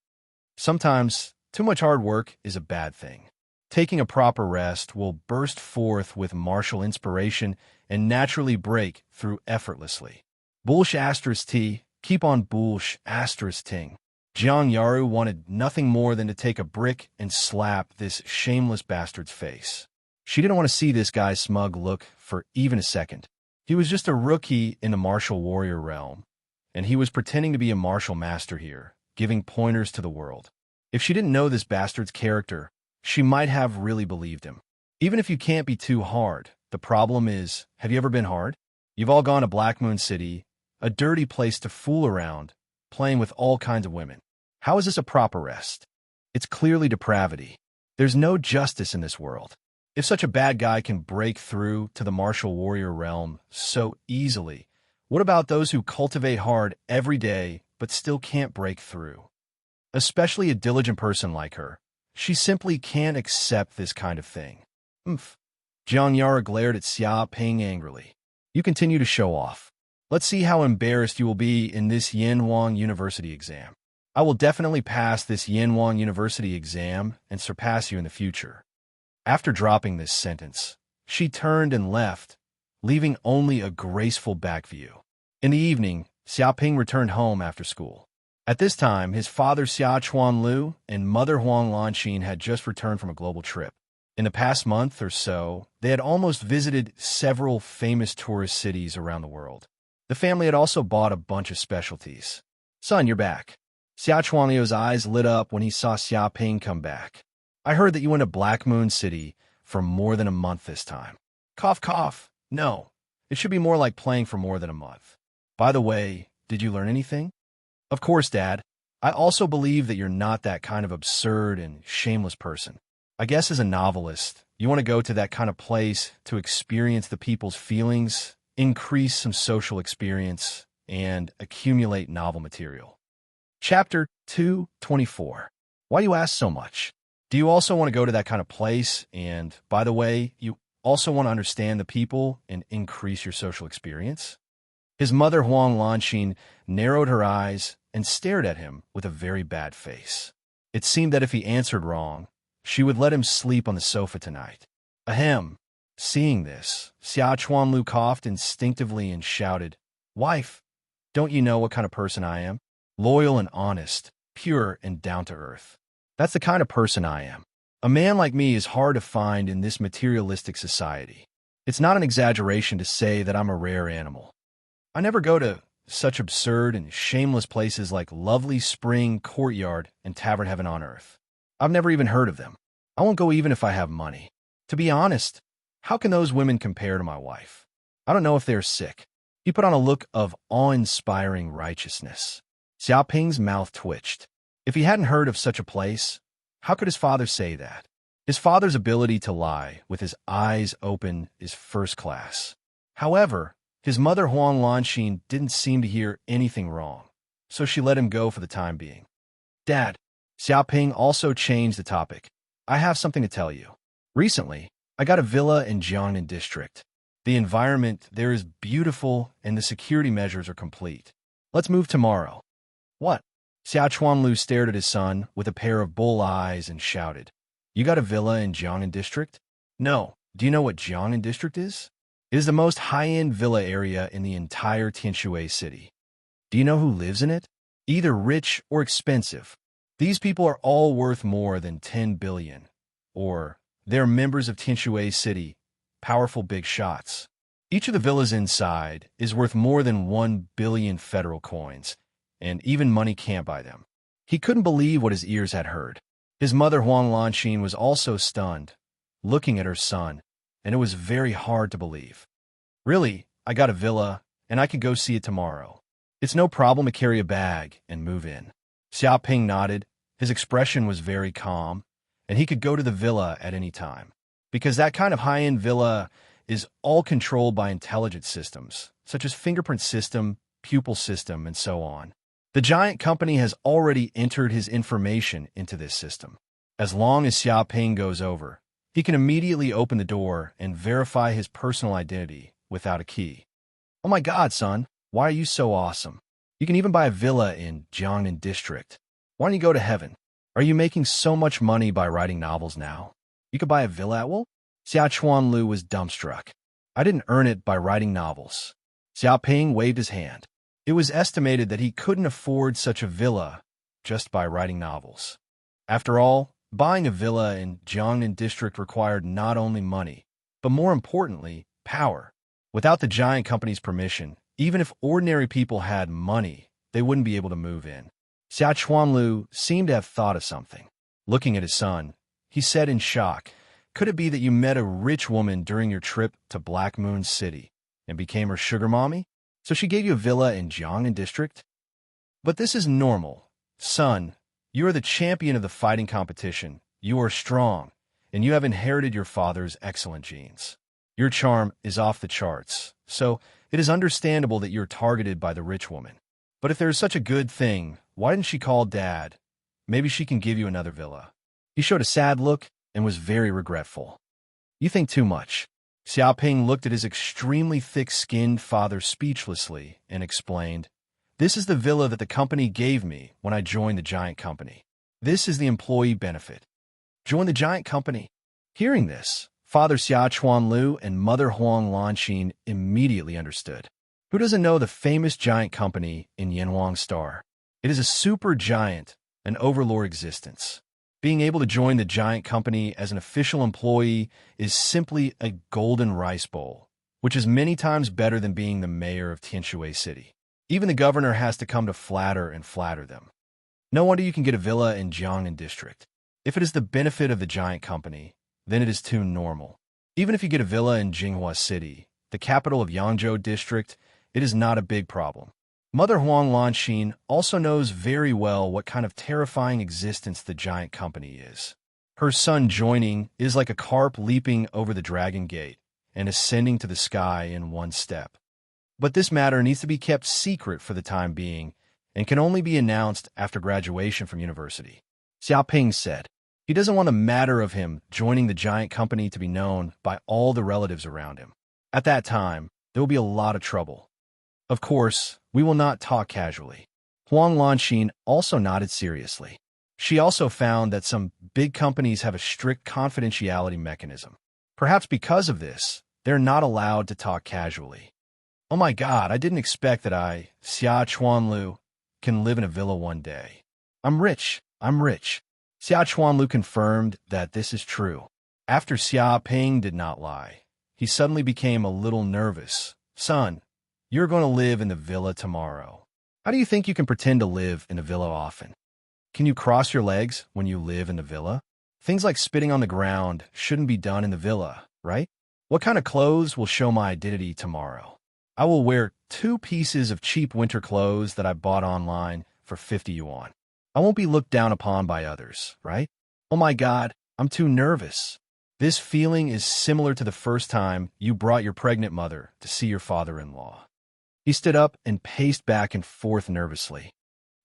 [SPEAKER 1] Sometimes, too much hard work is a bad thing. Taking a proper rest will burst forth with martial inspiration and naturally break through effortlessly. Bulsh asterisk T, keep on bulsh asterisk ting. Jiang Yaru wanted nothing more than to take a brick and slap this shameless bastard's face. She didn't want to see this guy's smug look for even a second. He was just a rookie in the martial warrior realm, and he was pretending to be a martial master here, giving pointers to the world. If she didn't know this bastard's character, she might have really believed him. Even if you can't be too hard, the problem is, have you ever been hard? You've all gone to Black Moon City, a dirty place to fool around, playing with all kinds of women. How is this a proper rest? It's clearly depravity. There's no justice in this world. If such a bad guy can break through to the martial warrior realm so easily, what about those who cultivate hard every day but still can't break through? Especially a diligent person like her. She simply can't accept this kind of thing. Oomph. Jiang Yara glared at Xia Ping angrily. You continue to show off. Let's see how embarrassed you will be in this Yanwang University exam. I will definitely pass this Yanwang University exam and surpass you in the future. After dropping this sentence, she turned and left, leaving only a graceful back view. In the evening, Xiaoping returned home after school. At this time, his father Xia Chuanlu and mother Huang Lanxin had just returned from a global trip. In the past month or so, they had almost visited several famous tourist cities around the world. The family had also bought a bunch of specialties. Son, you're back. Xia Chuanliu's eyes lit up when he saw Xiaoping come back. I heard that you went to Black Moon City for more than a month this time. Cough, cough. No, it should be more like playing for more than a month. By the way, did you learn anything? Of course, Dad. I also believe that you're not that kind of absurd and shameless person. I guess as a novelist, you want to go to that kind of place to experience the people's feelings, increase some social experience, and accumulate novel material. Chapter 224. Why do you ask so much? Do you also want to go to that kind of place? And, by the way, you also want to understand the people and increase your social experience? His mother, Huang Lanxin, narrowed her eyes and stared at him with a very bad face. It seemed that if he answered wrong, she would let him sleep on the sofa tonight. Ahem. Seeing this, Xia Chuanlu coughed instinctively and shouted, Wife, don't you know what kind of person I am? Loyal and honest, pure and down-to-earth. That's the kind of person I am. A man like me is hard to find in this materialistic society. It's not an exaggeration to say that I'm a rare animal. I never go to such absurd and shameless places like Lovely Spring Courtyard and Tavern Heaven on Earth. I've never even heard of them. I won't go even if I have money. To be honest, how can those women compare to my wife? I don't know if they're sick. He put on a look of awe-inspiring righteousness. Xiaoping's mouth twitched. If he hadn't heard of such a place, how could his father say that? His father's ability to lie with his eyes open is first class. However, his mother Huang Lanxin didn't seem to hear anything wrong, so she let him go for the time being. Dad, Xiaoping also changed the topic. I have something to tell you. Recently, I got a villa in Jiangnan district. The environment there is beautiful and the security measures are complete. Let's move tomorrow. What? Xia Chuanlu stared at his son with a pair of bull eyes and shouted, You got a villa in Jiangnan district? No. Do you know what Jiangnan district is? It is the most high-end villa area in the entire Tianshui city. Do you know who lives in it? Either rich or expensive. These people are all worth more than 10 billion. Or, they're members of Tianshui city, powerful big shots. Each of the villas inside is worth more than 1 billion federal coins, and even money can't buy them. He couldn't believe what his ears had heard. His mother Huang Lanxin was also stunned, looking at her son, and it was very hard to believe. Really, I got a villa, and I could go see it tomorrow. It's no problem to carry a bag and move in. Xiaoping nodded. His expression was very calm, and he could go to the villa at any time. Because that kind of high-end villa is all controlled by intelligent systems, such as fingerprint system, pupil system, and so on. The giant company has already entered his information into this system. As long as Xiaoping goes over, he can immediately open the door and verify his personal identity without a key. Oh my God, son, why are you so awesome? You can even buy a villa in Jiangnan district. Why don't you go to heaven? Are you making so much money by writing novels now? You could buy a villa at will? Xia Chuanlu was dumbstruck. I didn't earn it by writing novels. Xiaoping waved his hand. It was estimated that he couldn't afford such a villa just by writing novels. After all, buying a villa in Jiangnan district required not only money, but more importantly, power. Without the giant company's permission, even if ordinary people had money, they wouldn't be able to move in. Xia Chuanlu seemed to have thought of something. Looking at his son, he said in shock, "Could it be that you met a rich woman during your trip to Black Moon City and became her sugar mommy? So she gave you a villa in Jiangnan district? But this is normal. Son, you are the champion of the fighting competition. You are strong, and you have inherited your father's excellent genes. Your charm is off the charts, so it is understandable that you're targeted by the rich woman. But if there is such a good thing, why didn't she call Dad? Maybe she can give you another villa." He showed a sad look and was very regretful. "You think too much." Xiaoping looked at his extremely thick-skinned father speechlessly and explained, "This is the villa that the company gave me when I joined the giant company. This is the employee benefit." "Join the giant company?" Hearing this, Father Xia Chuanlu and Mother Huang Lanxin immediately understood. Who doesn't know the famous giant company in Yanhuang Star? It is a super giant, an overlord existence. Being able to join the giant company as an official employee is simply a golden rice bowl, which is many times better than being the mayor of Tianshui City. Even the governor has to come to flatter and flatter them. No wonder you can get a villa in Jiangnan district. If it is the benefit of the giant company, then it is too normal. Even if you get a villa in Jinghua City, the capital of Yangzhou district, it is not a big problem. Mother Huang Lanxin also knows very well what kind of terrifying existence the giant company is. Her son joining is like a carp leaping over the dragon gate and ascending to the sky in one step. But this matter needs to be kept secret for the time being and can only be announced after graduation from university. Xiaoping said. He doesn't want the matter of him joining the giant company to be known by all the relatives around him. At that time, there will be a lot of trouble. Of course, we will not talk casually. Huang Lanxin also nodded seriously. She also found that some big companies have a strict confidentiality mechanism. Perhaps because of this, they're not allowed to talk casually. "Oh my God, I didn't expect that I, Xia Chuanlu, can live in a villa one day. I'm rich. Xia Chuanlu confirmed that this is true. After Xia Ping did not lie, he suddenly became a little nervous. "Son, you're going to live in the villa tomorrow. How do you think you can pretend to live in a villa often? Can you cross your legs when you live in the villa? Things like spitting on the ground shouldn't be done in the villa, right? What kind of clothes will show my identity tomorrow? I will wear 2 pieces of cheap winter clothes that I bought online for 50 yuan. I won't be looked down upon by others, right? Oh my God, I'm too nervous." This feeling is similar to the first time you brought your pregnant mother to see your father-in-law. He stood up and paced back and forth nervously.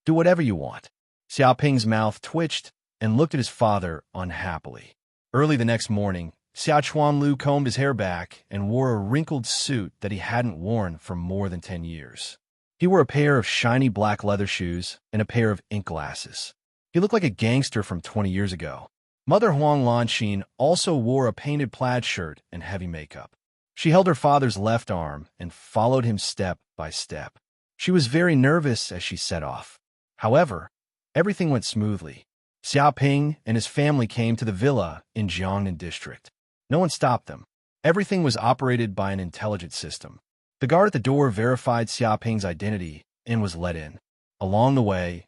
[SPEAKER 1] "Do whatever you want." Xiaoping's mouth twitched and looked at his father unhappily. Early the next morning, Xia Chuanlu combed his hair back and wore a wrinkled suit that he hadn't worn for more than 10 years. He wore a pair of shiny black leather shoes and a pair of ink glasses. He looked like a gangster from 20 years ago. Mother Huang Lanxin also wore a painted plaid shirt and heavy makeup. She held her father's left arm and followed him step by step. She was very nervous as she set off. However, everything went smoothly. Xiaoping and his family came to the villa in Jiangnan district. No one stopped them. Everything was operated by an intelligent system. The guard at the door verified Xiaoping's identity and was let in. Along the way,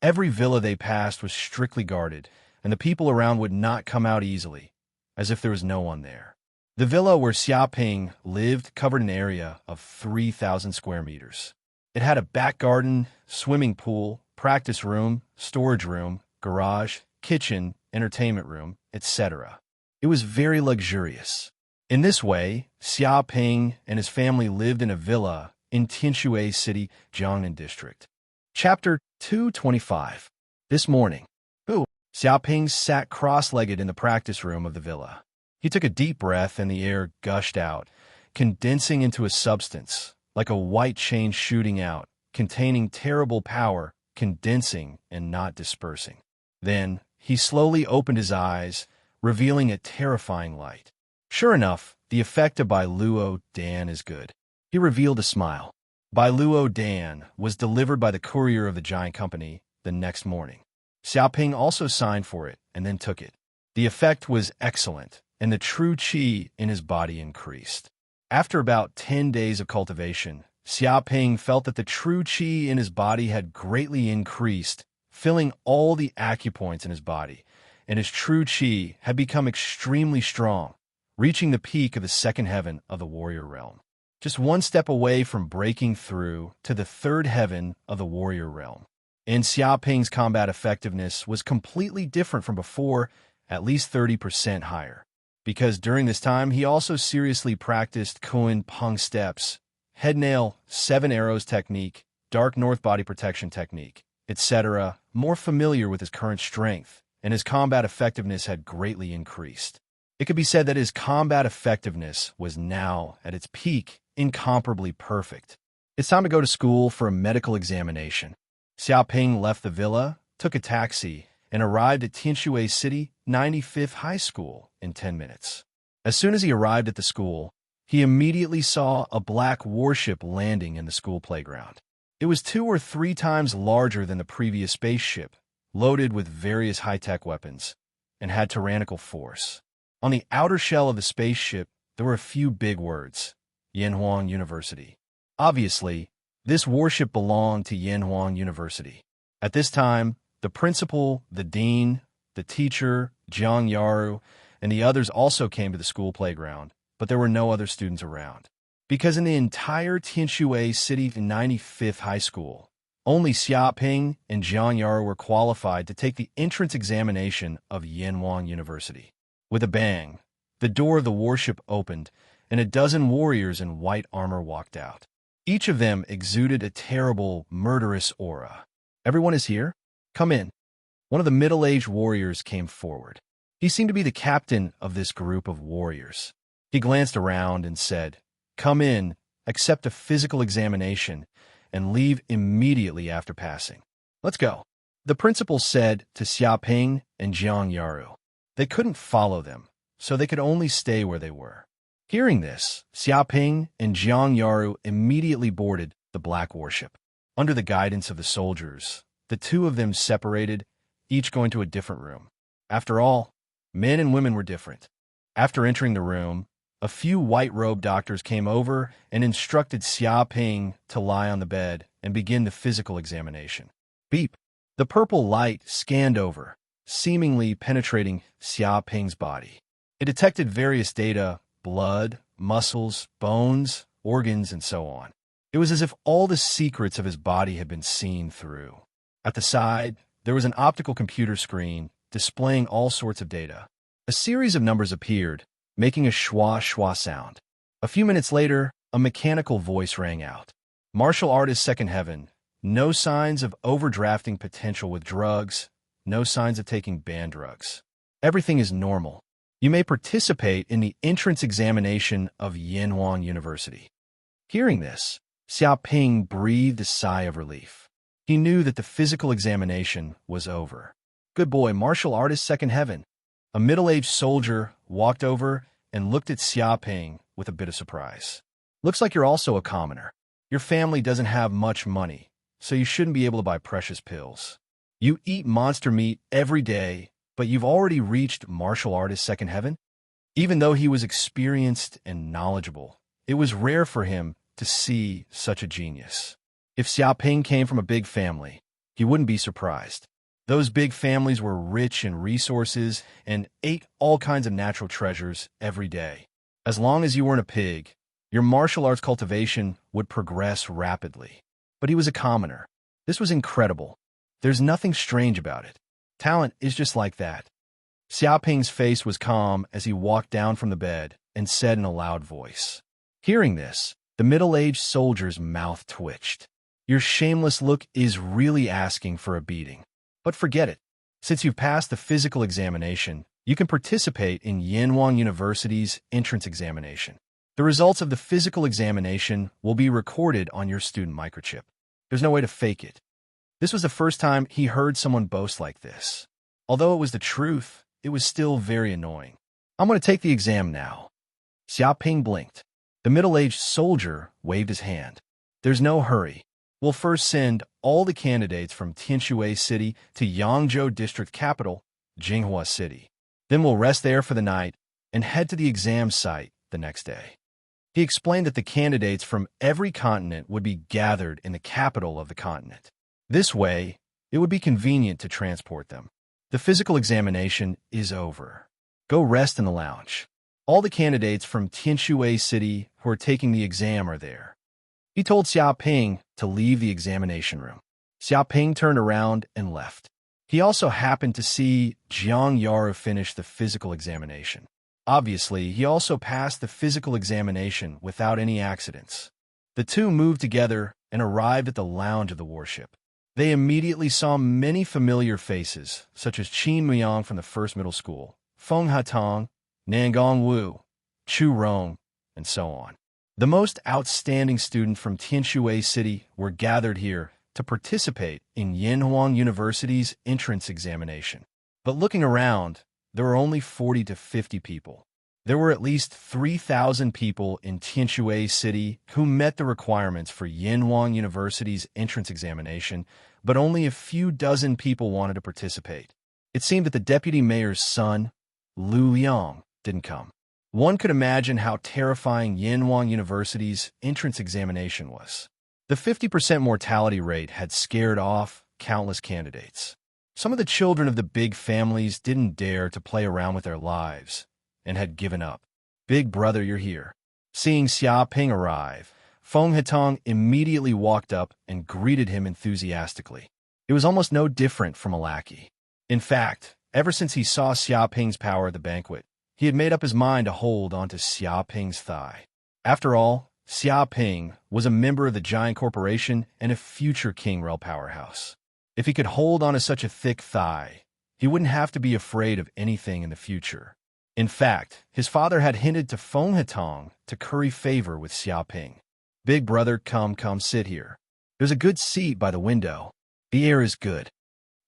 [SPEAKER 1] every villa they passed was strictly guarded, and the people around would not come out easily, as if there was no one there. The villa where Xiaoping lived covered an area of 3,000 square meters. It had a back garden, swimming pool, practice room, storage room, garage, kitchen, entertainment room, etc. It was very luxurious. In this way, Xiaoping and his family lived in a villa in Tianshui City, Jiangnan District. Chapter 225. This morning, Xiaoping sat cross-legged in the practice room of the villa. He took a deep breath and the air gushed out, condensing into a substance, like a white chain shooting out, containing terrible power, condensing and not dispersing. Then, he slowly opened his eyes, revealing a terrifying light. Sure enough, the effect of Bai Luo Dan is good. He revealed a smile. Bai Luo Dan was delivered by the courier of the giant company, the next morning. Xiaoping also signed for it and then took it. The effect was excellent, and the true qi in his body increased. After about 10 days of cultivation, Xiaoping felt that the true qi in his body had greatly increased, filling all the acupoints in his body, and his true qi had become extremely strong, reaching the peak of the second heaven of the warrior realm. Just one step away from breaking through to the third heaven of the warrior realm. And Xiaoping's combat effectiveness was completely different from before, at least 30% higher. Because during this time, he also seriously practiced Kun Peng steps, head nail, 7 arrows technique, dark north body protection technique, etc., more familiar with his current strength, and his combat effectiveness had greatly increased. It could be said that his combat effectiveness was now at its peak, incomparably perfect. It's time to go to school for a medical examination. Xiaoping left the villa, took a taxi, and arrived at Tianshui City 95th High School in 10 minutes. As soon as he arrived at the school, he immediately saw a black warship landing in the school playground. It was 2 or 3 times larger than the previous spaceship, loaded with various high-tech weapons, and had tyrannical force. On the outer shell of the spaceship, there were a few big words: Yanhuang University. Obviously, this warship belonged to Yanhuang University. At this time, the principal, the dean, the teacher, Jiang Yaru, and the others also came to the school playground, but there were no other students around. Because in the entire Tianshui City 95th High School, only Xiaoping and Jiang Yaru were qualified to take the entrance examination of Yanhuang University. With a bang, the door of the warship opened, and a dozen warriors in white armor walked out. Each of them exuded a terrible, murderous aura. "Everyone is here? Come in." One of the middle-aged warriors came forward. He seemed to be the captain of this group of warriors. He glanced around and said, "Come in, accept a physical examination, and leave immediately after passing. Let's go." The principal said to Xiaoping and Jiang Yaru. They couldn't follow them, so they could only stay where they were. Hearing this, Xiaoping and Jiang Yaru immediately boarded the black warship. Under the guidance of the soldiers, the two of them separated, each going to a different room. After all, men and women were different. After entering the room, a few white-robed doctors came over and instructed Xiaoping to lie on the bed and begin the physical examination. Beep! The purple light scanned over, seemingly penetrating Xiaoping's body. It detected various data: blood, muscles, bones, organs, and so on. It was as if all the secrets of his body had been seen through. At the side, there was an optical computer screen displaying all sorts of data. A series of numbers appeared, making a schwa-schwa sound. A few minutes later, a mechanical voice rang out. "Martial artist second heaven. No signs of overdrafting potential with drugs. No signs of taking banned drugs. Everything is normal. You may participate in the entrance examination of Yanhuang University." Hearing this, Xiaoping breathed a sigh of relief. He knew that the physical examination was over. "Good boy, martial artist second heaven." A middle-aged soldier walked over and looked at Xiaoping with a bit of surprise. "Looks like you're also a commoner. Your family doesn't have much money, so you shouldn't be able to buy precious pills. You eat monster meat every day, but you've already reached martial artist second heaven?" Even though he was experienced and knowledgeable, it was rare for him to see such a genius. If Xiaoping came from a big family, he wouldn't be surprised. Those big families were rich in resources and ate all kinds of natural treasures every day. As long as you weren't a pig, your martial arts cultivation would progress rapidly. But he was a commoner. This was incredible. There's nothing strange about it. Talent is just like that. Xiaoping's face was calm as he walked down from the bed and said in a loud voice. Hearing this, the middle-aged soldier's mouth twitched. "Your shameless look is really asking for a beating. But forget it. Since you've passed the physical examination, you can participate in Yanhuang University's entrance examination. The results of the physical examination will be recorded on your student microchip. There's no way to fake it." This was the first time he heard someone boast like this. Although it was the truth, it was still very annoying. "I'm going to take the exam now." Xiaoping blinked. The middle-aged soldier waved his hand. "There's no hurry. We'll first send all the candidates from Tianshui City to Yangzhou District Capital, Jinghua City. Then we'll rest there for the night and head to the exam site the next day. He explained that the candidates from every continent would be gathered in the capital of the continent. This way, it would be convenient to transport them. The physical examination is over. Go rest in the lounge. All the candidates from Tianshui City who are taking the exam are there. He told Xiaoping to leave the examination room. Xiaoping turned around and left. He also happened to see Jiang Yaru finish the physical examination. Obviously, he also passed the physical examination without any accidents. The two moved together and arrived at the lounge of the warship. They immediately saw many familiar faces, such as Qin Muyang from the first middle school, Feng Hatong, Nangong Wu, Chu Rong, and so on. The most outstanding students from Tianshui City were gathered here to participate in Yanhuang University's entrance examination. But looking around, there were only 40 to 50 people. There were at least 3,000 people in Tianshui City who met the requirements for Yanhuang University's entrance examination, but only a few dozen people wanted to participate. It seemed that the deputy mayor's son, Lu Liang, didn't come. One could imagine how terrifying Yanhuang University's entrance examination was. The 50% mortality rate had scared off countless candidates. Some of the children of the big families didn't dare to play around with their lives and had given up. "Big brother, you're here." Seeing Xiaoping arrive, Feng Hatong immediately walked up and greeted him enthusiastically. It was almost no different from a lackey. In fact, ever since he saw Xiaoping's power at the banquet, he had made up his mind to hold onto Xiaoping's thigh. After all, Xiaoping was a member of the giant corporation and a future King Rel powerhouse. If he could hold onto such a thick thigh, he wouldn't have to be afraid of anything in the future. In fact, his father had hinted to Feng Hatong to curry favor with Xiaoping. "Big brother, come sit here. There's a good seat by the window. The air is good."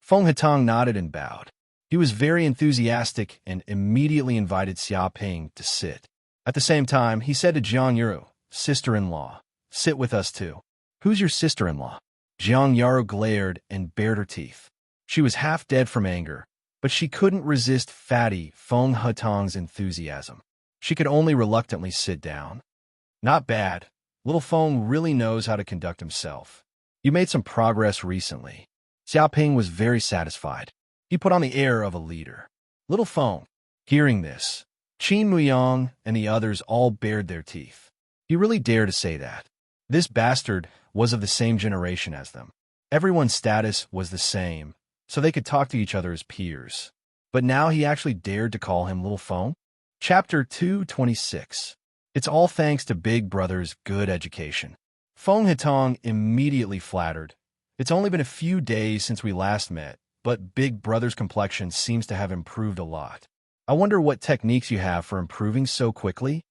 [SPEAKER 1] Feng Hatong nodded and bowed. He was very enthusiastic and immediately invited Xiaoping to sit. At the same time, he said to Jiang Yaru, "Sister-in-law, sit with us too." "Who's your sister-in-law?" Jiang Yaru glared and bared her teeth. She was half dead from anger, but she couldn't resist fatty Feng Hatong's enthusiasm. She could only reluctantly sit down. "Not bad. Little Feng really knows how to conduct himself. You made some progress recently." Xiaoping was very satisfied. He put on the air of a leader. "Little Feng." Hearing this, Qin Muyang and the others all bared their teeth. He really dared to say that. This bastard was of the same generation as them. Everyone's status was the same, so they could talk to each other as peers. But now he actually dared to call him Little Feng? Chapter 226. It's all thanks to Big Brother's good education. Feng Hatong immediately flattered. "It's only been a few days since we last met, but Big Brother's complexion seems to have improved a lot. I wonder what techniques you have for improving so quickly?"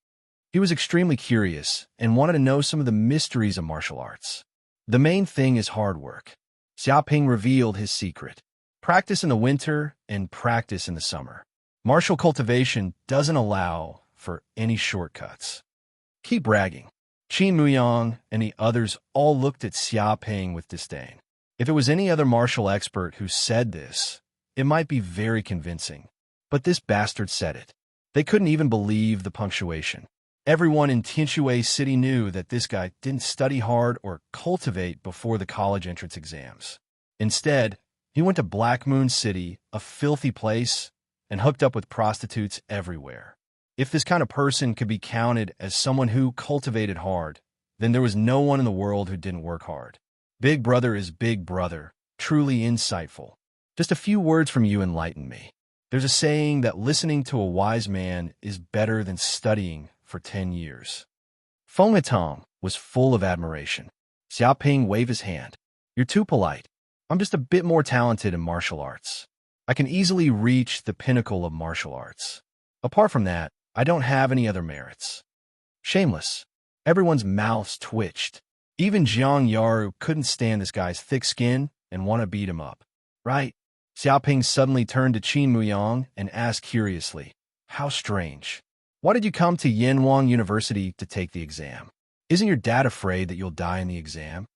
[SPEAKER 1] He was extremely curious and wanted to know some of the mysteries of martial arts. "The main thing is hard work." Xiaoping revealed his secret. Practice in the winter and practice in the summer. Martial cultivation doesn't allow for any shortcuts. Keep bragging. Qin Muyang and the others all looked at Xiaoping with disdain. If it was any other martial expert who said this, it might be very convincing. But this bastard said it. They couldn't even believe the punctuation. Everyone in Tianshui City knew that this guy didn't study hard or cultivate before the college entrance exams. Instead, he went to Black Moon City, a filthy place, and hooked up with prostitutes everywhere. If this kind of person could be counted as someone who cultivated hard, then there was no one in the world who didn't work hard. Big Brother is Big Brother, truly insightful. Just a few words from you enlighten me. There's a saying that listening to a wise man is better than studying for 10 years. Feng Hatong was full of admiration. Xiaoping waved his hand. "You're too polite. I'm just a bit more talented in martial arts. I can easily reach the pinnacle of martial arts. Apart from that, I don't have any other merits." Shameless. Everyone's mouths twitched. Even Jiang Yaru couldn't stand this guy's thick skin and want to beat him up. "Right?" Xiaoping suddenly turned to Qin Muyang and asked curiously, "How strange. Why did you come to Yanhuang University to take the exam? Isn't your dad afraid that you'll die in the exam?"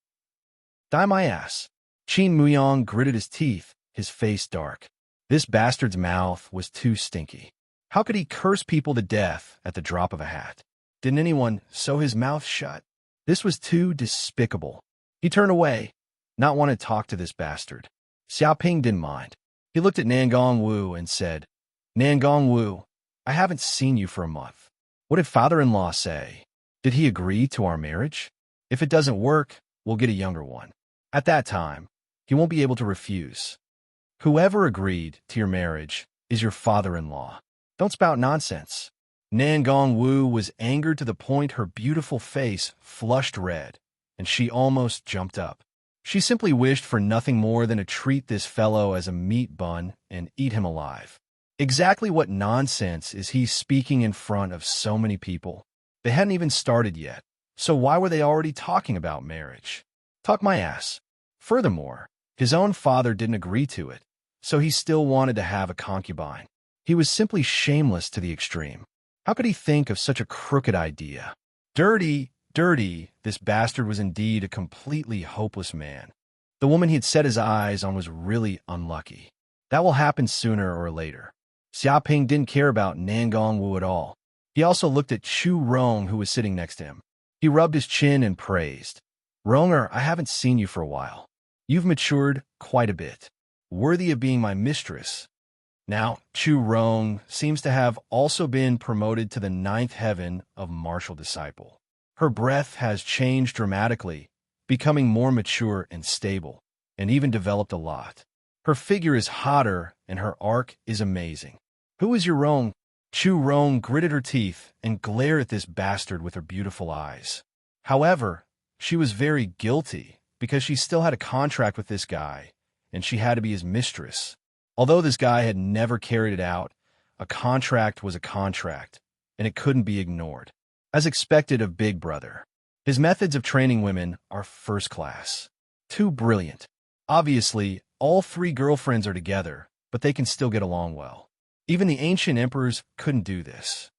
[SPEAKER 1] Die my ass. Qin Muyang gritted his teeth, his face dark. This bastard's mouth was too stinky. How could he curse people to death at the drop of a hat? Didn't anyone sew his mouth shut? This was too despicable. He turned away, not wanting to talk to this bastard. Xiaoping didn't mind. He looked at Nangong Wu and said, Nangong Wu, I haven't seen you for a month. What did father-in-law say? Did he agree to our marriage? If it doesn't work, we'll get a younger one. At that time, he won't be able to refuse. Whoever agreed to your marriage is your father-in-law. Don't spout nonsense. Nangong Wu was angered to the point her beautiful face flushed red, and she almost jumped up. She simply wished for nothing more than to treat this fellow as a meat bun and eat him alive. Exactly what nonsense is he speaking in front of so many people? They hadn't even started yet, so why were they already talking about marriage? Talk my ass. Furthermore, his own father didn't agree to it, so he still wanted to have a concubine. He was simply shameless to the extreme. How could he think of such a crooked idea? Dirty, this bastard was indeed a completely hopeless man. The woman he had set his eyes on was really unlucky. That will happen sooner or later. Xiaoping didn't care about Nangong Wu at all. He also looked at Chu Rong, who was sitting next to him. He rubbed his chin and praised. Ronger, I haven't seen you for a while. You've matured quite a bit. Worthy of being my mistress. Now, Chu Rong seems to have also been promoted to the 9th heaven of martial disciple. Her breath has changed dramatically, becoming more mature and stable, and even developed a lot. Her figure is hotter, and her arc is amazing. Who is your Rong? Chu Rong gritted her teeth and glared at this bastard with her beautiful eyes. However, she was very guilty because she still had a contract with this guy, and she had to be his mistress. Although this guy had never carried it out, a contract was a contract, and it couldn't be ignored. As expected of Big Brother, his methods of training women are first class. Too brilliant. Obviously, all 3 girlfriends are together, but they can still get along well. Even the ancient emperors couldn't do this.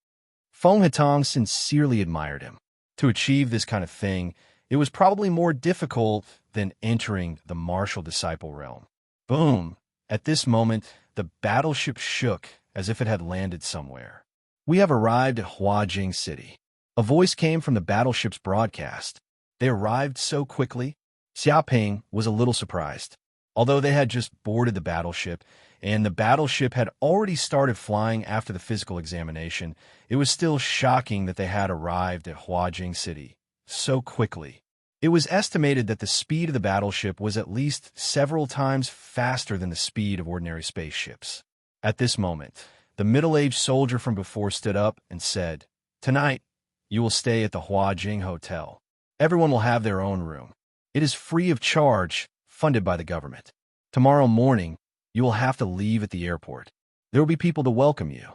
[SPEAKER 1] Feng Hetong sincerely admired him. To achieve this kind of thing, it was probably more difficult than entering the martial disciple realm. Boom! At this moment, the battleship shook as if it had landed somewhere. We have arrived at Huajing City. A voice came from the battleship's broadcast. They arrived so quickly. Xiaoping was a little surprised. Although they had just boarded the battleship, and the battleship had already started flying after the physical examination, it was still shocking that they had arrived at Huajing City so quickly. It was estimated that the speed of the battleship was at least several times faster than the speed of ordinary spaceships. At this moment, the middle-aged soldier from before stood up and said, Tonight, you will stay at the Huajing Hotel. Everyone will have their own room. It is free of charge, funded by the government. Tomorrow morning, you will have to leave at the airport. There will be people to welcome you.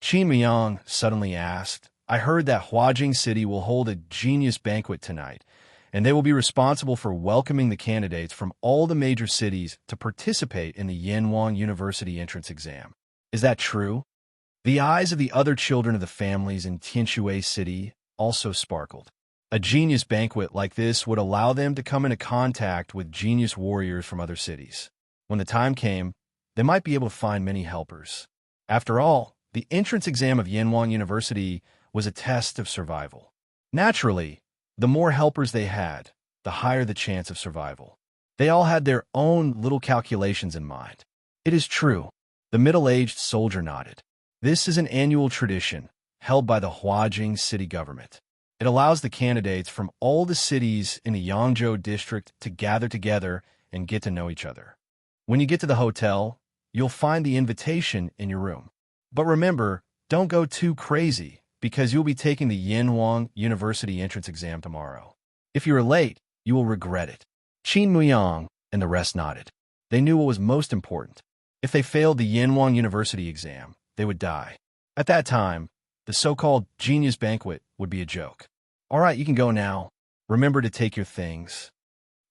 [SPEAKER 1] Qin Miyang suddenly asked, I heard that Huajing City will hold a genius banquet tonight, and they will be responsible for welcoming the candidates from all the major cities to participate in the Yanwang University entrance exam. Is that true? The eyes of the other children of the families in Tianshui City also sparkled. A genius banquet like this would allow them to come into contact with genius warriors from other cities. When the time came, they might be able to find many helpers. After all, the entrance exam of Yanwang University was a test of survival. Naturally, the more helpers they had, the higher the chance of survival. They all had their own little calculations in mind. It is true. The middle-aged soldier nodded. This is an annual tradition held by the Huajing city government. It allows the candidates from all the cities in the Yangzhou district to gather together and get to know each other. When you get to the hotel, you'll find the invitation in your room. But remember, don't go too crazy, because you'll be taking the Yanwang University entrance exam tomorrow. If you are late, you will regret it. Qin Muyang and the rest nodded. They knew what was most important. If they failed the Yanwang University exam, they would die. At that time, the so-called genius banquet would be a joke. All right, you can go now. Remember to take your things.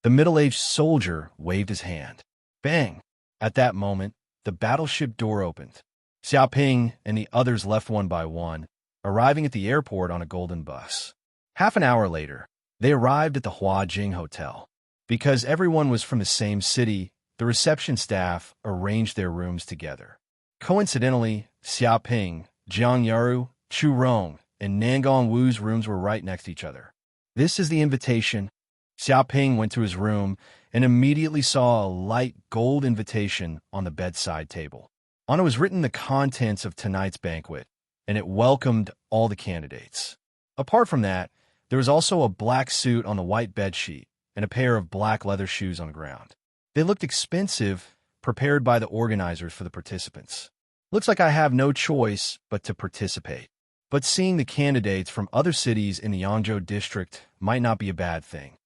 [SPEAKER 1] The middle-aged soldier waved his hand. Bang! At that moment, the battleship door opened. Xiaoping and the others left one by one, arriving at the airport on a golden bus. Half an hour later, they arrived at the Huajing Hotel. Because everyone was from the same city, the reception staff arranged their rooms together. Coincidentally, Xiaoping, Jiangyaru, Chu Rong, and Nangong Wu's rooms were right next to each other. "This is the invitation." Xiaoping went to his room and immediately saw a light gold invitation on the bedside table. On it was written the contents of tonight's banquet, and it welcomed all the candidates. Apart from that, there was also a black suit on the white bedsheet and a pair of black leather shoes on the ground. They looked expensive, prepared by the organizers for the participants. "Looks like I have no choice but to participate. But seeing the candidates from other cities in the Yangzhou district might not be a bad thing."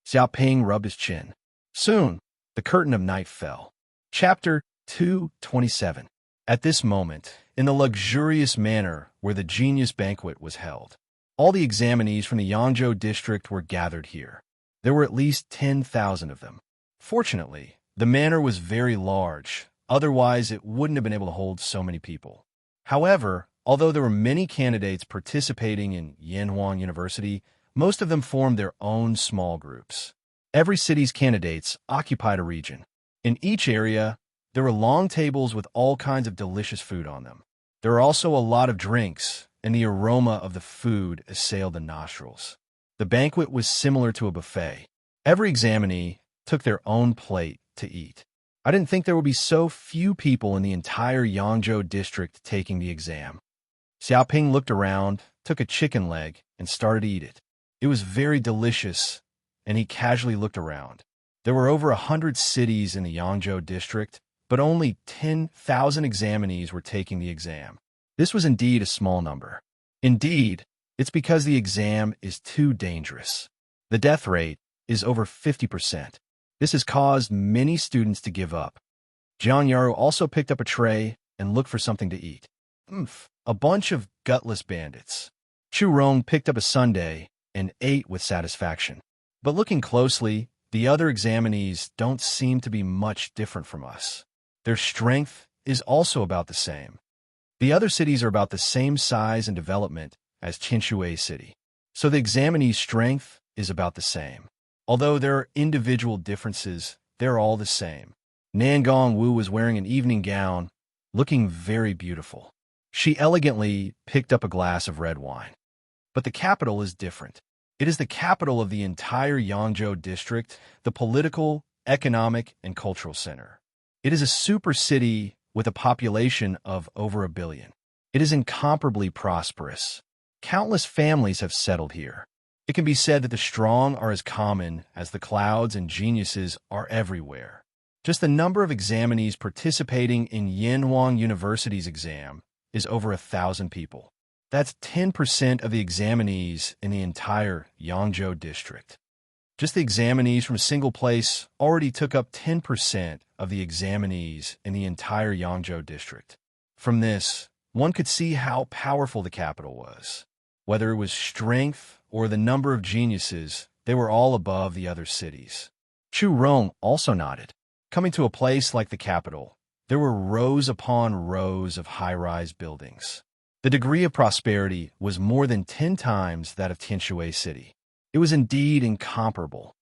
[SPEAKER 1] Xiaoping rubbed his chin. Soon, the curtain of night fell. Chapter 227. At this moment, in the luxurious manor where the genius banquet was held, all the examinees from the Yangzhou district were gathered here. There were at least 10,000 of them. Fortunately, the manor was very large, otherwise it wouldn't have been able to hold so many people. However, although there were many candidates participating in Yanhuang University, most of them formed their own small groups. Every city's candidates occupied a region. In each area, there were long tables with all kinds of delicious food on them. There were also a lot of drinks, and the aroma of the food assailed the nostrils. The banquet was similar to a buffet. Every examinee took their own plate to eat. I didn't think there would be so few people in the entire Yangzhou district taking the exam. Xiaoping looked around, took a chicken leg, and started to eat it. It was very delicious, and he casually looked around. There were over 100 cities in the Yangzhou district, but only 10,000 examinees were taking the exam. This was indeed a small number. Indeed, it's because the exam is too dangerous. The death rate is over 50%. This has caused many students to give up. Jiangyaru also picked up a tray and looked for something to eat. A bunch of gutless bandits. Chu Rong picked up a sundae and ate with satisfaction. But looking closely, the other examinees don't seem to be much different from us. Their strength is also about the same. The other cities are about the same size and development as Qinshui City, so the examinee's strength is about the same. Although there are individual differences, they're all the same. Nangong Wu was wearing an evening gown, looking very beautiful. She elegantly picked up a glass of red wine. But the capital is different. It is the capital of the entire Yangzhou district, the political, economic, and cultural center. It is a super city with a population of over 1 billion. It is incomparably prosperous. Countless families have settled here. It can be said that the strong are as common as the clouds and geniuses are everywhere. Just the number of examinees participating in Yanhuang University's exam is over 1,000 people. That's 10% of the examinees in the entire Yangzhou district. Just the examinees from a single place already took up 10% of the examinees in the entire Yangzhou district. From this, one could see how powerful the capital was. Whether it was strength or the number of geniuses, they were all above the other cities. Chu Rong also nodded. Coming to a place like the capital, there were rows upon rows of high-rise buildings. The degree of prosperity was more than 10 times that of Qinshui City. It was indeed incomparable.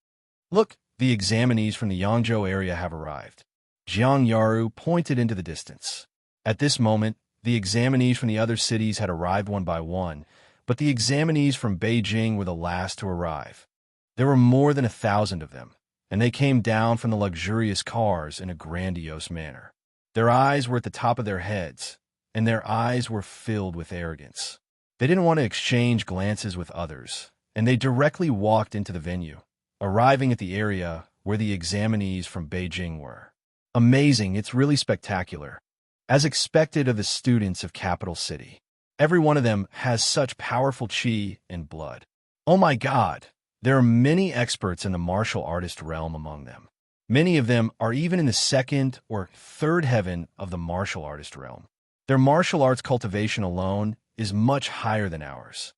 [SPEAKER 1] "Look, the examinees from the Yangzhou area have arrived." Jiangyaru pointed into the distance. At this moment, the examinees from the other cities had arrived one by one, but the examinees from Beijing were the last to arrive. There were more than 1,000 of them, and they came down from the luxurious cars in a grandiose manner. Their eyes were at the top of their heads, and their eyes were filled with arrogance. They didn't want to exchange glances with others, and they directly walked into the venue, arriving at the area where the examinees from Beijing were. Amazing, it's really spectacular. As expected of the students of Capital City, every one of them has such powerful qi and blood. Oh my God, there are many experts in the martial artist realm among them. Many of them are even in the second or third heaven of the martial artist realm. Their martial arts cultivation alone is much higher than ours.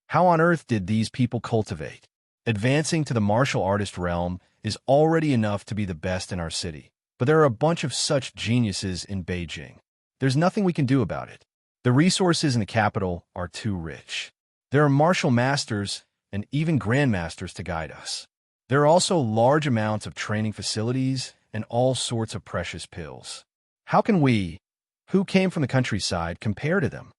[SPEAKER 1] How on earth did these people cultivate? Advancing to the martial artist realm is already enough to be the best in our city, but there are a bunch of such geniuses in Beijing. There's nothing we can do about it. The resources in the capital are too rich. There are martial masters and even grandmasters to guide us. There are also large amounts of training facilities and all sorts of precious pills. How can we, who came from the countryside, compare to them?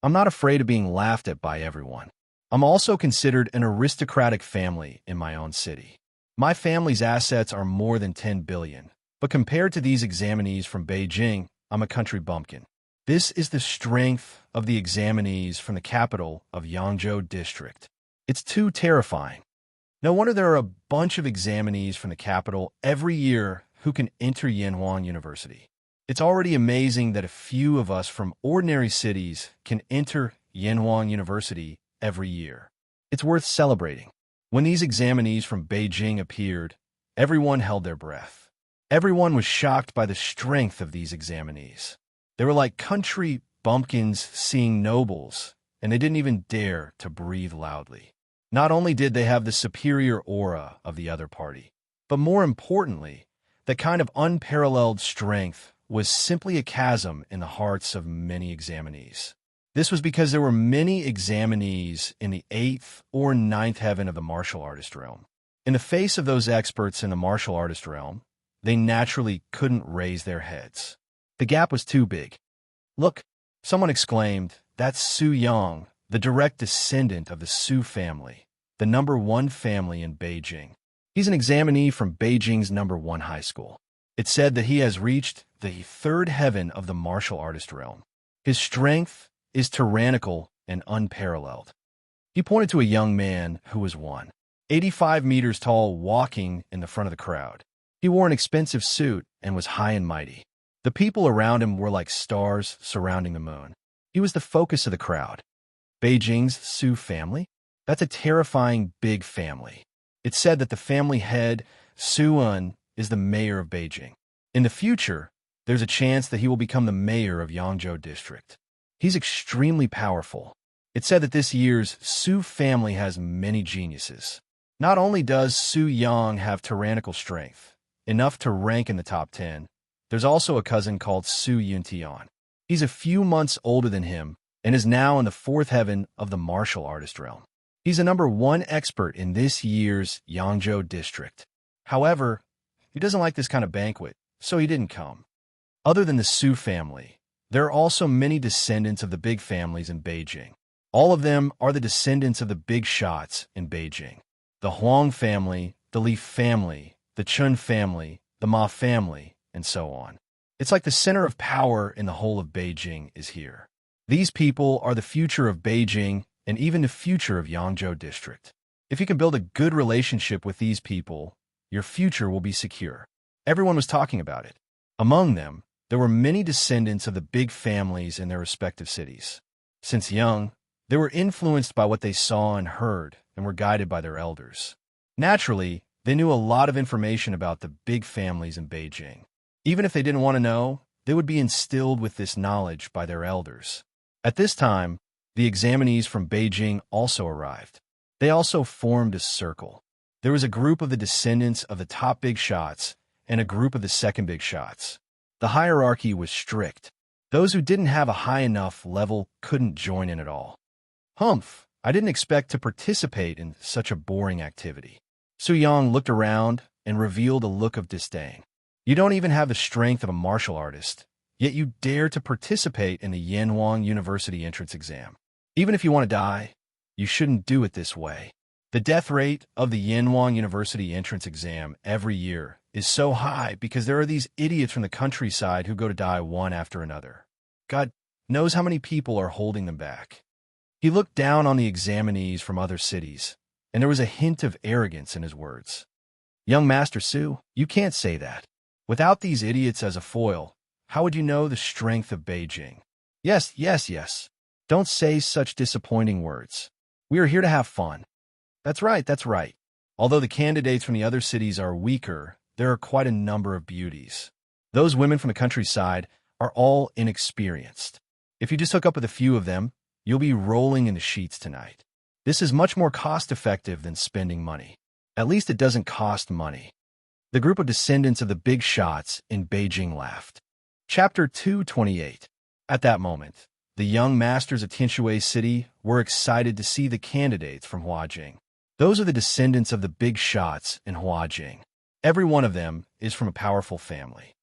[SPEAKER 1] I'm not afraid of being laughed at by everyone. I'm also considered an aristocratic family in my own city. My family's assets are more than 10 billion, but compared to these examinees from Beijing, I'm a country bumpkin. This is the strength of the examinees from the capital of Yangzhou district. It's too terrifying. No wonder there are a bunch of examinees from the capital every year who can enter Yanhuang University. It's already amazing that a few of us from ordinary cities can enter Yanhuang University every year. It's worth celebrating. When these examinees from Beijing appeared, everyone held their breath. Everyone was shocked by the strength of these examinees. They were like country bumpkins seeing nobles, and they didn't even dare to breathe loudly. Not only did they have the superior aura of the other party, but more importantly, that kind of unparalleled strength was simply a chasm in the hearts of many examinees. This was because there were many examinees in the 8th or 9th heaven of the martial artist realm. In the face of those experts in the martial artist realm, they naturally couldn't raise their heads. The gap was too big. Look, someone exclaimed, that's Su Yang, the direct descendant of the Su family, the #1 family in Beijing. He's an examinee from Beijing's #1 high school. It's said that he has reached the 3rd heaven of the martial artist realm. His strength is tyrannical and unparalleled. He pointed to a young man who was 185 meters tall walking in the front of the crowd. He wore an expensive suit and was high and mighty. The people around him were like stars surrounding the moon. He was the focus of the crowd. Beijing's Su family? That's a terrifying big family. It's said that the family head, Su Un, is the mayor of Beijing. In the future, there's a chance that he will become the mayor of Yangzhou district. He's extremely powerful. It's said that this year's Su family has many geniuses. Not only does Su Yang have tyrannical strength, enough to rank in the top 10, there's also a cousin called Su Yuntian. He's a few months older than him and is now in the 4th heaven of the martial artist realm. He's a #1 expert in this year's Yangzhou district. However, he doesn't like this kind of banquet, so he didn't come. Other than the Su family, there are also many descendants of the big families in Beijing. All of them are the descendants of the big shots in Beijing. The Huang family, the Li family, the Chun family, the Ma family, and so on. It's like the center of power in the whole of Beijing is here. These people are the future of Beijing and even the future of Yangzhou district. If you can build a good relationship with these people, your future will be secure. Everyone was talking about it. Among them, there were many descendants of the big families in their respective cities. Since young, they were influenced by what they saw and heard and were guided by their elders. Naturally, they knew a lot of information about the big families in Beijing. Even if they didn't want to know, they would be instilled with this knowledge by their elders. At this time, the examinees from Beijing also arrived. They also formed a circle. There was a group of the descendants of the top big shots and a group of the second big shots. The hierarchy was strict. Those who didn't have a high enough level couldn't join in at all. Humph, I didn't expect to participate in such a boring activity. Su Yang looked around and revealed a look of disdain. You don't even have the strength of a martial artist, yet you dare to participate in the Yanhuang University entrance exam. Even if you want to die, you shouldn't do it this way. The death rate of the Yanhuang University entrance exam every year is so high because there are these idiots from the countryside who go to die one after another. God knows how many people are holding them back. He looked down on the examinees from other cities, and there was a hint of arrogance in his words. Young Master Su, you can't say that. Without these idiots as a foil, how would you know the strength of Beijing? Yes. Don't say such disappointing words. We are here to have fun. That's right. Although the candidates from the other cities are weaker, there are quite a number of beauties. Those women from the countryside are all inexperienced. If you just hook up with a few of them, you'll be rolling in the sheets tonight. This is much more cost-effective than spending money. At least it doesn't cost money. The group of descendants of the big shots in Beijing laughed. Chapter 228. At that moment, the young masters of Tianshui City were excited to see the candidates from Huajing. Those are the descendants of the big shots in Huajing. Every one of them is from a powerful family.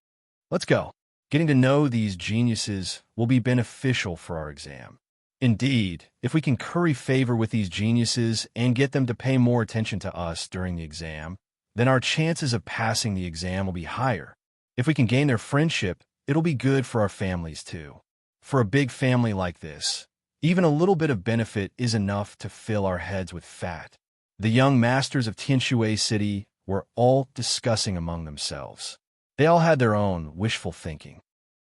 [SPEAKER 1] Let's go. Getting to know these geniuses will be beneficial for our exam. Indeed, if we can curry favor with these geniuses and get them to pay more attention to us during the exam, then our chances of passing the exam will be higher. If we can gain their friendship, it'll be good for our families too. For a big family like this, even a little bit of benefit is enough to fill our heads with fat. The young masters of Tianshui City were all discussing among themselves. They all had their own wishful thinking.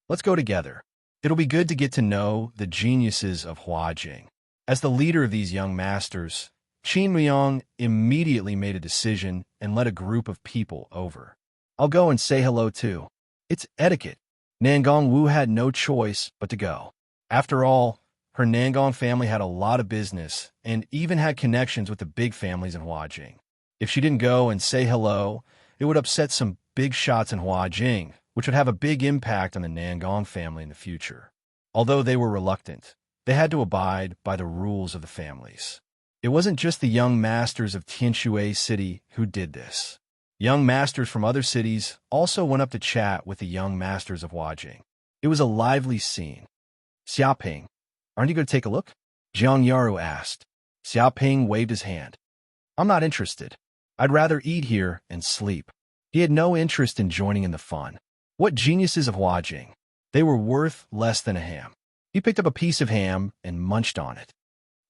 [SPEAKER 1] Let's go together. It'll be good to get to know the geniuses of Huajing. As the leader of these young masters, Qin Muyang immediately made a decision and led a group of people over. I'll go and say hello too. It's etiquette. Nangong Wu had no choice but to go. After all, her Nangong family had a lot of business and even had connections with the big families in Huajing. If she didn't go and say hello, it would upset some big shots in Huajing, which would have a big impact on the Nangong family in the future. Although they were reluctant, they had to abide by the rules of the families. It wasn't just the young masters of Tianshui City who did this. Young masters from other cities also went up to chat with the young masters of Huajing. It was a lively scene. Xiaoping, aren't you going to take a look? Jiang Yaru asked. Xiaoping waved his hand. I'm not interested. I'd rather eat here and sleep. He had no interest in joining in the fun. What geniuses of Huajing! They were worth less than a ham. He picked up a piece of ham and munched on it.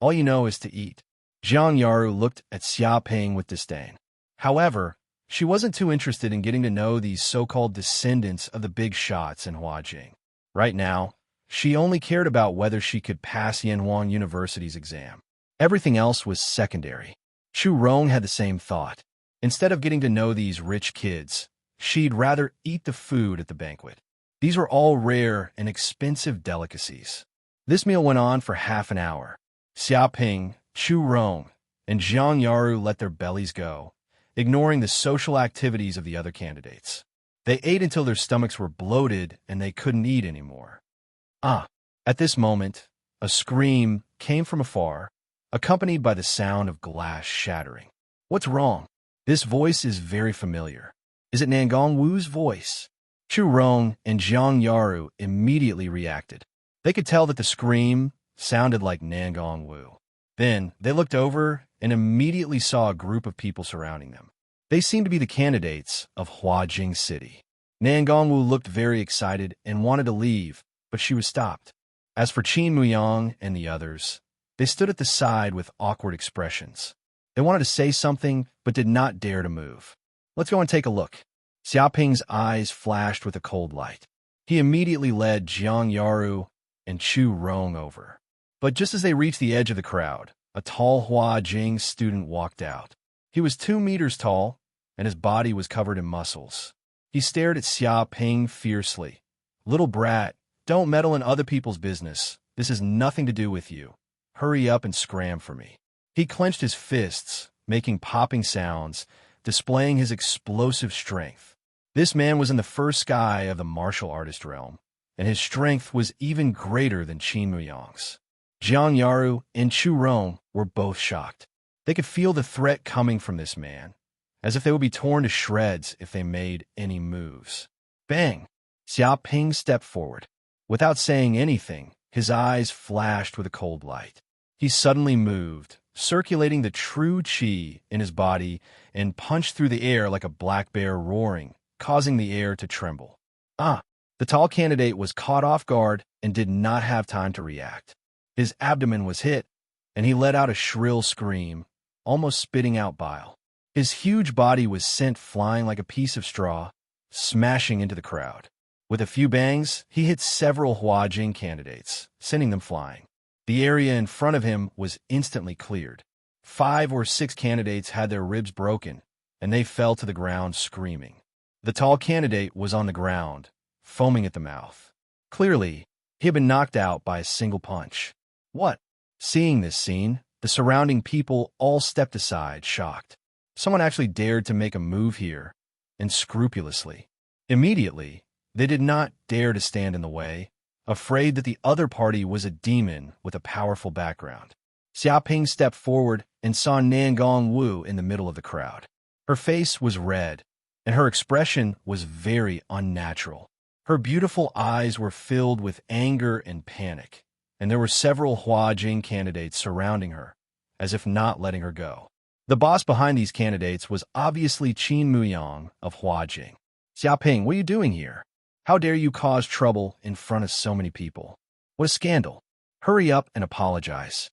[SPEAKER 1] All you know is to eat. Jiang Yaru looked at Xiaoping with disdain. However, she wasn't too interested in getting to know these so-called descendants of the big shots in Huajing. Right now, she only cared about whether she could pass Yanhuang University's exam. Everything else was secondary. Chu Rong had the same thought. Instead of getting to know these rich kids, she'd rather eat the food at the banquet. These were all rare and expensive delicacies. This meal went on for half an hour. Xiaoping, Chu Rong, and Jiang Yaru let their bellies go, ignoring the social activities of the other candidates. They ate until their stomachs were bloated and they couldn't eat anymore. At this moment, a scream came from afar, accompanied by the sound of glass shattering. What's wrong? This voice is very familiar. Is it Nangong Wu's voice? Chu Rong and Jiang Yaru immediately reacted. They could tell that the scream sounded like Nangong Wu. Then they looked over and immediately saw a group of people surrounding them. They seemed to be the candidates of Huajing City. Nangong Wu looked very excited and wanted to leave, but she was stopped. As for Qin Muyang and the others, they stood at the side with awkward expressions. They wanted to say something, but did not dare to move. Let's go and take a look. Xiaoping's eyes flashed with a cold light. He immediately led Jiang Yaru and Chu Rong over. But just as they reached the edge of the crowd, a tall Huajing student walked out. He was 2 meters tall, and his body was covered in muscles. He stared at Xiaoping fiercely. Little brat, don't meddle in other people's business. This has nothing to do with you. Hurry up and scram for me. He clenched his fists, making popping sounds, displaying his explosive strength. This man was in the first sky of the martial artist realm, and his strength was even greater than Qin Muyang's. Jiang Yaru and Chu Rong were both shocked. They could feel the threat coming from this man, as if they would be torn to shreds if they made any moves. Bang! Xiaoping stepped forward. Without saying anything, his eyes flashed with a cold light. He suddenly moved, circulating the true qi in his body, and punched through the air like a black bear roaring, causing the air to tremble. The tall candidate was caught off guard and did not have time to react. His abdomen was hit, and he let out a shrill scream, almost spitting out bile. His huge body was sent flying like a piece of straw, smashing into the crowd. With a few bangs, he hit several Huajing candidates, sending them flying. The area in front of him was instantly cleared. 5 or 6 candidates had their ribs broken, and they fell to the ground screaming. The tall candidate was on the ground, foaming at the mouth. Clearly, he had been knocked out by a single punch. What? Seeing this scene, the surrounding people all stepped aside, shocked. Someone actually dared to make a move here, and scrupulously. Immediately, they did not dare to stand in the way, afraid that the other party was a demon with a powerful background. Xiaoping stepped forward and saw Nangong Wu in the middle of the crowd. Her face was red, and her expression was very unnatural. Her beautiful eyes were filled with anger and panic, and there were several Huajing candidates surrounding her, as if not letting her go. The boss behind these candidates was obviously Qin Muyang of Huajing. Xiaoping, what are you doing here? How dare you cause trouble in front of so many people? What a scandal. Hurry up and apologize.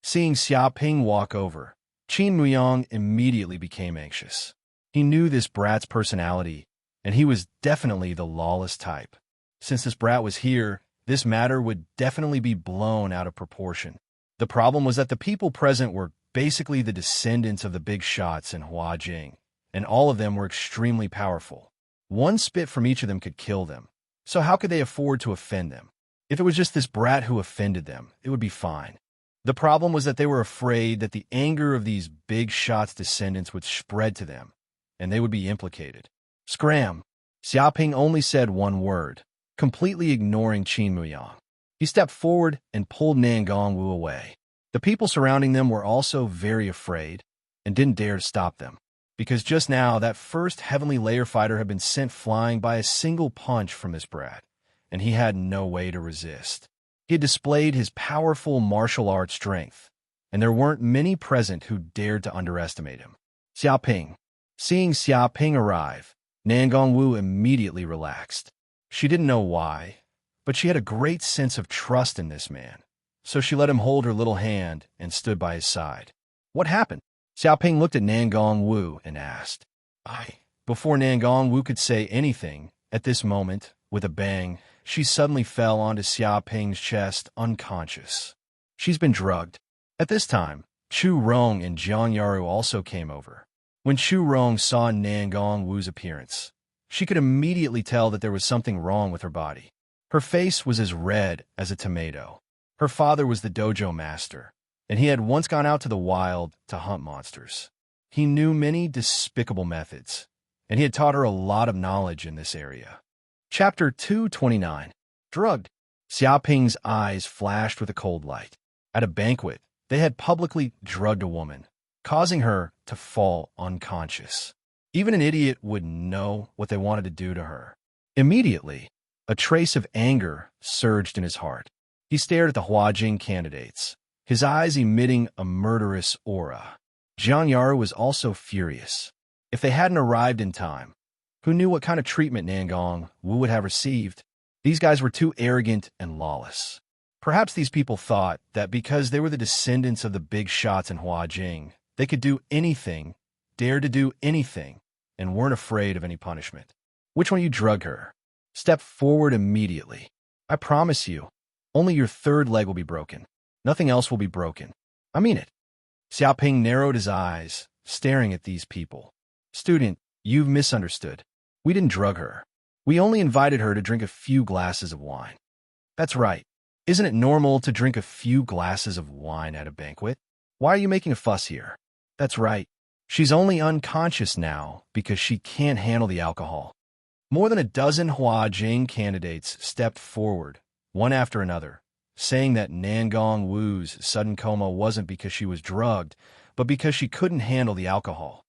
[SPEAKER 1] Seeing Xiaoping walk over, Qin Muyang immediately became anxious. He knew this brat's personality, and he was definitely the lawless type. Since this brat was here, this matter would definitely be blown out of proportion. The problem was that the people present were basically the descendants of the big shots in Huajing, and all of them were extremely powerful. One spit from each of them could kill them, so how could they afford to offend them? If it was just this brat who offended them, it would be fine. The problem was that they were afraid that the anger of these big shots' descendants would spread to them, and they would be implicated. Scram! Xiaoping only said one word, completely ignoring Qin Muyang. He stepped forward and pulled Nangong Wu away. The people surrounding them were also very afraid and didn't dare to stop them, because just now that first heavenly layer fighter had been sent flying by a single punch from this brat, and he had no way to resist. He had displayed his powerful martial arts strength, and there weren't many present who dared to underestimate him. Xiaoping. Seeing Xiaoping arrive, Nangong Wu immediately relaxed. She didn't know why, but she had a great sense of trust in this man, so she let him hold her little hand and stood by his side. What happened? Xiaoping looked at Nangong Wu and asked. Before Nangong Wu could say anything, at this moment, with a bang, she suddenly fell onto Xiaoping's chest unconscious. She's been drugged. At this time, Chu Rong and Jiang Yaru also came over. When Chu Rong saw Nangong Wu's appearance, she could immediately tell that there was something wrong with her body. Her face was as red as a tomato. Her father was the dojo master, and he had once gone out to the wild to hunt monsters. He knew many despicable methods, and he had taught her a lot of knowledge in this area. Chapter 229. Drugged. Xiaoping's eyes flashed with a cold light. At a banquet, they had publicly drugged a woman, causing her to fall unconscious. Even an idiot would know what they wanted to do to her. Immediately, a trace of anger surged in his heart. He stared at the Huajing candidates, his eyes emitting a murderous aura. Jiang Yaru was also furious. If they hadn't arrived in time, who knew what kind of treatment Nangong Wu would have received? These guys were too arrogant and lawless. Perhaps these people thought that because they were the descendants of the big shots in Huajing, they could do anything, dare to do anything, and weren't afraid of any punishment. Which one of you drug her? Step forward immediately. I promise you, only your third leg will be broken. Nothing else will be broken. I mean it. Xiaoping narrowed his eyes, staring at these people. Student, you've misunderstood. We didn't drug her. We only invited her to drink a few glasses of wine. That's right. Isn't it normal to drink a few glasses of wine at a banquet? Why are you making a fuss here? That's right. She's only unconscious now because she can't handle the alcohol. More than a dozen Huajing candidates stepped forward, one after another, saying that Nangong Wu's sudden coma wasn't because she was drugged, but because she couldn't handle the alcohol.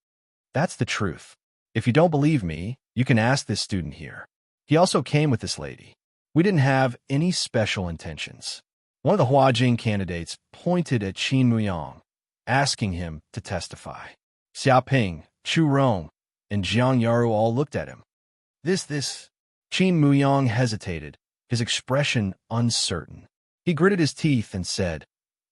[SPEAKER 1] That's the truth. If you don't believe me, you can ask this student here. He also came with this lady. We didn't have any special intentions. One of the Huajing candidates pointed at Qin Muyang, asking him to testify. Xiaoping, Chu Rong, and Jiang Yaru all looked at him. This. Qin Muyang hesitated, his expression uncertain. He gritted his teeth and said,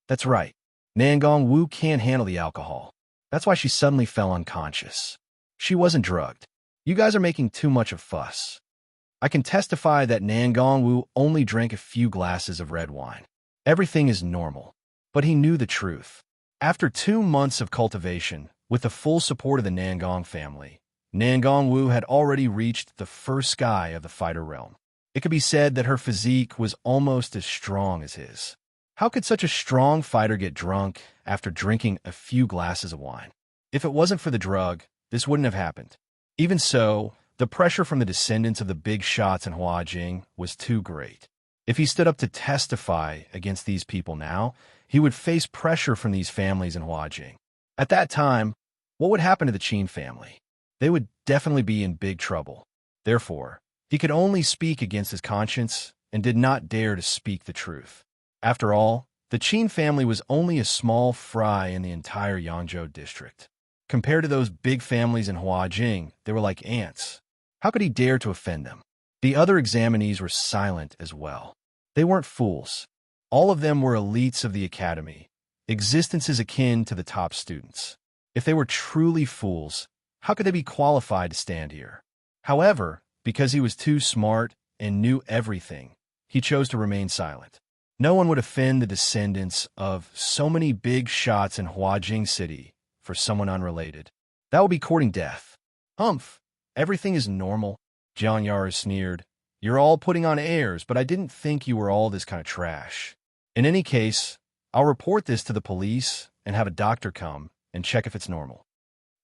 [SPEAKER 1] That's right. Nangong Wu can't handle the alcohol. That's why she suddenly fell unconscious. She wasn't drugged. You guys are making too much of fuss. I can testify that Nangong Wu only drank a few glasses of red wine. Everything is normal. But he knew the truth. After 2 months of cultivation, with the full support of the Nangong family, Nangong Wu had already reached the first sky of the fighter realm. It could be said that her physique was almost as strong as his. How could such a strong fighter get drunk after drinking a few glasses of wine? If it wasn't for the drug, this wouldn't have happened. Even so, the pressure from the descendants of the big shots in Huajing was too great. If he stood up to testify against these people now, he would face pressure from these families in Huajing. At that time, what would happen to the Qin family? They would definitely be in big trouble. Therefore, he could only speak against his conscience and did not dare to speak the truth. After all, the Qin family was only a small fry in the entire Yangzhou district. Compared to those big families in Huajing, they were like ants. How could he dare to offend them? The other examinees were silent as well. They weren't fools. All of them were elites of the academy, existences akin to the top students. If they were truly fools, how could they be qualified to stand here? However, because he was too smart and knew everything, he chose to remain silent. No one would offend the descendants of so many big shots in Huajing City for someone unrelated. That would be courting death. Humph, everything is normal, Jiang Yar sneered. You're all putting on airs, but I didn't think you were all this kind of trash. In any case, I'll report this to the police and have a doctor come and check if it's normal.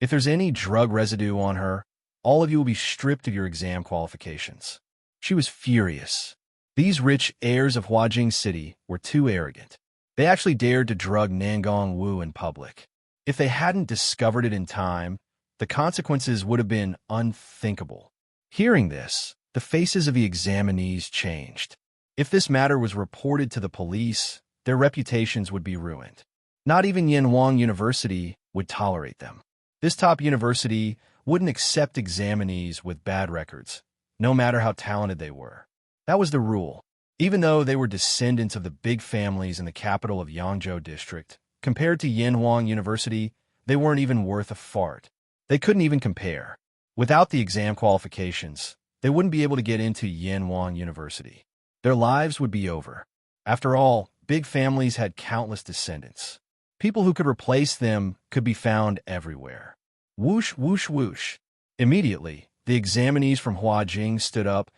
[SPEAKER 1] If there's any drug residue on her, all of you will be stripped of your exam qualifications. She was furious. These rich heirs of Huajing City were too arrogant. They actually dared to drug Nangong Wu in public. If they hadn't discovered it in time, the consequences would have been unthinkable. Hearing this, the faces of the examinees changed. If this matter was reported to the police, their reputations would be ruined. Not even Yanhuang University would tolerate them. This top university wouldn't accept examinees with bad records, no matter how talented they were. That was the rule. Even though they were descendants of the big families in the capital of Yangzhou district, compared to Yanhuang University, they weren't even worth a fart. They couldn't even compare. Without the exam qualifications, they wouldn't be able to get into Yanhuang University. Their lives would be over. After all, big families had countless descendants. People who could replace them could be found everywhere. Whoosh, whoosh, whoosh. Immediately, the examinees from Huajing stood up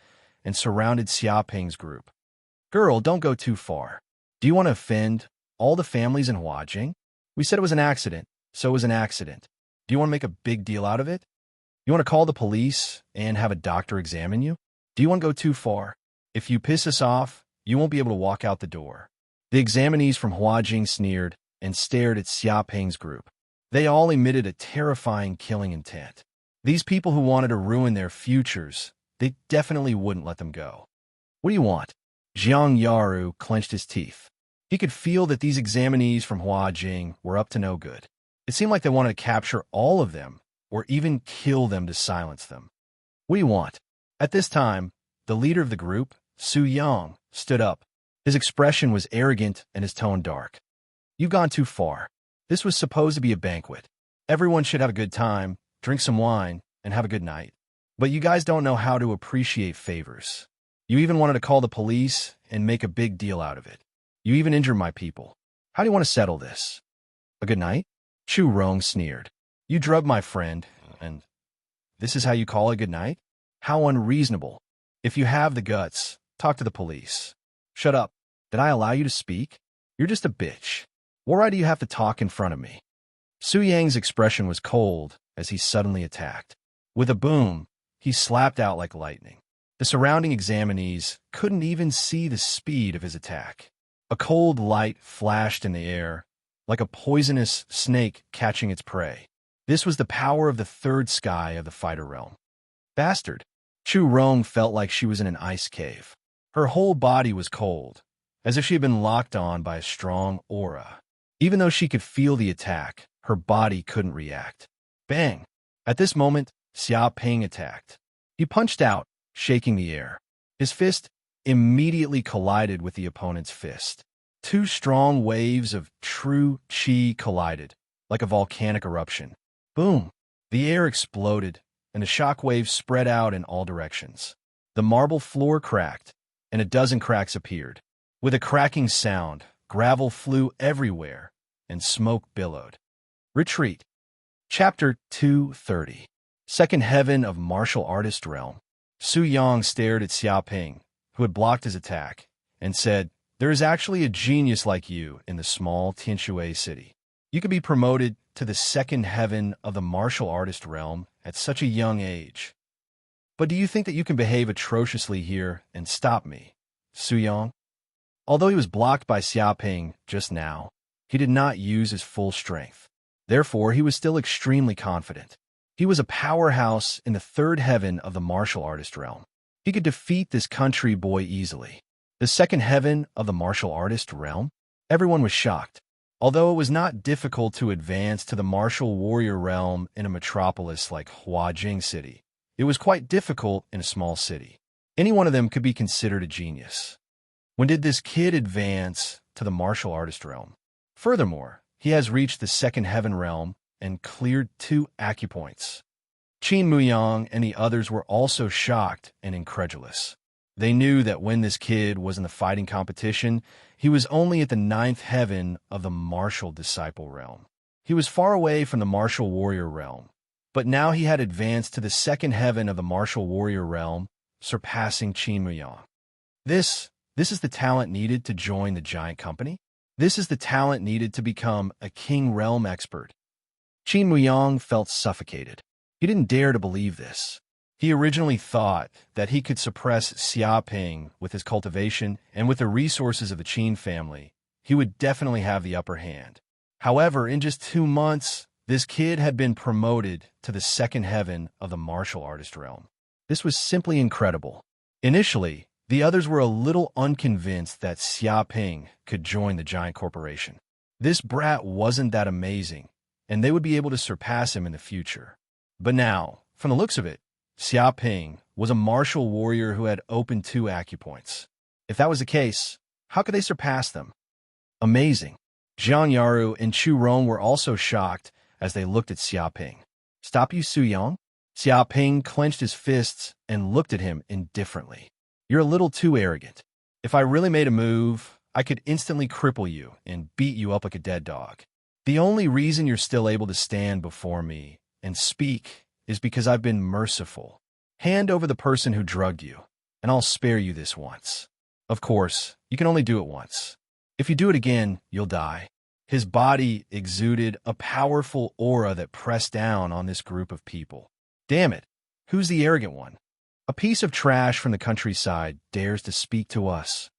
[SPEAKER 1] and surrounded Xiaoping's group. Girl, don't go too far. Do you want to offend all the families in Huajing? We said it was an accident, so it was an accident. Do you want to make a big deal out of it? You want to call the police and have a doctor examine you? Do you want to go too far? If you piss us off, you won't be able to walk out the door. The examinees from Huajing sneered and stared at Xiaoping's group. They all emitted a terrifying killing intent. These people who wanted to ruin their futures, they definitely wouldn't let them go. What do you want? Jiang Yaru clenched his teeth. He could feel that these examinees from Huajing were up to no good. It seemed like they wanted to capture all of them, or even kill them to silence them. What do you want? At this time, the leader of the group, Su Yang, stood up. His expression was arrogant and his tone dark. You've gone too far. This was supposed to be a banquet. Everyone should have a good time, drink some wine, and have a good night. But you guys don't know how to appreciate favors. You even wanted to call the police and make a big deal out of it. You even injured my people. How do you want to settle this? A good night? Chu Rong sneered. You drugged my friend, and this is how you call a good night? How unreasonable. If you have the guts, talk to the police. Shut up. Did I allow you to speak? You're just a bitch. What right do you have to talk in front of me? Su Yang's expression was cold as he suddenly attacked. With a boom, he slapped out like lightning. The surrounding examinees couldn't even see the speed of his attack. A cold light flashed in the air, like a poisonous snake catching its prey. This was the power of the third sky of the fighter realm. Bastard! Chu Rong felt like she was in an ice cave. Her whole body was cold, as if she had been locked on by a strong aura. Even though she could feel the attack, her body couldn't react. Bang! At this moment, Xia Ping attacked. He punched out, shaking the air. His fist immediately collided with the opponent's fist. Two strong waves of true qi collided, like a volcanic eruption. Boom! The air exploded, and the shock waves spread out in all directions. The marble floor cracked, and a dozen cracks appeared. With a cracking sound, gravel flew everywhere, and smoke billowed. Retreat. Chapter 230. Second Heaven of Martial Artist Realm. Su Yang stared at Xiaoping, who had blocked his attack, and said, There is actually a genius like you in the small Tianshui city. You could be promoted to the second heaven of the martial artist realm at such a young age. But do you think that you can behave atrociously here and stop me, Su Yang? Although he was blocked by Xiaoping just now, he did not use his full strength. Therefore, he was still extremely confident. He was a powerhouse in the third heaven of the martial artist realm. He could defeat this country boy easily. The second heaven of the martial artist realm? Everyone was shocked. Although it was not difficult to advance to the martial warrior realm in a metropolis like Huajing City, it was quite difficult in a small city. Any one of them could be considered a genius. When did this kid advance to the martial artist realm? Furthermore, he has reached the second heaven realm and cleared 2 acupoints. Qin Muyang and the others were also shocked and incredulous. They knew that when this kid was in the fighting competition, he was only at the 9th heaven of the martial disciple realm. He was far away from the martial warrior realm, but now he had advanced to the 2nd heaven of the martial warrior realm, surpassing Qin Muyang. This is the talent needed to join the giant company? This is the talent needed to become a king realm expert. Qin Muyang felt suffocated. He didn't dare to believe this. He originally thought that he could suppress Xiaoping with his cultivation, and with the resources of the Qin family, he would definitely have the upper hand. However, in just 2 months, this kid had been promoted to the 2nd heaven of the martial artist realm. This was simply incredible. Initially, the others were a little unconvinced that Xiaoping could join the giant corporation. This brat wasn't that amazing, and they would be able to surpass him in the future. But now, from the looks of it, Xiaoping was a martial warrior who had opened 2 acupoints. If that was the case, how could they surpass them? Amazing. Zhang Yaru and Chu Rong were also shocked as they looked at Xiaoping. Stop you, Su Yang? Xiaoping clenched his fists and looked at him indifferently. You're a little too arrogant. If I really made a move, I could instantly cripple you and beat you up like a dead dog. The only reason you're still able to stand before me and speak is because I've been merciful. Hand over the person who drugged you, and I'll spare you this once. Of course, you can only do it once. If you do it again, you'll die. His body exuded a powerful aura that pressed down on this group of people. Damn it, who's the arrogant one? A piece of trash from the countryside dares to speak to us.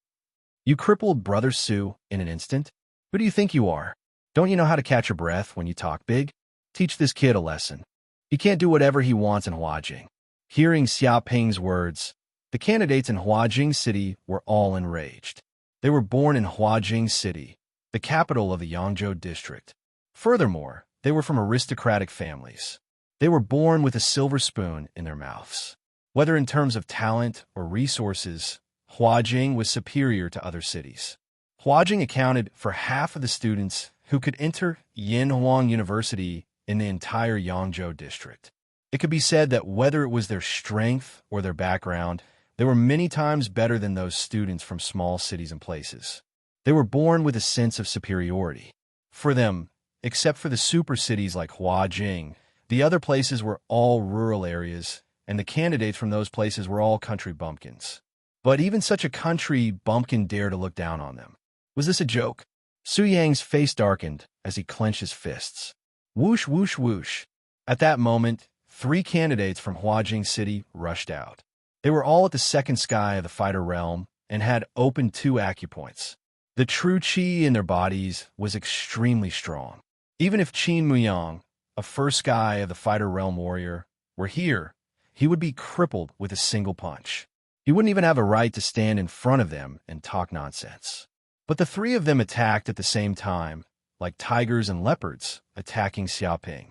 [SPEAKER 1] You crippled Brother Su in an instant? Who do you think you are? Don't you know how to catch your breath when you talk big? Teach this kid a lesson. He can't do whatever he wants in Huajing. Hearing Xiaoping's words, the candidates in Huajing City were all enraged. They were born in Huajing City, the capital of the Yangzhou district. Furthermore, they were from aristocratic families. They were born with a silver spoon in their mouths. Whether in terms of talent or resources, Huajing was superior to other cities. Huajing accounted for half of the students who could enter Yinhuang University in the entire Yangzhou district. It could be said that whether it was their strength or their background, they were many times better than those students from small cities and places. They were born with a sense of superiority. For them, except for the super cities like Huajing, the other places were all rural areas, and the candidates from those places were all country bumpkins. But even such a country bumpkin dared to look down on them. Was this a joke? Su Yang's face darkened as he clenched his fists. Whoosh, whoosh, whoosh. At that moment, 3 candidates from Huajing City rushed out. They were all at the 2nd sky of the fighter realm and had opened 2 acupoints. The true qi in their bodies was extremely strong. Even if Qin Muyang, a 1st sky of the fighter realm warrior, were here, he would be crippled with a single punch. He wouldn't even have a right to stand in front of them and talk nonsense. But the 3 of them attacked at the same time, like tigers and leopards attacking Xiaoping.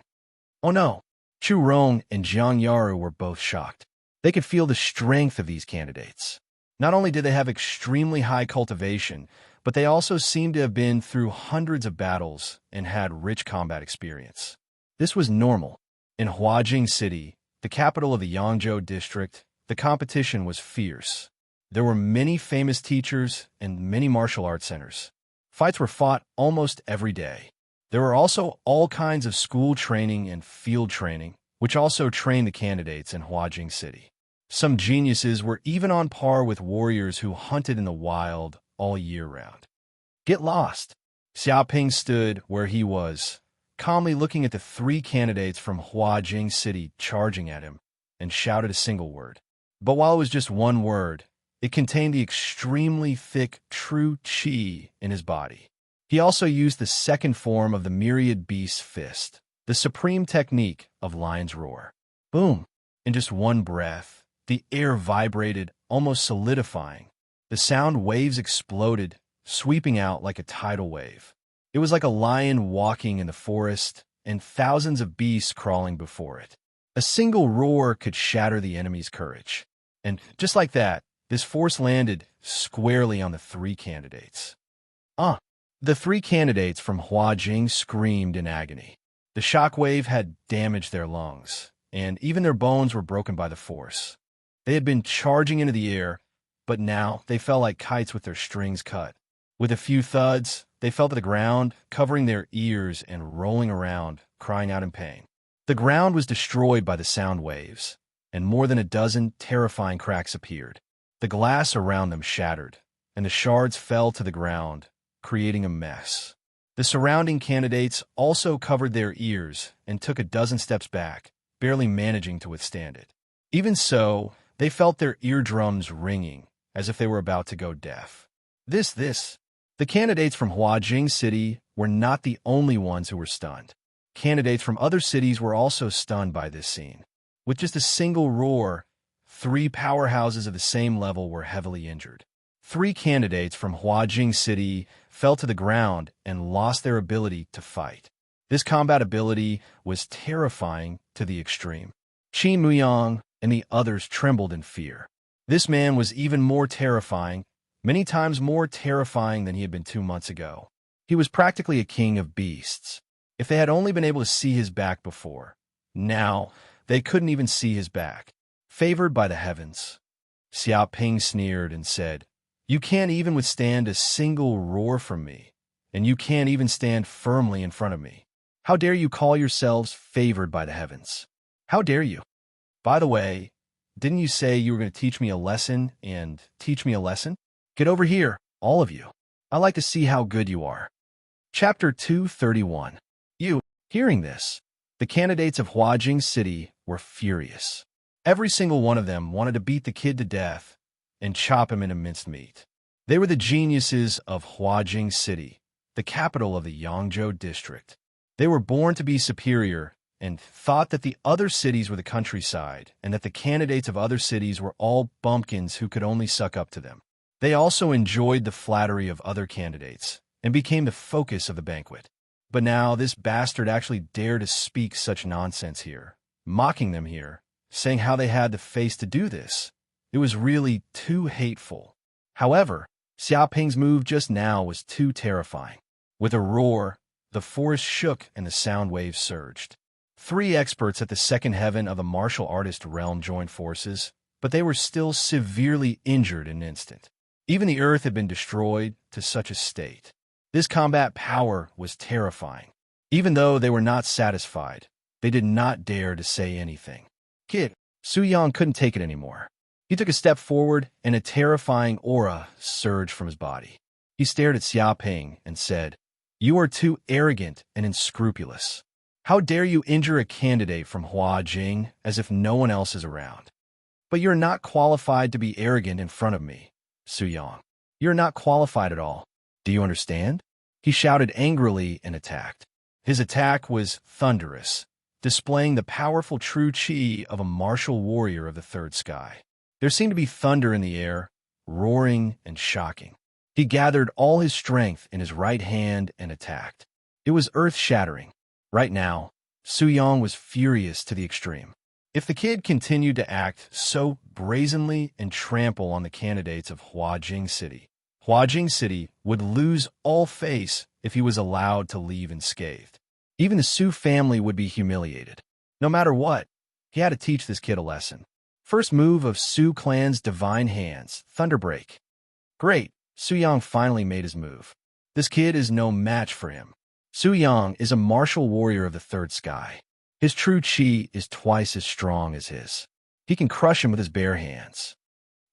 [SPEAKER 1] Oh no! Chu Rong and Zhang Yaru were both shocked. They could feel the strength of these candidates. Not only did they have extremely high cultivation, but they also seemed to have been through hundreds of battles and had rich combat experience. This was normal. In Huajing City, the capital of the Yangzhou district, the competition was fierce. There were many famous teachers and many martial arts centers. Fights were fought almost every day. There were also all kinds of school training and field training, which also trained the candidates in Huajing City. Some geniuses were even on par with warriors who hunted in the wild all year round. Get lost. Xiaoping stood where he was, calmly looking at the 3 candidates from Huajing City charging at him, and shouted a single word. But while it was just one word, It contained the extremely thick true chi in his body. He also used the second form of the myriad beast's fist, the supreme technique of lion's roar. Boom! In just one breath, the air vibrated, almost solidifying. The sound waves exploded, sweeping out like a tidal wave. It was like a lion walking in the forest, and thousands of beasts crawling before it. A single roar could shatter the enemy's courage. And just like that, this force landed squarely on the three candidates. The three candidates from Huajing screamed in agony. The shockwave had damaged their lungs, and even their bones were broken by the force. They had been charging into the air, but now they fell like kites with their strings cut. With a few thuds, they fell to the ground, covering their ears and rolling around, crying out in pain. The ground was destroyed by the sound waves, and more than a dozen terrifying cracks appeared. The glass around them shattered, and the shards fell to the ground, creating a mess. The surrounding candidates also covered their ears and took a dozen steps back, barely managing to withstand it. Even so, they felt their eardrums ringing, as if they were about to go deaf. The candidates from Huajing City were not the only ones who were stunned. Candidates from other cities were also stunned by this scene. With just a single roar, three powerhouses of the same level were heavily injured. Three candidates from Huajing City fell to the ground and lost their ability to fight. This combat ability was terrifying to the extreme. Qin Muyang and the others trembled in fear. This man was even more terrifying, many times more terrifying than he had been 2 months ago. He was practically a king of beasts. If they had only been able to see his back before, now they couldn't even see his back. Favored by the heavens, Xiaoping sneered and said, "You can't even withstand a single roar from me, and you can't even stand firmly in front of me. How dare you call yourselves favored by the heavens? How dare you? By the way, didn't you say you were going to teach me a lesson and teach me a lesson? Get over here, all of you. I'd like to see how good you are." Chapter 231. Hearing this, the candidates of Huajing City were furious. Every single one of them wanted to beat the kid to death and chop him into minced meat. They were the geniuses of Huajing City, the capital of the Yangzhou district. They were born to be superior and thought that the other cities were the countryside and that the candidates of other cities were all bumpkins who could only suck up to them. They also enjoyed the flattery of other candidates and became the focus of the banquet. But now this bastard actually dared to speak such nonsense here, mocking them here, saying how they had the face to do this. It was really too hateful. However, Xiaoping's move just now was too terrifying. With a roar, the forest shook and the sound waves surged. 3 experts at the second heaven of the martial artist realm joined forces, but they were still severely injured in an instant. Even the earth had been destroyed to such a state. This combat power was terrifying. Even though they were not satisfied, they did not dare to say anything. Kid, Su Yang couldn't take it anymore. He took a step forward, and a terrifying aura surged from his body. He stared at Xiaoping and said, "You are too arrogant and unscrupulous. How dare you injure a candidate from Huajing as if no one else is around? But you're not qualified to be arrogant in front of me, Su Yang. You're not qualified at all. Do you understand?" He shouted angrily and attacked. His attack was thunderous, displaying the powerful true chi of a martial warrior of the third sky. There seemed to be thunder in the air, roaring and shocking. He gathered all his strength in his right hand and attacked. It was earth-shattering. Right now, Su Yang was furious to the extreme. If the kid continued to act so brazenly and trample on the candidates of Huajing City would lose all face if he was allowed to leave unscathed. Even the Su family would be humiliated. No matter what, he had to teach this kid a lesson. First move of Su clan's divine hands, Thunderbreak. Great, Su Yang finally made his move. This kid is no match for him. Su Yang is a martial warrior of the third sky. His true chi is twice as strong as his. He can crush him with his bare hands.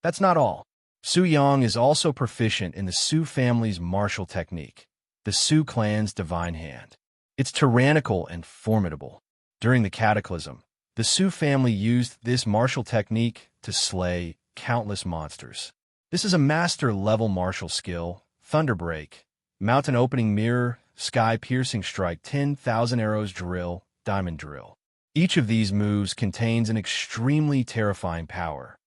[SPEAKER 1] That's not all. Su Yang is also proficient in the Su family's martial technique, the Su clan's divine hand. It's tyrannical and formidable. During the cataclysm, the Su family used this martial technique to slay countless monsters. This is a master-level martial skill: Thunder Break, Mountain Opening Mirror, Sky Piercing Strike, 10,000 Arrows Drill, Diamond Drill. Each of these moves contains an extremely terrifying power.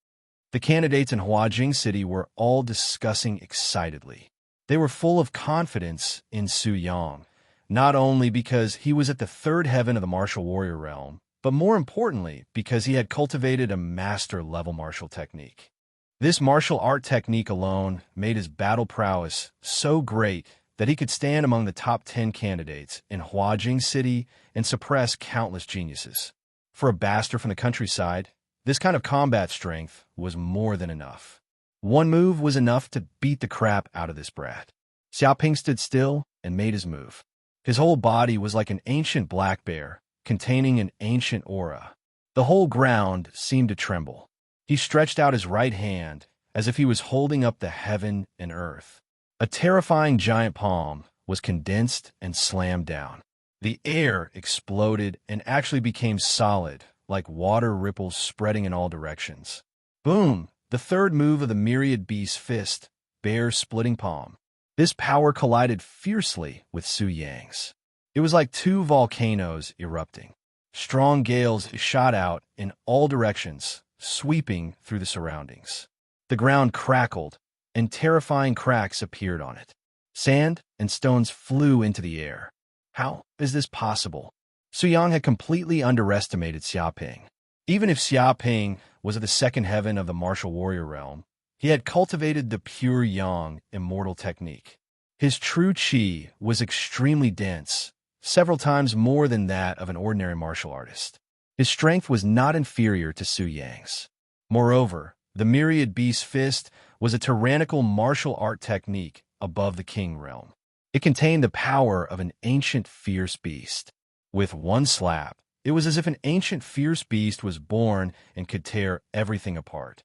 [SPEAKER 1] The candidates in Huajing City were all discussing excitedly. They were full of confidence in Su Yang, not only because he was at the third heaven of the martial warrior realm, but more importantly because he had cultivated a master-level martial technique. This martial art technique alone made his battle prowess so great that he could stand among the top 10 candidates in Huajing City and suppress countless geniuses. For a bastard from the countryside, this kind of combat strength was more than enough. One move was enough to beat the crap out of this brat. Xiaoping stood still and made his move. His whole body was like an ancient black bear, containing an ancient aura. The whole ground seemed to tremble. He stretched out his right hand as if he was holding up the heaven and earth. A terrifying giant palm was condensed and slammed down. The air exploded and actually became solid, like water ripples spreading in all directions. Boom! The third move of the myriad beast's fist, Bear Splitting Palm. This power collided fiercely with Su Yang's. It was like two volcanoes erupting. Strong gales shot out in all directions, sweeping through the surroundings. The ground crackled, and terrifying cracks appeared on it. Sand and stones flew into the air. How is this possible? Su Yang had completely underestimated Xiaoping. Even if Xiaoping was at the second heaven of the martial warrior realm, he had cultivated the pure yang immortal technique. His true qi was extremely dense, several times more than that of an ordinary martial artist. His strength was not inferior to Su Yang's. Moreover, the myriad beast's fist was a tyrannical martial art technique above the king realm. It contained the power of an ancient fierce beast. With one slap, it was as if an ancient fierce beast was born and could tear everything apart.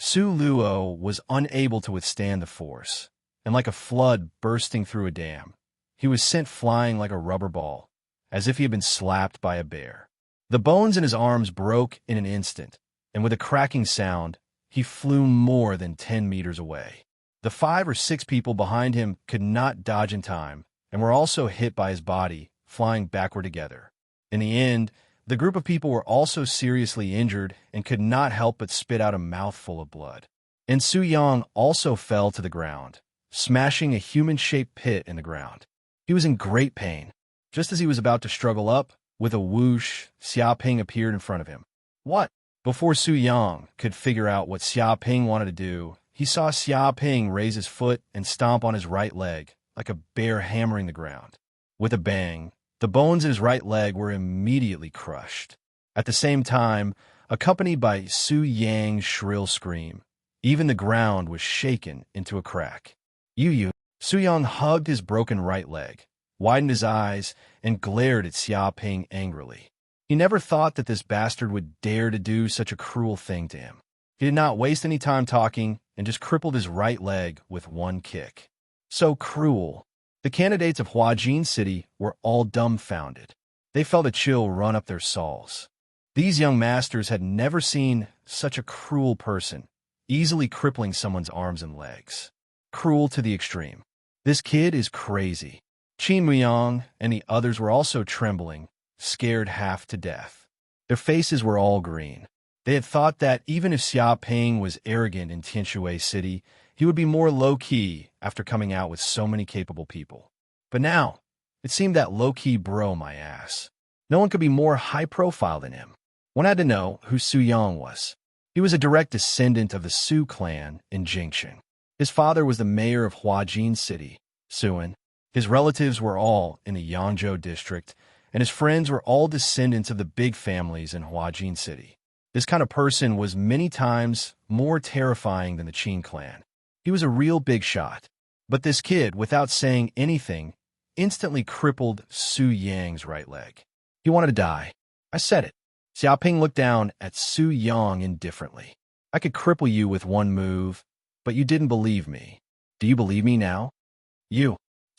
[SPEAKER 1] Su Luo was unable to withstand the force, and like a flood bursting through a dam, he was sent flying like a rubber ball, as if he had been slapped by a bear. The bones in his arms broke in an instant, and with a cracking sound, he flew more than 10 meters away. The 5 or 6 people behind him could not dodge in time, and were also hit by his body, flying backward together. In the end, the group of people were also seriously injured and could not help but spit out a mouthful of blood. And Su Yang also fell to the ground, smashing a human-shaped pit in the ground. He was in great pain. Just as he was about to struggle up, with a whoosh, Xiaoping appeared in front of him. What? Before Su Yang could figure out what Xiaoping wanted to do, he saw Xiaoping raise his foot and stomp on his right leg, like a bear hammering the ground. With a bang, the bones in his right leg were immediately crushed. At the same time, accompanied by Su Yang's shrill scream, even the ground was shaken into a crack. Su Yang hugged his broken right leg, widened his eyes, and glared at Xiaoping angrily. He never thought that this bastard would dare to do such a cruel thing to him. He did not waste any time talking and just crippled his right leg with one kick. So cruel. The candidates of Huajin City were all dumbfounded. They felt a chill run up their souls. These young masters had never seen such a cruel person, easily crippling someone's arms and legs. Cruel to the extreme. This kid is crazy. Qin Muyang and the others were also trembling, scared half to death. Their faces were all green. They had thought that even if Xiaoping was arrogant in Tianshui City, he would be more low-key after coming out with so many capable people. But now, it seemed that low-key bro my ass. No one could be more high-profile than him. One had to know who Su Yang was. He was a direct descendant of the Su clan in Jingxing. His father was the mayor of Huajin City, Suan. His relatives were all in the Yangzhou district, and his friends were all descendants of the big families in Huajin City. This kind of person was many times more terrifying than the Qin clan. He was a real big shot. But this kid, without saying anything, instantly crippled Su Yang's right leg. He wanted to die. I said it. Xiaoping looked down at Su Yang indifferently. I could cripple you with one move, but you didn't believe me. Do you believe me now?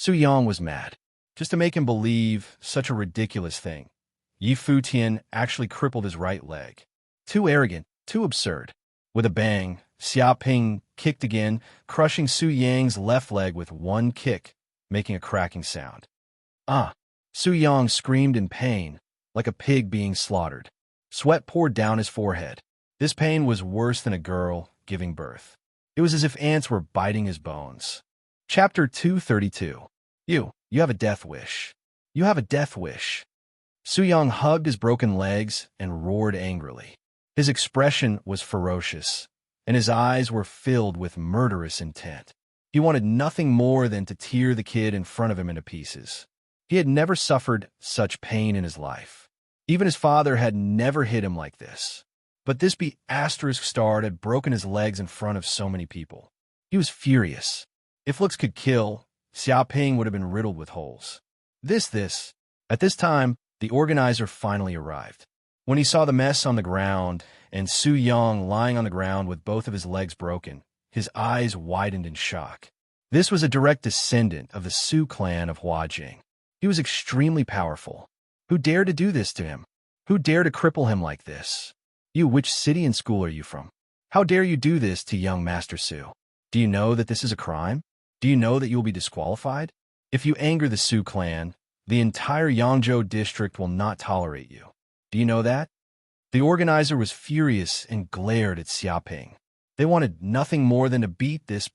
[SPEAKER 1] Su Yang was mad. Just to make him believe such a ridiculous thing, Yi Futian actually crippled his right leg. Too arrogant, too absurd. With a bang, Xiaoping kicked again, crushing Su Yang's left leg with one kick, making a cracking sound. Ah! Su Yang screamed in pain, like a pig being slaughtered. Sweat poured down his forehead. This pain was worse than a girl giving birth. It was as if ants were biting his bones. Chapter 232. You have a death wish. You have a death wish. Su Yang hugged his broken legs and roared angrily. His expression was ferocious, and his eyes were filled with murderous intent. He wanted nothing more than to tear the kid in front of him into pieces. He had never suffered such pain in his life. Even his father had never hit him like this. But this star had broken his legs in front of so many people. He was furious. If looks could kill, Xiaoping would have been riddled with holes. At this time, the organizer finally arrived. When he saw the mess on the ground and Su Yang lying on the ground with both of his legs broken, his eyes widened in shock. This was a direct descendant of the Su clan of Huajing. He was extremely powerful. Who dared to do this to him? Who dared to cripple him like this? You, which city and school are you from? How dare you do this to young Master Su? Do you know that this is a crime? Do you know that you will be disqualified? If you anger the Su clan, the entire Yangzhou district will not tolerate you. Do you know that? The organizer was furious and glared at Xiaoping. They wanted nothing more than to beat this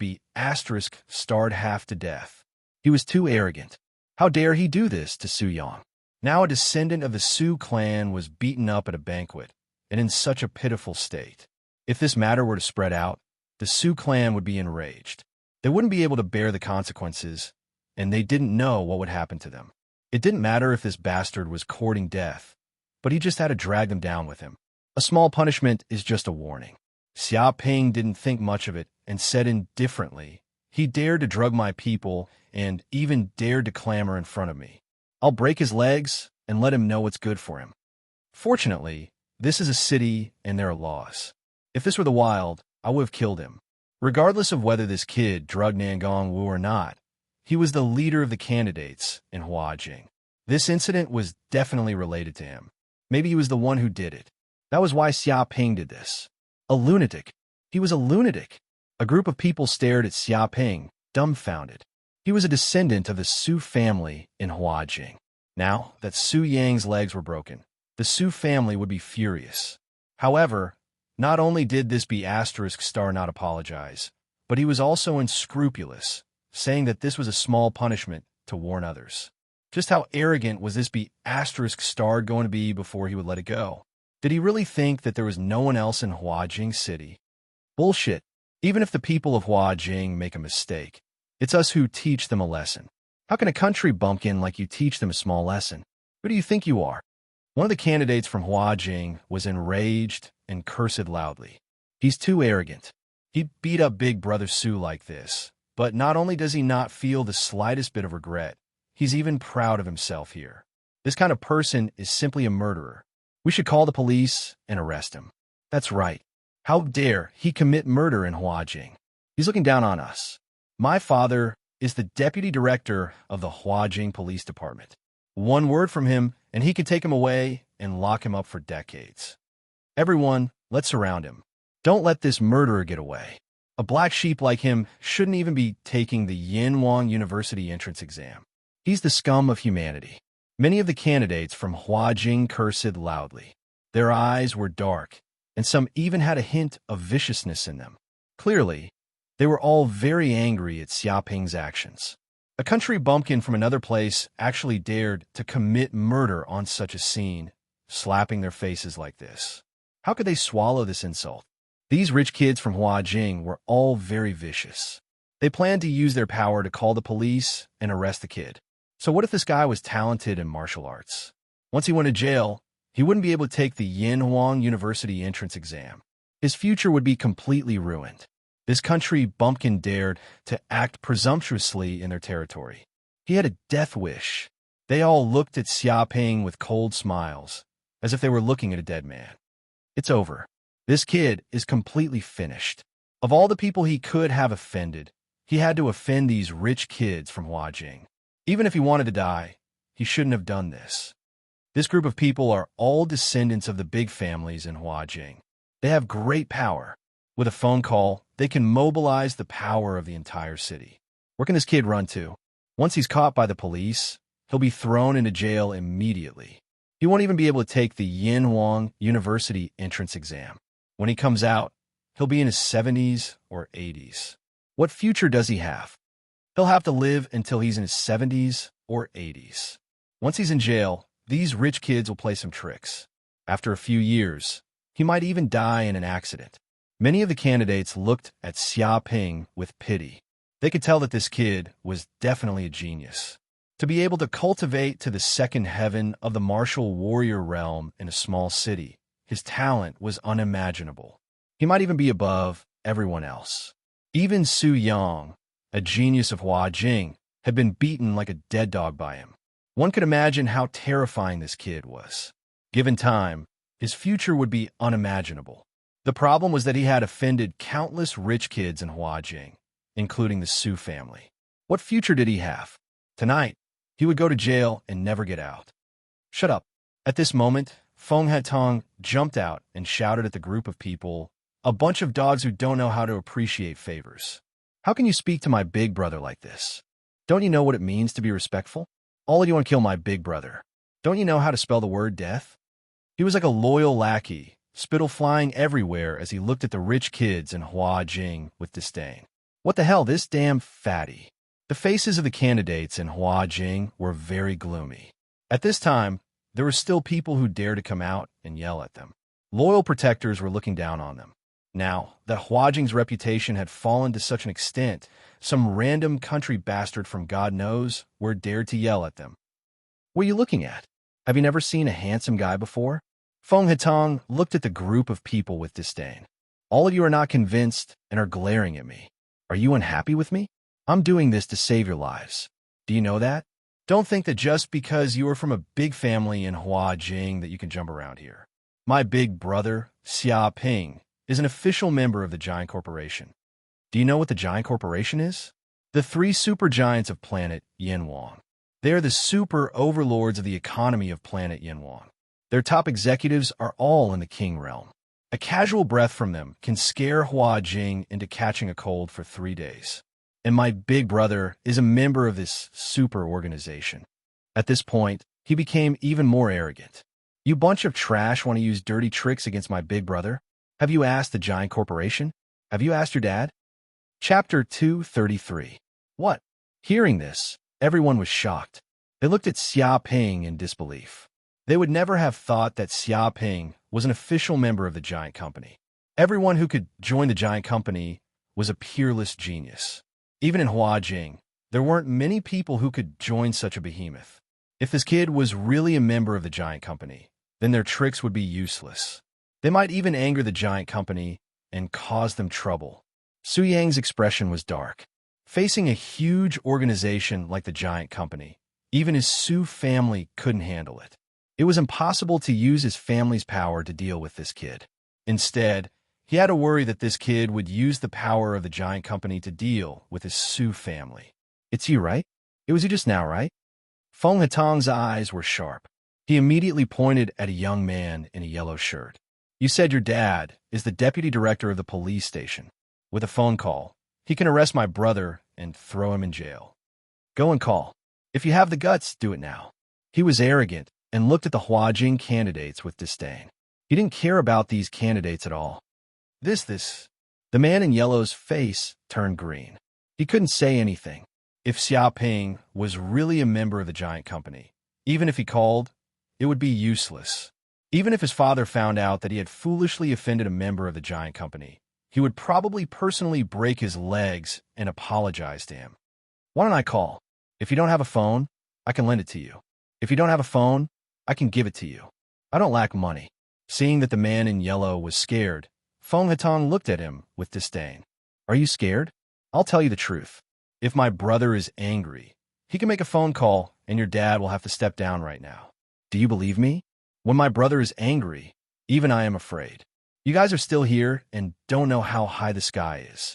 [SPEAKER 1] starred half to death. He was too arrogant. How dare he do this to Su Yang? Now a descendant of the Su clan was beaten up at a banquet, and in such a pitiful state. If this matter were to spread out, the Su clan would be enraged. They wouldn't be able to bear the consequences, and they didn't know what would happen to them. It didn't matter if this bastard was courting death, but he just had to drag them down with him. A small punishment is just a warning. Xiaoping didn't think much of it and said indifferently, "He dared to drug my people and even dared to clamor in front of me. I'll break his legs and let him know what's good for him." Fortunately, this is a city and there are laws. If this were the wild, I would have killed him. Regardless of whether this kid drugged Nangong Wu or not, he was the leader of the candidates in Huajing. This incident was definitely related to him. Maybe he was the one who did it. That was why Xiaoping did this. A lunatic. He was a lunatic. A group of people stared at Xiaoping, dumbfounded. He was a descendant of the Su family in Huajing. Now that Su Yang's legs were broken, the Su family would be furious. However, not only did this star not apologize, but he was also unscrupulous, saying that this was a small punishment to warn others. Just how arrogant was this star going to be before he would let it go? Did he really think that there was no one else in Huajing City? Bullshit. Even if the people of Huajing make a mistake, it's us who teach them a lesson. How can a country bumpkin like you teach them a small lesson? Who do you think you are? One of the candidates from Huajing was enraged and cursed loudly. He's too arrogant. He beat up Big Brother Su like this. But not only does he not feel the slightest bit of regret, he's even proud of himself here. This kind of person is simply a murderer. We should call the police and arrest him. That's right. How dare he commit murder in Huajing? He's looking down on us. My father is the deputy director of the Huajing Police Department. One word from him, and he could take him away and lock him up for decades. Everyone, let's surround him. Don't let this murderer get away. A black sheep like him shouldn't even be taking the Yinhuang University entrance exam. He's the scum of humanity. Many of the candidates from Huajing cursed loudly. Their eyes were dark, and some even had a hint of viciousness in them. Clearly, they were all very angry at Xiaoping's actions. A country bumpkin from another place actually dared to commit murder on such a scene, slapping their faces like this. How could they swallow this insult? These rich kids from Huajing were all very vicious. They planned to use their power to call the police and arrest the kid. So what if this guy was talented in martial arts? Once he went to jail, he wouldn't be able to take the Yinhuang University entrance exam. His future would be completely ruined. This country bumpkin dared to act presumptuously in their territory. He had a death wish. They all looked at Xiaoping with cold smiles, as if they were looking at a dead man. It's over. This kid is completely finished. Of all the people he could have offended, he had to offend these rich kids from Huajing. Even if he wanted to die, he shouldn't have done this. This group of people are all descendants of the big families in Huajing. They have great power. With a phone call, they can mobilize the power of the entire city. Where can this kid run to? Once he's caught by the police, he'll be thrown into jail immediately. He won't even be able to take the Yin Huang University entrance exam. When he comes out, he'll be in his 70s or 80s. What future does he have? He'll have to live until he's in his 70s or 80s. Once he's in jail, these rich kids will play some tricks. After a few years, he might even die in an accident. Many of the candidates looked at Xia Ping with pity. They could tell that this kid was definitely a genius. To be able to cultivate to the second heaven of the martial warrior realm in a small city, his talent was unimaginable. He might even be above everyone else. Even Su Yang, a genius of Hua Jing, had been beaten like a dead dog by him. One could imagine how terrifying this kid was. Given time, his future would be unimaginable. The problem was that he had offended countless rich kids in Hua Jing, including the Su family. What future did he have? Tonight, he would go to jail and never get out. Shut up. At this moment, Feng Hetong jumped out and shouted at the group of people, a bunch of dogs who don't know how to appreciate favors. How can you speak to my big brother like this? Don't you know what it means to be respectful? All of you want to kill my big brother. Don't you know how to spell the word death? He was like a loyal lackey, spittle flying everywhere as he looked at the rich kids in Hua Jing with disdain. What the hell, this damn fatty. The faces of the candidates in Hua Jing were very gloomy. At this time, there were still people who dared to come out and yell at them. Loyal protectors were looking down on them. Now that Hua Jing's reputation had fallen to such an extent, some random country bastard from God knows where dared to yell at them. What are you looking at? Have you never seen a handsome guy before? Feng Hetong looked at the group of people with disdain. All of you are not convinced and are glaring at me. Are you unhappy with me? I'm doing this to save your lives. Do you know that? Don't think that just because you are from a big family in Hua Jing that you can jump around here. My big brother, Xia Ping, is an official member of the Giant Corporation. Do you know what the Giant Corporation is? The three supergiants of planet Yinwang. They are the super overlords of the economy of planet Yinwang. Their top executives are all in the King realm. A casual breath from them can scare Hua Jing into catching a cold for 3 days. And my big brother is a member of this super organization. At this point, he became even more arrogant. You bunch of trash want to use dirty tricks against my big brother? Have you asked the Giant Corporation? Have you asked your dad? Chapter 233. What? Hearing this, everyone was shocked. They looked at Xia Ping in disbelief. They would never have thought that Xia Ping was an official member of the Giant Company. Everyone who could join the Giant Company was a peerless genius. Even in Hua Jing, there weren't many people who could join such a behemoth. If this kid was really a member of the Giant Company, then their tricks would be useless. They might even anger the Giant Company and cause them trouble. Su Yang's expression was dark. Facing a huge organization like the Giant Company, even his Su family couldn't handle it. It was impossible to use his family's power to deal with this kid. Instead, he had to worry that this kid would use the power of the Giant Company to deal with his Su family. It's you, right? It was you just now, right? Feng Hetong's eyes were sharp. He immediately pointed at a young man in a yellow shirt. You said your dad is the deputy director of the police station. With a phone call, he can arrest my brother and throw him in jail. Go and call. If you have the guts, do it now. He was arrogant and looked at the Huajing candidates with disdain. He didn't care about these candidates at all. This. The man in yellow's face turned green. He couldn't say anything. If Xia Ping was really a member of the Giant Company, even if he called, it would be useless. Even if his father found out that he had foolishly offended a member of the Giant Company, he would probably personally break his legs and apologize to him. Why don't I call? If you don't have a phone, I can lend it to you. If you don't have a phone, I can give it to you. I don't lack money. Seeing that the man in yellow was scared, Feng Hetong looked at him with disdain. Are you scared? I'll tell you the truth. If my brother is angry, he can make a phone call and your dad will have to step down right now. Do you believe me? When my brother is angry, even I am afraid. You guys are still here and don't know how high the sky is.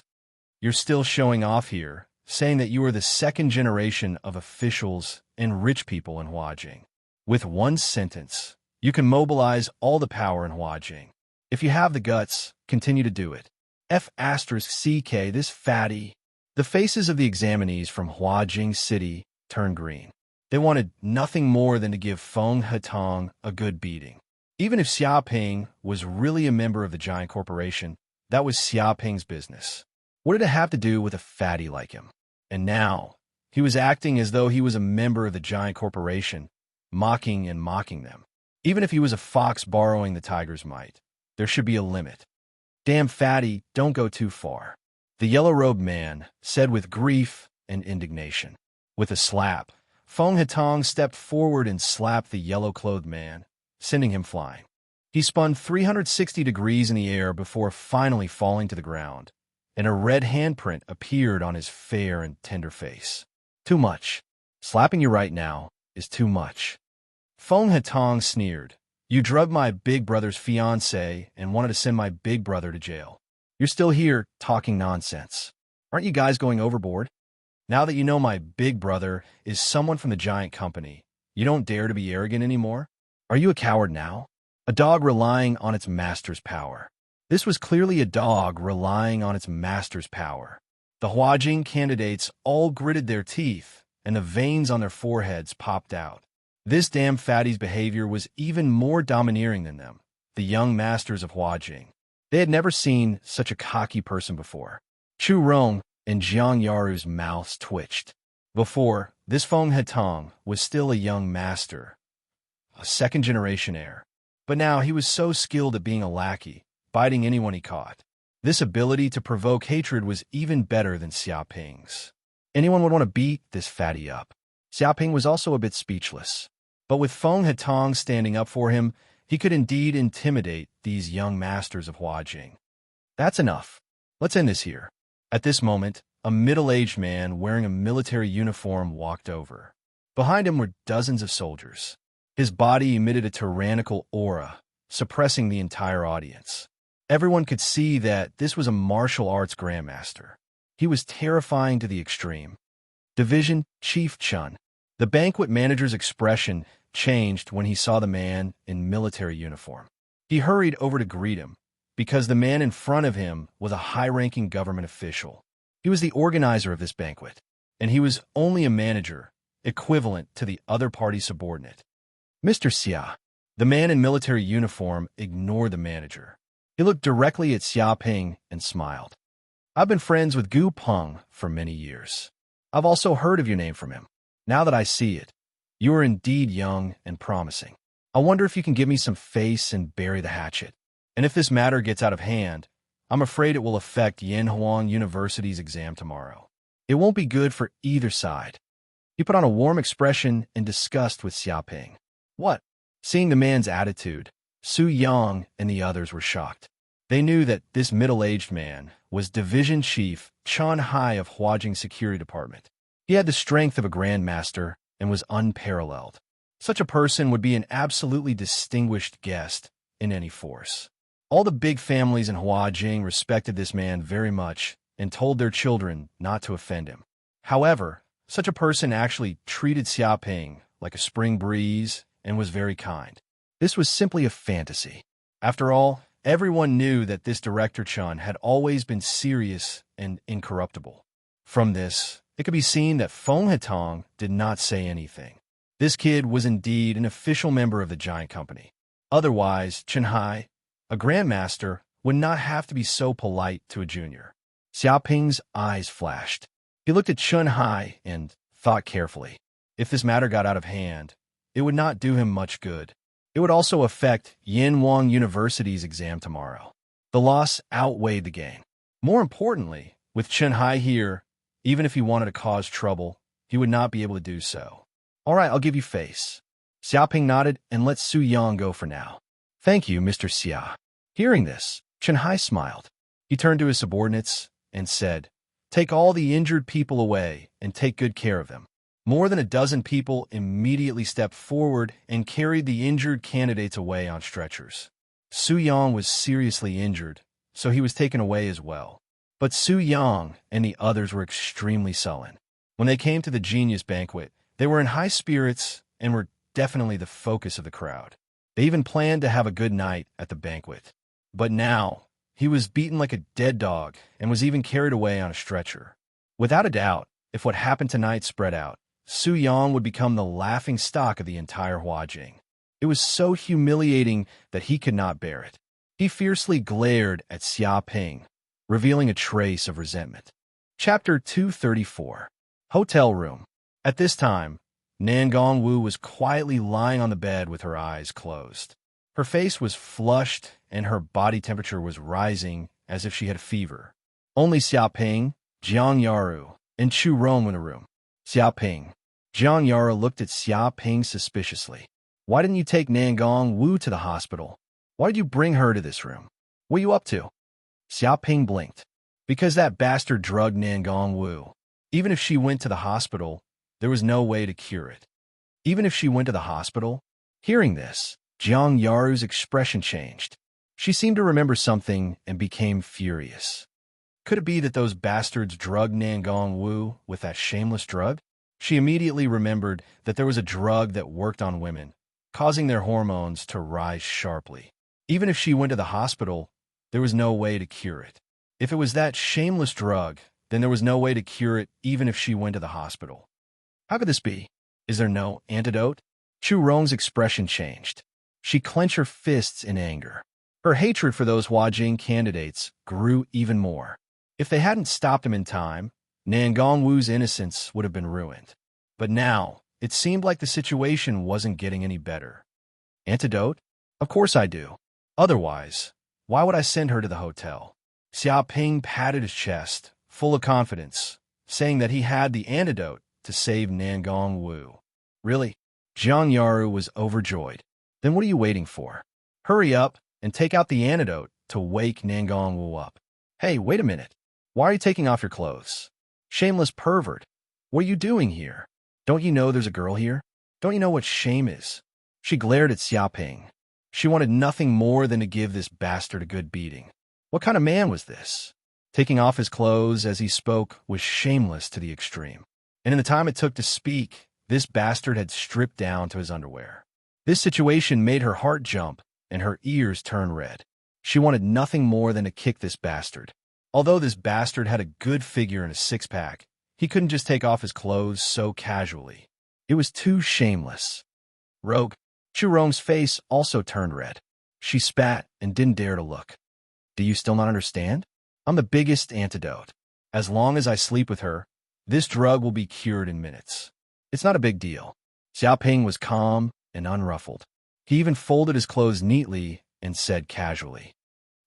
[SPEAKER 1] You're still showing off here, saying that you are the second generation of officials and rich people in Huajing. With one sentence, you can mobilize all the power in Huajing. If you have the guts, continue to do it. F***CK, this fatty. The faces of the examinees from Huajing City turned green. They wanted nothing more than to give Feng Hetong a good beating. Even if Xiaoping was really a member of the giant corporation, that was Xiaoping's business. What did it have to do with a fatty like him? And now, he was acting as though he was a member of the giant corporation, mocking them. Even if he was a fox borrowing the tiger's might, there should be a limit. Damn fatty, don't go too far. The yellow-robed man said with grief and indignation. With a slap, Feng Hetong stepped forward and slapped the yellow-clothed man, sending him flying. He spun 360 degrees in the air before finally falling to the ground, and a red handprint appeared on his fair and tender face. Too much. Slapping you right now is too much. Feng Hetong sneered. You drugged my big brother's fiancée and wanted to send my big brother to jail. You're still here talking nonsense. Aren't you guys going overboard? Now that you know my big brother is someone from the giant company, you don't dare to be arrogant anymore? Are you a coward now? A dog relying on its master's power. This was clearly a dog relying on its master's power. The Huajing candidates all gritted their teeth, and the veins on their foreheads popped out. This damn fatty's behavior was even more domineering than them, the young masters of Huajing. They had never seen such a cocky person before. Chu Rong and Jiang Yaru's mouths twitched. Before, this Feng Hetong was still a young master, a second-generation heir. But now he was so skilled at being a lackey, biting anyone he caught. This ability to provoke hatred was even better than Xiaoping's. Anyone would want to beat this fatty up. Xiaoping was also a bit speechless. But with Feng Hetong standing up for him, he could indeed intimidate these young masters of Huajing. That's enough. Let's end this here. At this moment, a middle-aged man wearing a military uniform walked over. Behind him were dozens of soldiers. His body emitted a tyrannical aura, suppressing the entire audience. Everyone could see that this was a martial arts grandmaster. He was terrifying to the extreme. Division Chief Chun. The banquet manager's expression changed when he saw the man in military uniform. He hurried over to greet him, because the man in front of him was a high-ranking government official. He was the organizer of this banquet, and he was only a manager, equivalent to the other party's subordinate. Mr. Xia. The man in military uniform ignored the manager. He looked directly at Xiaoping and smiled. I've been friends with Gu Peng for many years. I've also heard of your name from him. Now that I see it, you are indeed young and promising. I wonder if you can give me some face and bury the hatchet. And if this matter gets out of hand, I'm afraid it will affect Yanhuang University's exam tomorrow. It won't be good for either side. He put on a warm expression in disgust with Xiaoping. What? Seeing the man's attitude, Su Yang and the others were shocked. They knew that this middle-aged man was Division Chief Chun Hai of Huajing Security Department. He had the strength of a grandmaster and was unparalleled. Such a person would be an absolutely distinguished guest in any force. All the big families in Huajing respected this man very much and told their children not to offend him. However, such a person actually treated Xiaoping like a spring breeze and was very kind. This was simply a fantasy. After all, everyone knew that this Director Chun had always been serious and incorruptible. From this, it could be seen that Feng Hetong did not say anything. This kid was indeed an official member of the giant company. Otherwise, Chun Hai, a grandmaster, would not have to be so polite to a junior. Xiaoping's eyes flashed. He looked at Chun Hai and thought carefully. If this matter got out of hand, it would not do him much good. It would also affect Yanhuang University's exam tomorrow. The loss outweighed the gain. More importantly, with Chun Hai here, even if he wanted to cause trouble, he would not be able to do so. All right, I'll give you face. Xiaoping nodded and let Su Yang go for now. Thank you, Mr. Xia. Hearing this, Chun Hai smiled. He turned to his subordinates and said, Take all the injured people away and take good care of them. More than a dozen people immediately stepped forward and carried the injured candidates away on stretchers. Su Yang was seriously injured, so he was taken away as well. But Su Yang and the others were extremely sullen. When they came to the genius banquet, they were in high spirits and were definitely the focus of the crowd. They even planned to have a good night at the banquet. But now, He was beaten like a dead dog and was even carried away on a stretcher. Without a doubt, if what happened tonight spread out, Su Yan would become the laughing stock of the entire Huajing. It was so humiliating that he could not bear it. He fiercely glared at Xia Ping, revealing a trace of resentment. Chapter 234. Hotel Room. At this time, Nangong Wu was quietly lying on the bed with her eyes closed. Her face was flushed and her body temperature was rising as if she had a fever. Only Xia Ping, Jiang Yaru, and Chu Rong were in the room. Xia Ping. Jiang Yaru looked at Xia Ping suspiciously. Why didn't you take Nangong Wu to the hospital? Why did you bring her to this room? What are you up to? Xia Ping blinked. Because that bastard drugged Nangong Wu. Even if she went to the hospital, there was no way to cure it. Even if she went to the hospital? Hearing this, Jiang Yaru's expression changed. She seemed to remember something and became furious. Could it be that those bastards drugged Nangong Wu with that shameless drug? She immediately remembered that there was a drug that worked on women, causing their hormones to rise sharply. Even if she went to the hospital, there was no way to cure it. If it was that shameless drug, then there was no way to cure it even if she went to the hospital. How could this be? Is there no antidote? Chu Rong's expression changed. She clenched her fists in anger. Her hatred for those Huajing candidates grew even more. If they hadn't stopped him in time, Nangong Wu's innocence would have been ruined. But now, it seemed like the situation wasn't getting any better. Antidote? Of course I do. Otherwise, why would I send her to the hotel? Xia Ping patted his chest, full of confidence, saying that he had the antidote to save Nangong Wu. Really? Jiang Yaru was overjoyed. Then what are you waiting for? Hurry up and take out the antidote to wake Nangong Wu up. Hey, wait a minute. Why are you taking off your clothes? Shameless pervert. What are you doing here? Don't you know there's a girl here? Don't you know what shame is? She glared at Xia Ping. She wanted nothing more than to give this bastard a good beating. What kind of man was this? Taking off his clothes as he spoke was shameless to the extreme. And in the time it took to speak, this bastard had stripped down to his underwear. This situation made her heart jump and her ears turn red. She wanted nothing more than to kick this bastard. Although this bastard had a good figure and a six-pack, he couldn't just take off his clothes so casually. It was too shameless. Rogue. Chu Rong's face also turned red. She spat and didn't dare to look. Do you still not understand? I'm the biggest antidote. As long as I sleep with her, this drug will be cured in minutes. It's not a big deal. Xia Ping was calm and unruffled. He even folded his clothes neatly and said casually,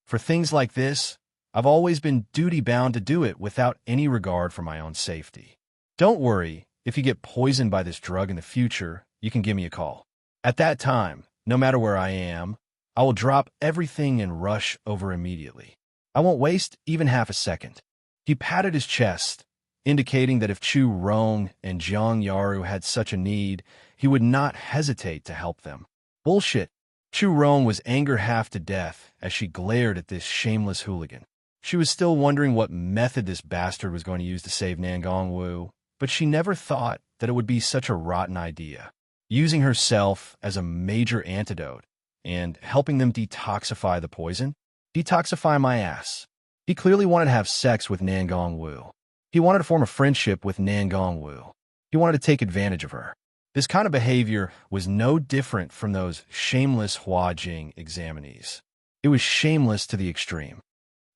[SPEAKER 1] For things like this, I've always been duty-bound to do it without any regard for my own safety. Don't worry, if you get poisoned by this drug in the future, you can give me a call. At that time, no matter where I am, I will drop everything and rush over immediately. I won't waste even half a second. He patted his chest, indicating that if Chu Rong and Jiang Yaru had such a need, he would not hesitate to help them. Bullshit. Chu Rong was angered half to death as she glared at this shameless hooligan. She was still wondering what method this bastard was going to use to save Nangong Wu, but she never thought that it would be such a rotten idea. Using herself as a major antidote and helping them detoxify the poison? Detoxify my ass. He clearly wanted to have sex with Nangong Wu. He wanted to form a friendship with Nangong Wu. He wanted to take advantage of her. This kind of behavior was no different from those shameless Huajing examinees. It was shameless to the extreme.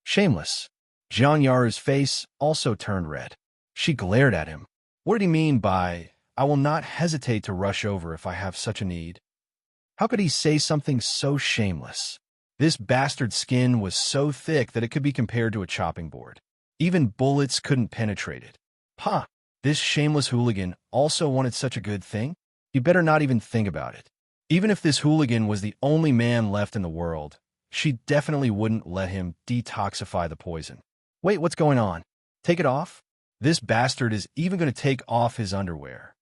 [SPEAKER 1] Shameless. Jiang Yaru's face also turned red. She glared at him. What did he mean by, I will not hesitate to rush over if I have such a need? How could he say something so shameless? This bastard's skin was so thick that it could be compared to a chopping board. Even bullets couldn't penetrate it. This shameless hooligan also wanted such a good thing? You better not even think about it. Even if this hooligan was the only man left in the world, she definitely wouldn't let him detoxify the poison. Wait, what's going on? Take it off? This bastard is even going to take off his underwear.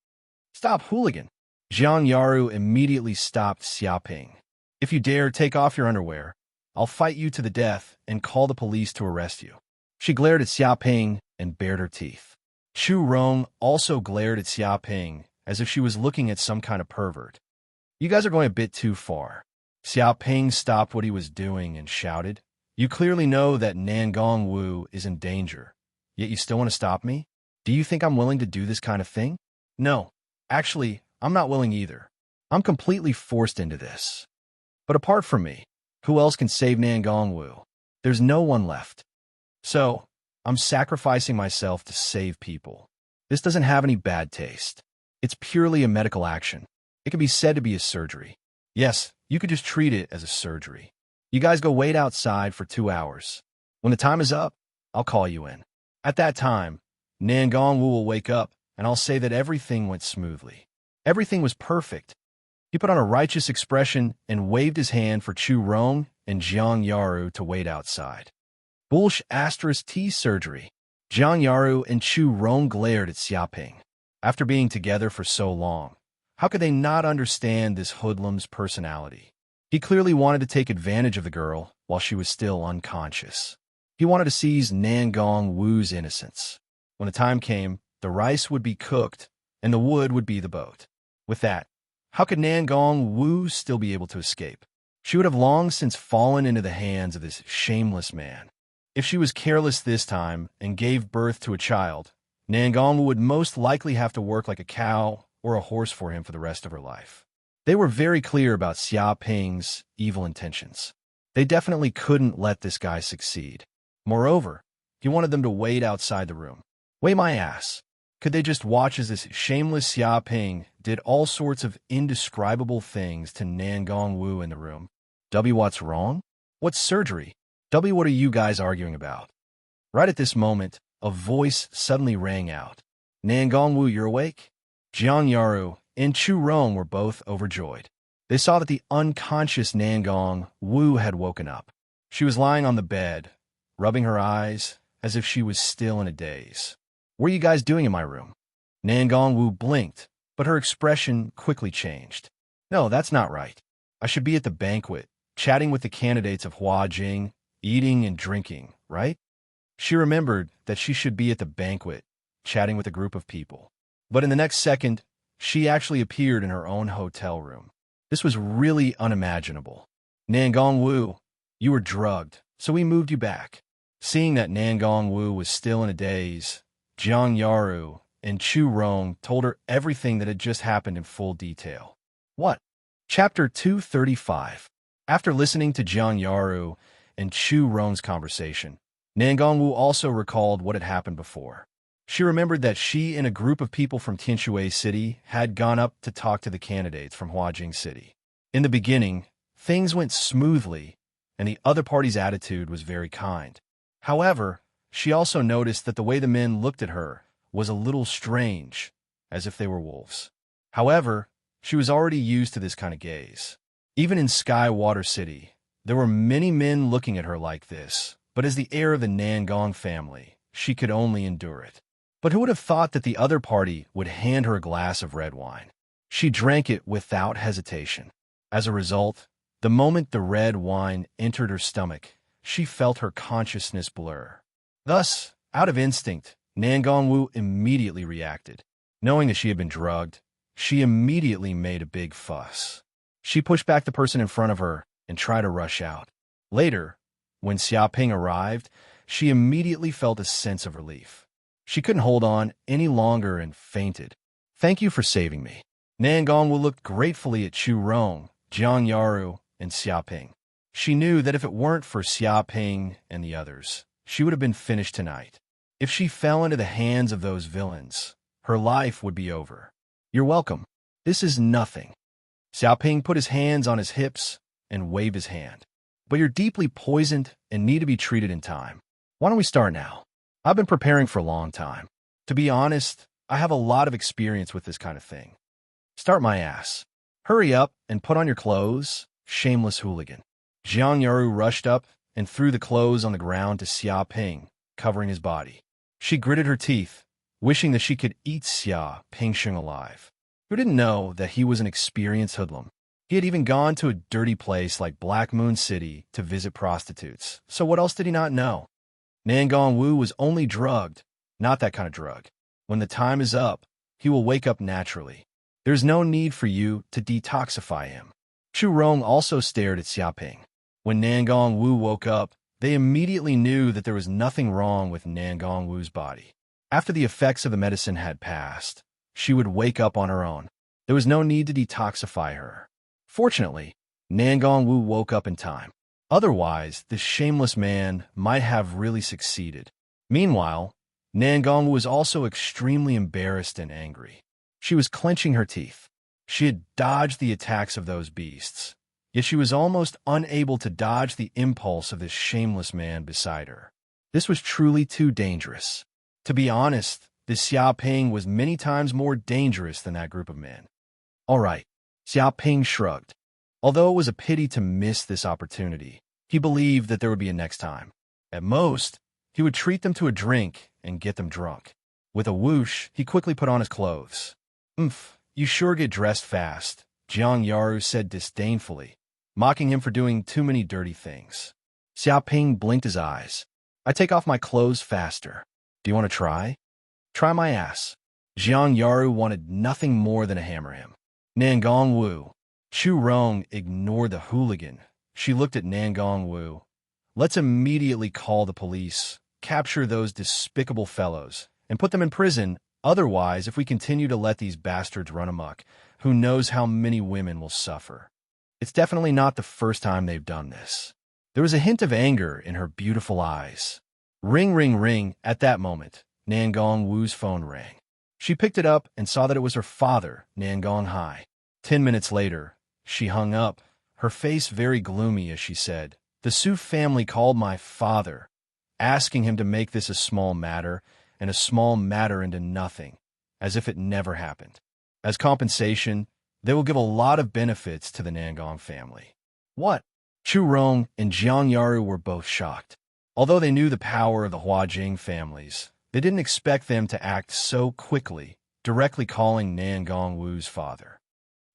[SPEAKER 1] Stop, hooligan. Jiang Yaru immediately stopped Xia Ping. If you dare take off your underwear, I'll fight you to the death and call the police to arrest you. She glared at Xia Ping and bared her teeth. Chu Rong also glared at Xia Ping as if she was looking at some kind of pervert. You guys are going a bit too far. Xia Ping stopped what he was doing and shouted, You clearly know that Nangong Wu is in danger, yet you still want to stop me? Do you think I'm willing to do this kind of thing? No. Actually, I'm not willing either. I'm completely forced into this. But apart from me, who else can save Nangong Wu? There's no one left. So, I'm sacrificing myself to save people. This doesn't have any bad taste. It's purely a medical action. It can be said to be a surgery. Yes, you could just treat it as a surgery. You guys go wait outside for 2 hours. When the time is up, I'll call you in. At that time, Nangong Wu will wake up, and I'll say that everything went smoothly. Everything was perfect. He put on a righteous expression and waved his hand for Chu Rong and Jiang Yaru to wait outside. Bullsh * T surgery. Jiang Yaru and Chu Rong glared at Xiaoping. After being together for so long, how could they not understand this hoodlum's personality? He clearly wanted to take advantage of the girl while she was still unconscious. He wanted to seize Nangong Wu's innocence. When the time came, the rice would be cooked, and the wood would be the boat. With that, how could Nangong Wu still be able to escape? She would have long since fallen into the hands of this shameless man. If she was careless this time and gave birth to a child, Nangong Wu would most likely have to work like a cow or a horse for him for the rest of her life. They were very clear about Xia Ping's evil intentions. They definitely couldn't let this guy succeed. Moreover, he wanted them to wait outside the room. Wait my ass. Could they just watch as this shameless Xia Ping did all sorts of indescribable things to Nangong Wu in the room? W, what's wrong? What's surgery? W, what are you guys arguing about? Right at this moment, a voice suddenly rang out. Nangong Wu, you're awake? Jiang Yaru and Chu Rong were both overjoyed. They saw that the unconscious Nangong Wu had woken up. She was lying on the bed, rubbing her eyes as if she was still in a daze. What are you guys doing in my room? Nangong Wu blinked, but her expression quickly changed. No, that's not right. I should be at the banquet, chatting with the candidates of Hua Jing, eating and drinking, right? She remembered that she should be at the banquet, chatting with a group of people. But in the next second, she actually appeared in her own hotel room. This was really unimaginable. Nangong Wu, you were drugged, so we moved you back. Seeing that Nangong Wu was still in a daze, Jiang Yaru and Chu Rong told her everything that had just happened in full detail. What? Chapter 235. After listening to Jiang Yaru and Chu Rong's conversation, Nangong Wu also recalled what had happened before. She remembered that she and a group of people from Tianshui City had gone up to talk to the candidates from Huajing City. In the beginning, things went smoothly, and the other party's attitude was very kind. However, she also noticed that the way the men looked at her was a little strange, as if they were wolves. However, she was already used to this kind of gaze. Even in Skywater City, there were many men looking at her like this, but as the heir of the Nangong family, she could only endure it. But who would have thought that the other party would hand her a glass of red wine? She drank it without hesitation. As a result, the moment the red wine entered her stomach, she felt her consciousness blur. Thus, out of instinct, Nangong Wu immediately reacted. Knowing that she had been drugged, she immediately made a big fuss. She pushed back the person in front of her and tried to rush out. Later, when Xiaoping arrived, she immediately felt a sense of relief. She couldn't hold on any longer and fainted. Thank you for saving me. Nangong Wu looked gratefully at Chu Rong, Jiang Yaru, and Xiaoping. She knew that if it weren't for Xiaoping and the others, she would have been finished tonight. If she fell into the hands of those villains, her life would be over. You're welcome. This is nothing. Xiaoping put his hands on his hips and waved his hand. But you're deeply poisoned and need to be treated in time. Why don't we start now? I've been preparing for a long time. To be honest, I have a lot of experience with this kind of thing. Start my ass. Hurry up and put on your clothes, shameless hooligan. Jiang Yaru rushed up and threw the clothes on the ground to Xia Ping, covering his body. She gritted her teeth, wishing that she could eat Xia Pingsheng alive. Who didn't know that he was an experienced hoodlum? He had even gone to a dirty place like Black Moon City to visit prostitutes. So what else did he not know? Nangong Wu was only drugged, not that kind of drug. When the time is up, he will wake up naturally. There's no need for you to detoxify him. Chu Rong also stared at Xiaoping. When Nangong Wu woke up, They immediately knew that there was nothing wrong with Nangong Wu's body. After the effects of the medicine had passed, she would wake up on her own. There was no need to detoxify her. Fortunately, Nangong Wu woke up in time. Otherwise, this shameless man might have really succeeded. Meanwhile, Nangong was also extremely embarrassed and angry. She was clenching her teeth. She had dodged the attacks of those beasts, yet she was almost unable to dodge the impulse of this shameless man beside her. This was truly too dangerous. To be honest, this Xiaoping was many times more dangerous than that group of men. All right, Xiaoping shrugged. Although it was a pity to miss this opportunity, he believed that there would be a next time. At most, he would treat them to a drink and get them drunk. With a whoosh, he quickly put on his clothes. You sure get dressed fast, Jiang Yaru said disdainfully, mocking him for doing too many dirty things. Xiaoping blinked his eyes. I take off my clothes faster. Do you want to try? Try my ass. Jiang Yaru wanted nothing more than to hammer him. Nangong Wu. Chu Rong ignored the hooligan. She looked at Nangong Wu. Let's immediately call the police, capture those despicable fellows, and put them in prison. Otherwise, if we continue to let these bastards run amok, who knows how many women will suffer. It's definitely not the first time they've done this. There was a hint of anger in her beautiful eyes. Ring, ring, ring. At that moment, Nangong Wu's phone rang. She picked it up and saw that it was her father, Nangong Hai. 10 minutes later, she hung up, her face very gloomy as she said, "The Su family called my father, asking him to make this a small matter, and a small matter into nothing, as if it never happened. As compensation, they will give a lot of benefits to the Nangong family." What? Chu Rong and Jiang Yaru were both shocked. Although they knew the power of the Huajing families, they didn't expect them to act so quickly, directly calling Nangong Wu's father.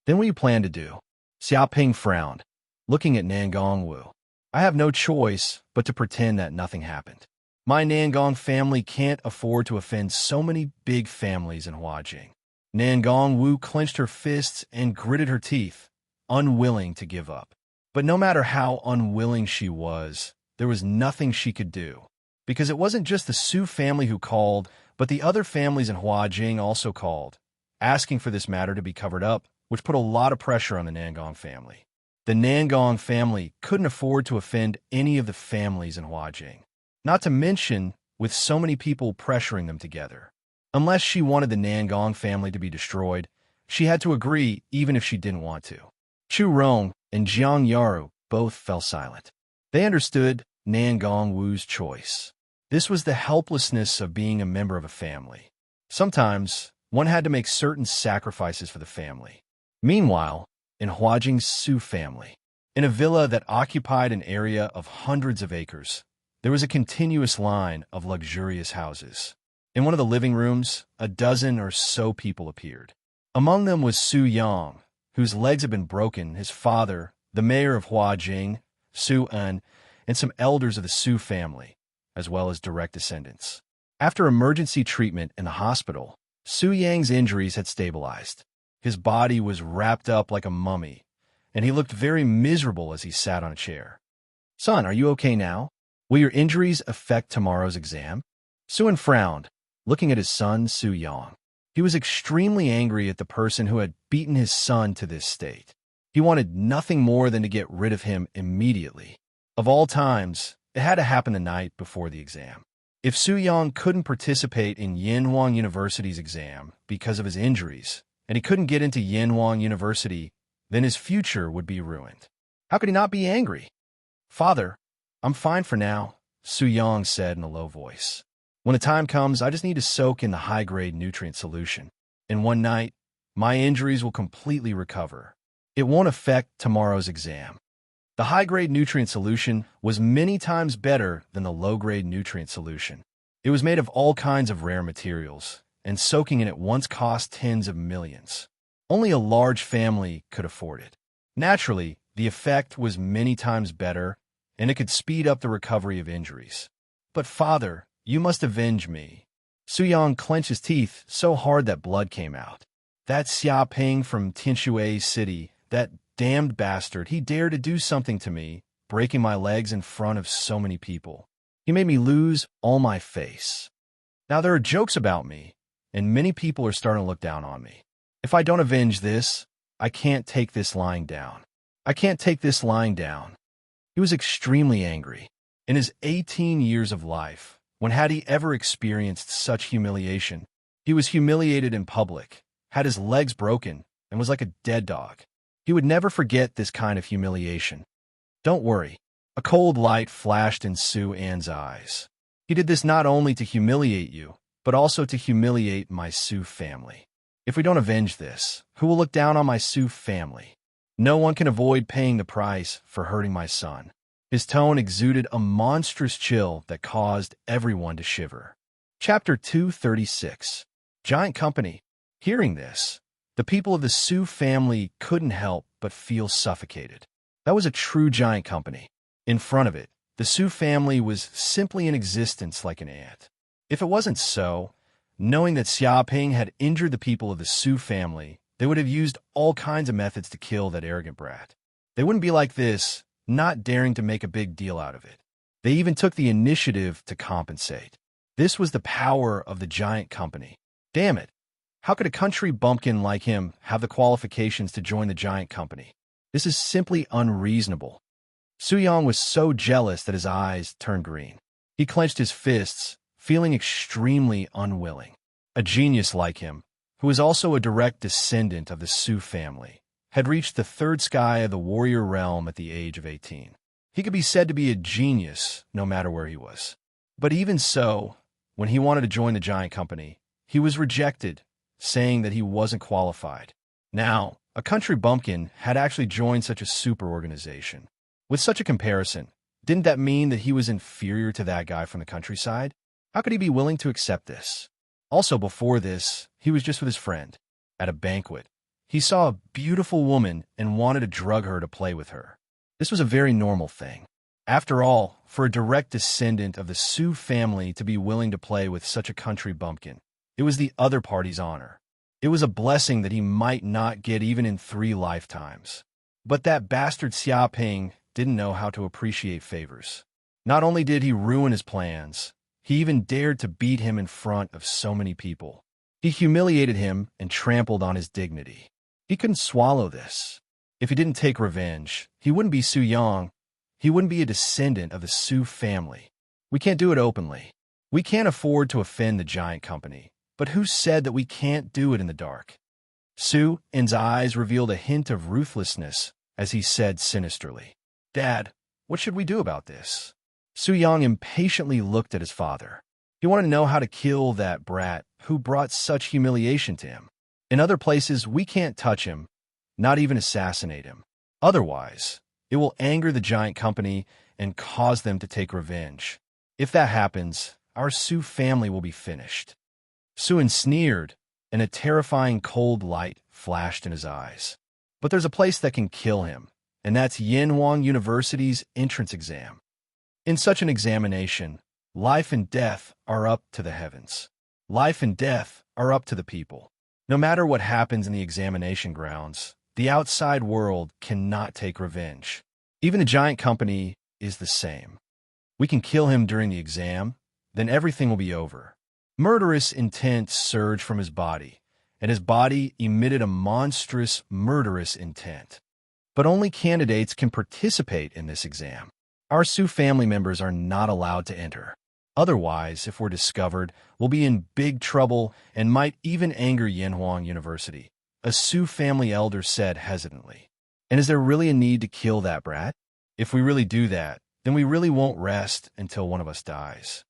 [SPEAKER 1] Then what do you plan to do? Xiaoping frowned, looking at Nangong Wu. I have no choice but to pretend that nothing happened. My Nangong family can't afford to offend so many big families in Huajing. Nangong Wu clenched her fists and gritted her teeth, unwilling to give up. But no matter how unwilling she was, there was nothing she could do. Because it wasn't just the Su family who called, but the other families in Huajing also called, asking for this matter to be covered up, which put a lot of pressure on the Nangong family. The Nangong family couldn't afford to offend any of the families in Huajing, not to mention with so many people pressuring them together. Unless she wanted the Nangong family to be destroyed, she had to agree even if she didn't want to. Chu Rong and Jiang Yaru both fell silent. They understood Nangong Wu's choice. This was the helplessness of being a member of a family. Sometimes, one had to make certain sacrifices for the family. Meanwhile, in Huajing's Su family, in a villa that occupied an area of hundreds of acres, there was a continuous line of luxurious houses. In one of the living rooms, a dozen or so people appeared. Among them was Su Yang, whose legs had been broken, his father, the mayor of Huajing, Su En, and some elders of the Su family, as well as direct descendants. After emergency treatment in the hospital, Su Yang's injuries had stabilized. His body was wrapped up like a mummy, and he looked very miserable as he sat on a chair. Son, are you okay now? Will your injuries affect tomorrow's exam? Suen frowned, looking at his son, Su Yang. He was extremely angry at the person who had beaten his son to this state. He wanted nothing more than to get rid of him immediately. Of all times, it had to happen the night before the exam. If Su Yang couldn't participate in Yanhuang University's exam because of his injuries, and he couldn't get into Yanhuang University, then his future would be ruined. How could he not be angry? Father, I'm fine for now, Su Yang said in a low voice. When the time comes, I just need to soak in the high-grade nutrient solution. In one night, my injuries will completely recover. It won't affect tomorrow's exam. The high-grade nutrient solution was many times better than the low-grade nutrient solution. It was made of all kinds of rare materials, and soaking in it once cost tens of millions. Only a large family could afford it. Naturally, the effect was many times better, and it could speed up the recovery of injuries. But father, you must avenge me. Su Yang clenched his teeth so hard that blood came out. That Xiaoping from Tinshui City, that damned bastard, he dared to do something to me, breaking my legs in front of so many people. He made me lose all my face. Now there are jokes about me, and many people are starting to look down on me. If I don't avenge this, I can't take this lying down. I can't take this lying down. He was extremely angry. In his 18 years of life, when had he ever experienced such humiliation? He was humiliated in public, had his legs broken, and was like a dead dog. He would never forget this kind of humiliation. Don't worry. A cold light flashed in Su An's eyes. He did this not only to humiliate you, but also to humiliate my Su family. If we don't avenge this, who will look down on my Su family? No one can avoid paying the price for hurting my son. His tone exuded a monstrous chill that caused everyone to shiver. Chapter 236. Giant Company. Hearing this, the people of the Su family couldn't help but feel suffocated. That was a true giant company. In front of it, the Su family was simply in existence like an ant. If it wasn't so, knowing that Xiaoping had injured the people of the Su family, they would have used all kinds of methods to kill that arrogant brat. They wouldn't be like this, not daring to make a big deal out of it. They even took the initiative to compensate. This was the power of the giant company. Damn it! How could a country bumpkin like him have the qualifications to join the giant company? This is simply unreasonable. Su Yang was so jealous that his eyes turned green. He clenched his fists, feeling extremely unwilling. A genius like him, who was also a direct descendant of the Su family, had reached the third sky of the warrior realm at the age of 18. He could be said to be a genius no matter where he was. But even so, when he wanted to join the giant company, he was rejected, saying that he wasn't qualified. Now, a country bumpkin had actually joined such a super organization. With such a comparison, didn't that mean that he was inferior to that guy from the countryside? How could he be willing to accept this? Also, before this, he was just with his friend. At a banquet, he saw a beautiful woman and wanted to drug her to play with her. This was a very normal thing. After all, for a direct descendant of the Su family to be willing to play with such a country bumpkin, it was the other party's honor. It was a blessing that he might not get even in 3 lifetimes. But that bastard Xiaoping didn't know how to appreciate favors. Not only did he ruin his plans, he even dared to beat him in front of so many people. He humiliated him and trampled on his dignity. He couldn't swallow this. If he didn't take revenge, he wouldn't be Su Yang. He wouldn't be a descendant of the Su family. We can't do it openly. We can't afford to offend the giant company. But who said that we can't do it in the dark? Su An's eyes revealed a hint of ruthlessness as he said sinisterly, "Dad, what should we do about this?" Su Yang impatiently looked at his father. He wanted to know how to kill that brat who brought such humiliation to him. In other places, we can't touch him, not even assassinate him. Otherwise, it will anger the giant company and cause them to take revenge. If that happens, our Su family will be finished. Su An sneered, and a terrifying cold light flashed in his eyes. But there's a place that can kill him, and that's Yanhuang University's entrance exam. In such an examination, life and death are up to the heavens. Life and death are up to the people. No matter what happens in the examination grounds, the outside world cannot take revenge. Even the giant company is the same. We can kill him during the exam, then everything will be over. Murderous intent surged from his body, and his body emitted a monstrous, murderous intent. But only candidates can participate in this exam. Our Su family members are not allowed to enter. Otherwise, if we're discovered, we'll be in big trouble and might even anger Yanhuang University, a Su family elder said hesitantly. And is there really a need to kill that brat? If we really do that, then we really won't rest until one of us dies.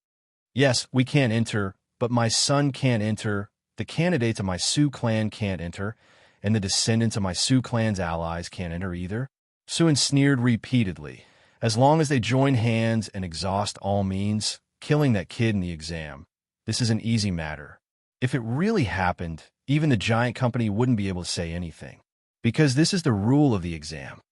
[SPEAKER 1] Yes, we can't enter, but my son can't enter, the candidates of my Su clan can't enter, and the descendants of my Su clan's allies can't enter either. Su An sneered repeatedly. As long as they join hands and exhaust all means, killing that kid in the exam, this is an easy matter. If it really happened, even the giant company wouldn't be able to say anything, because this is the rule of the exam.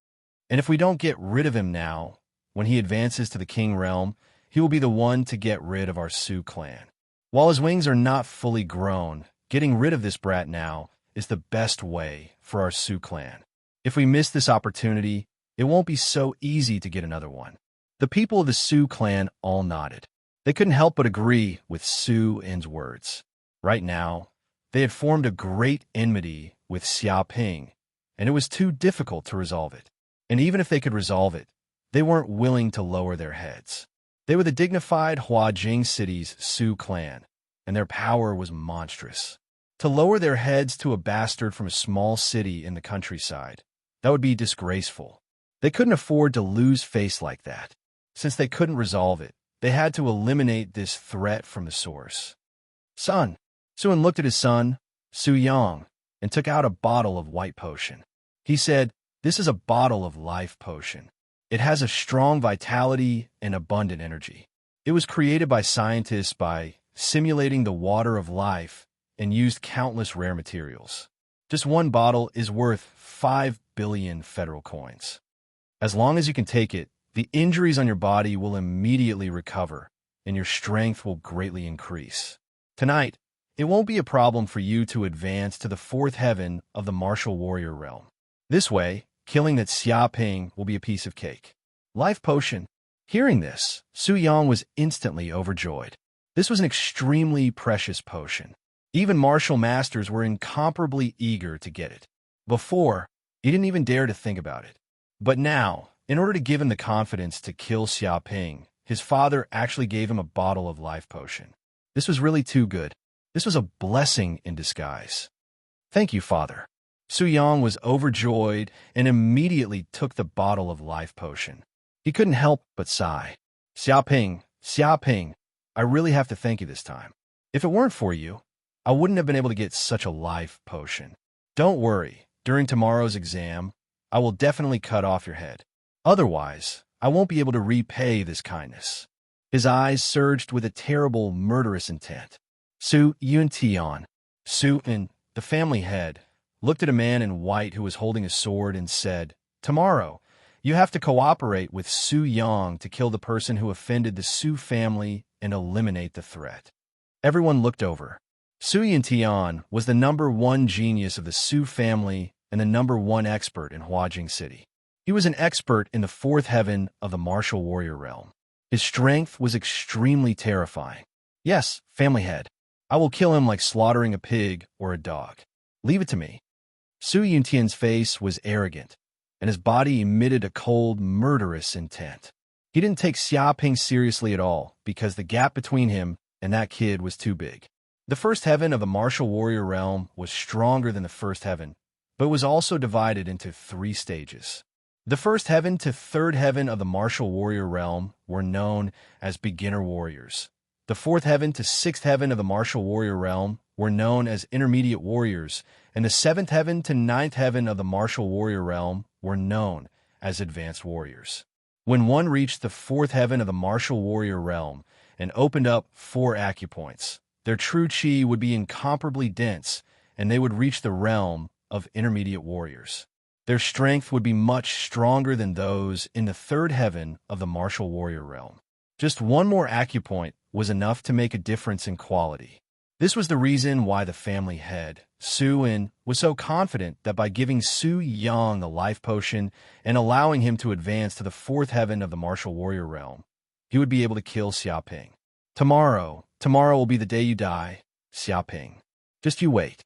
[SPEAKER 1] And if we don't get rid of him now, when he advances to the king realm, he will be the one to get rid of our Su clan. While his wings are not fully grown, getting rid of this brat now is the best way for our Su clan. If we miss this opportunity, It won't be so easy to get another one. The people of the Su clan all nodded. They couldn't help but agree with Su In's words. Right now, they had formed a great enmity with Xiaoping, and it was too difficult to resolve it. And even if they could resolve it, they weren't willing to lower their heads. They were the dignified Huajing City's Su clan, and their power was monstrous. To lower their heads to a bastard from a small city in the countryside, that would be disgraceful. They couldn't afford to lose face like that. Since they couldn't resolve it, they had to eliminate this threat from the source. Son. Suin looked at his son, Su Yang, and took out a bottle of white potion. He said, "This is a bottle of life potion. It has a strong vitality and abundant energy. It was created by scientists by simulating the water of life and used countless rare materials. Just one bottle is worth 5 billion federal coins. As long as you can take it, the injuries on your body will immediately recover, and your strength will greatly increase. Tonight, it won't be a problem for you to advance to the fourth heaven of the martial warrior realm. This way, killing that Xiaoping will be a piece of cake." Life potion. Hearing this, Su Yang was instantly overjoyed. This was an extremely precious potion. Even martial masters were incomparably eager to get it. Before, he didn't even dare to think about it. But now, in order to give him the confidence to kill Xiaoping, his father actually gave him a bottle of life potion. This was really too good. This was a blessing in disguise. "Thank you, father." Su Yang was overjoyed and immediately took the bottle of life potion. He couldn't help but sigh. Xiaoping, I really have to thank you this time. If it weren't for you, I wouldn't have been able to get such a life potion. Don't worry, during tomorrow's exam, I will definitely cut off your head. Otherwise, I won't be able to repay this kindness." His eyes surged with a terrible, murderous intent. Su Yuntian, the family head, looked at a man in white who was holding a sword and said, "Tomorrow, you have to cooperate with Su Yang to kill the person who offended the Su family and eliminate the threat." Everyone looked over. Su Yuntian was the #1 genius of the Su family and the #1 expert in Huajing City. He was an expert in the fourth heaven of the martial warrior realm. His strength was extremely terrifying. "Yes, family head. I will kill him like slaughtering a pig or a dog. Leave it to me." Su Yuntian's face was arrogant, and his body emitted a cold, murderous intent. He didn't take Xiaoping seriously at all because the gap between him and that kid was too big. The first heaven of the martial warrior realm was stronger than the first heaven, but was also divided into 3 stages. The first heaven to third heaven of the martial warrior realm were known as beginner warriors. The fourth heaven to sixth heaven of the martial warrior realm were known as intermediate warriors, and the seventh heaven to ninth heaven of the martial warrior realm were known as advanced warriors. When one reached the fourth heaven of the martial warrior realm and opened up 4 acupoints, their true chi would be incomparably dense, and they would reach the realm of intermediate warriors. Their strength would be much stronger than those in the third heaven of the martial warrior realm. Just one more acupoint was enough to make a difference in quality. This was the reason why the family head, Su In, was so confident that by giving Su Yang the life potion and allowing him to advance to the fourth heaven of the martial warrior realm, he would be able to kill Xiaoping. Tomorrow will be the day you die, Xiaoping. Just you wait.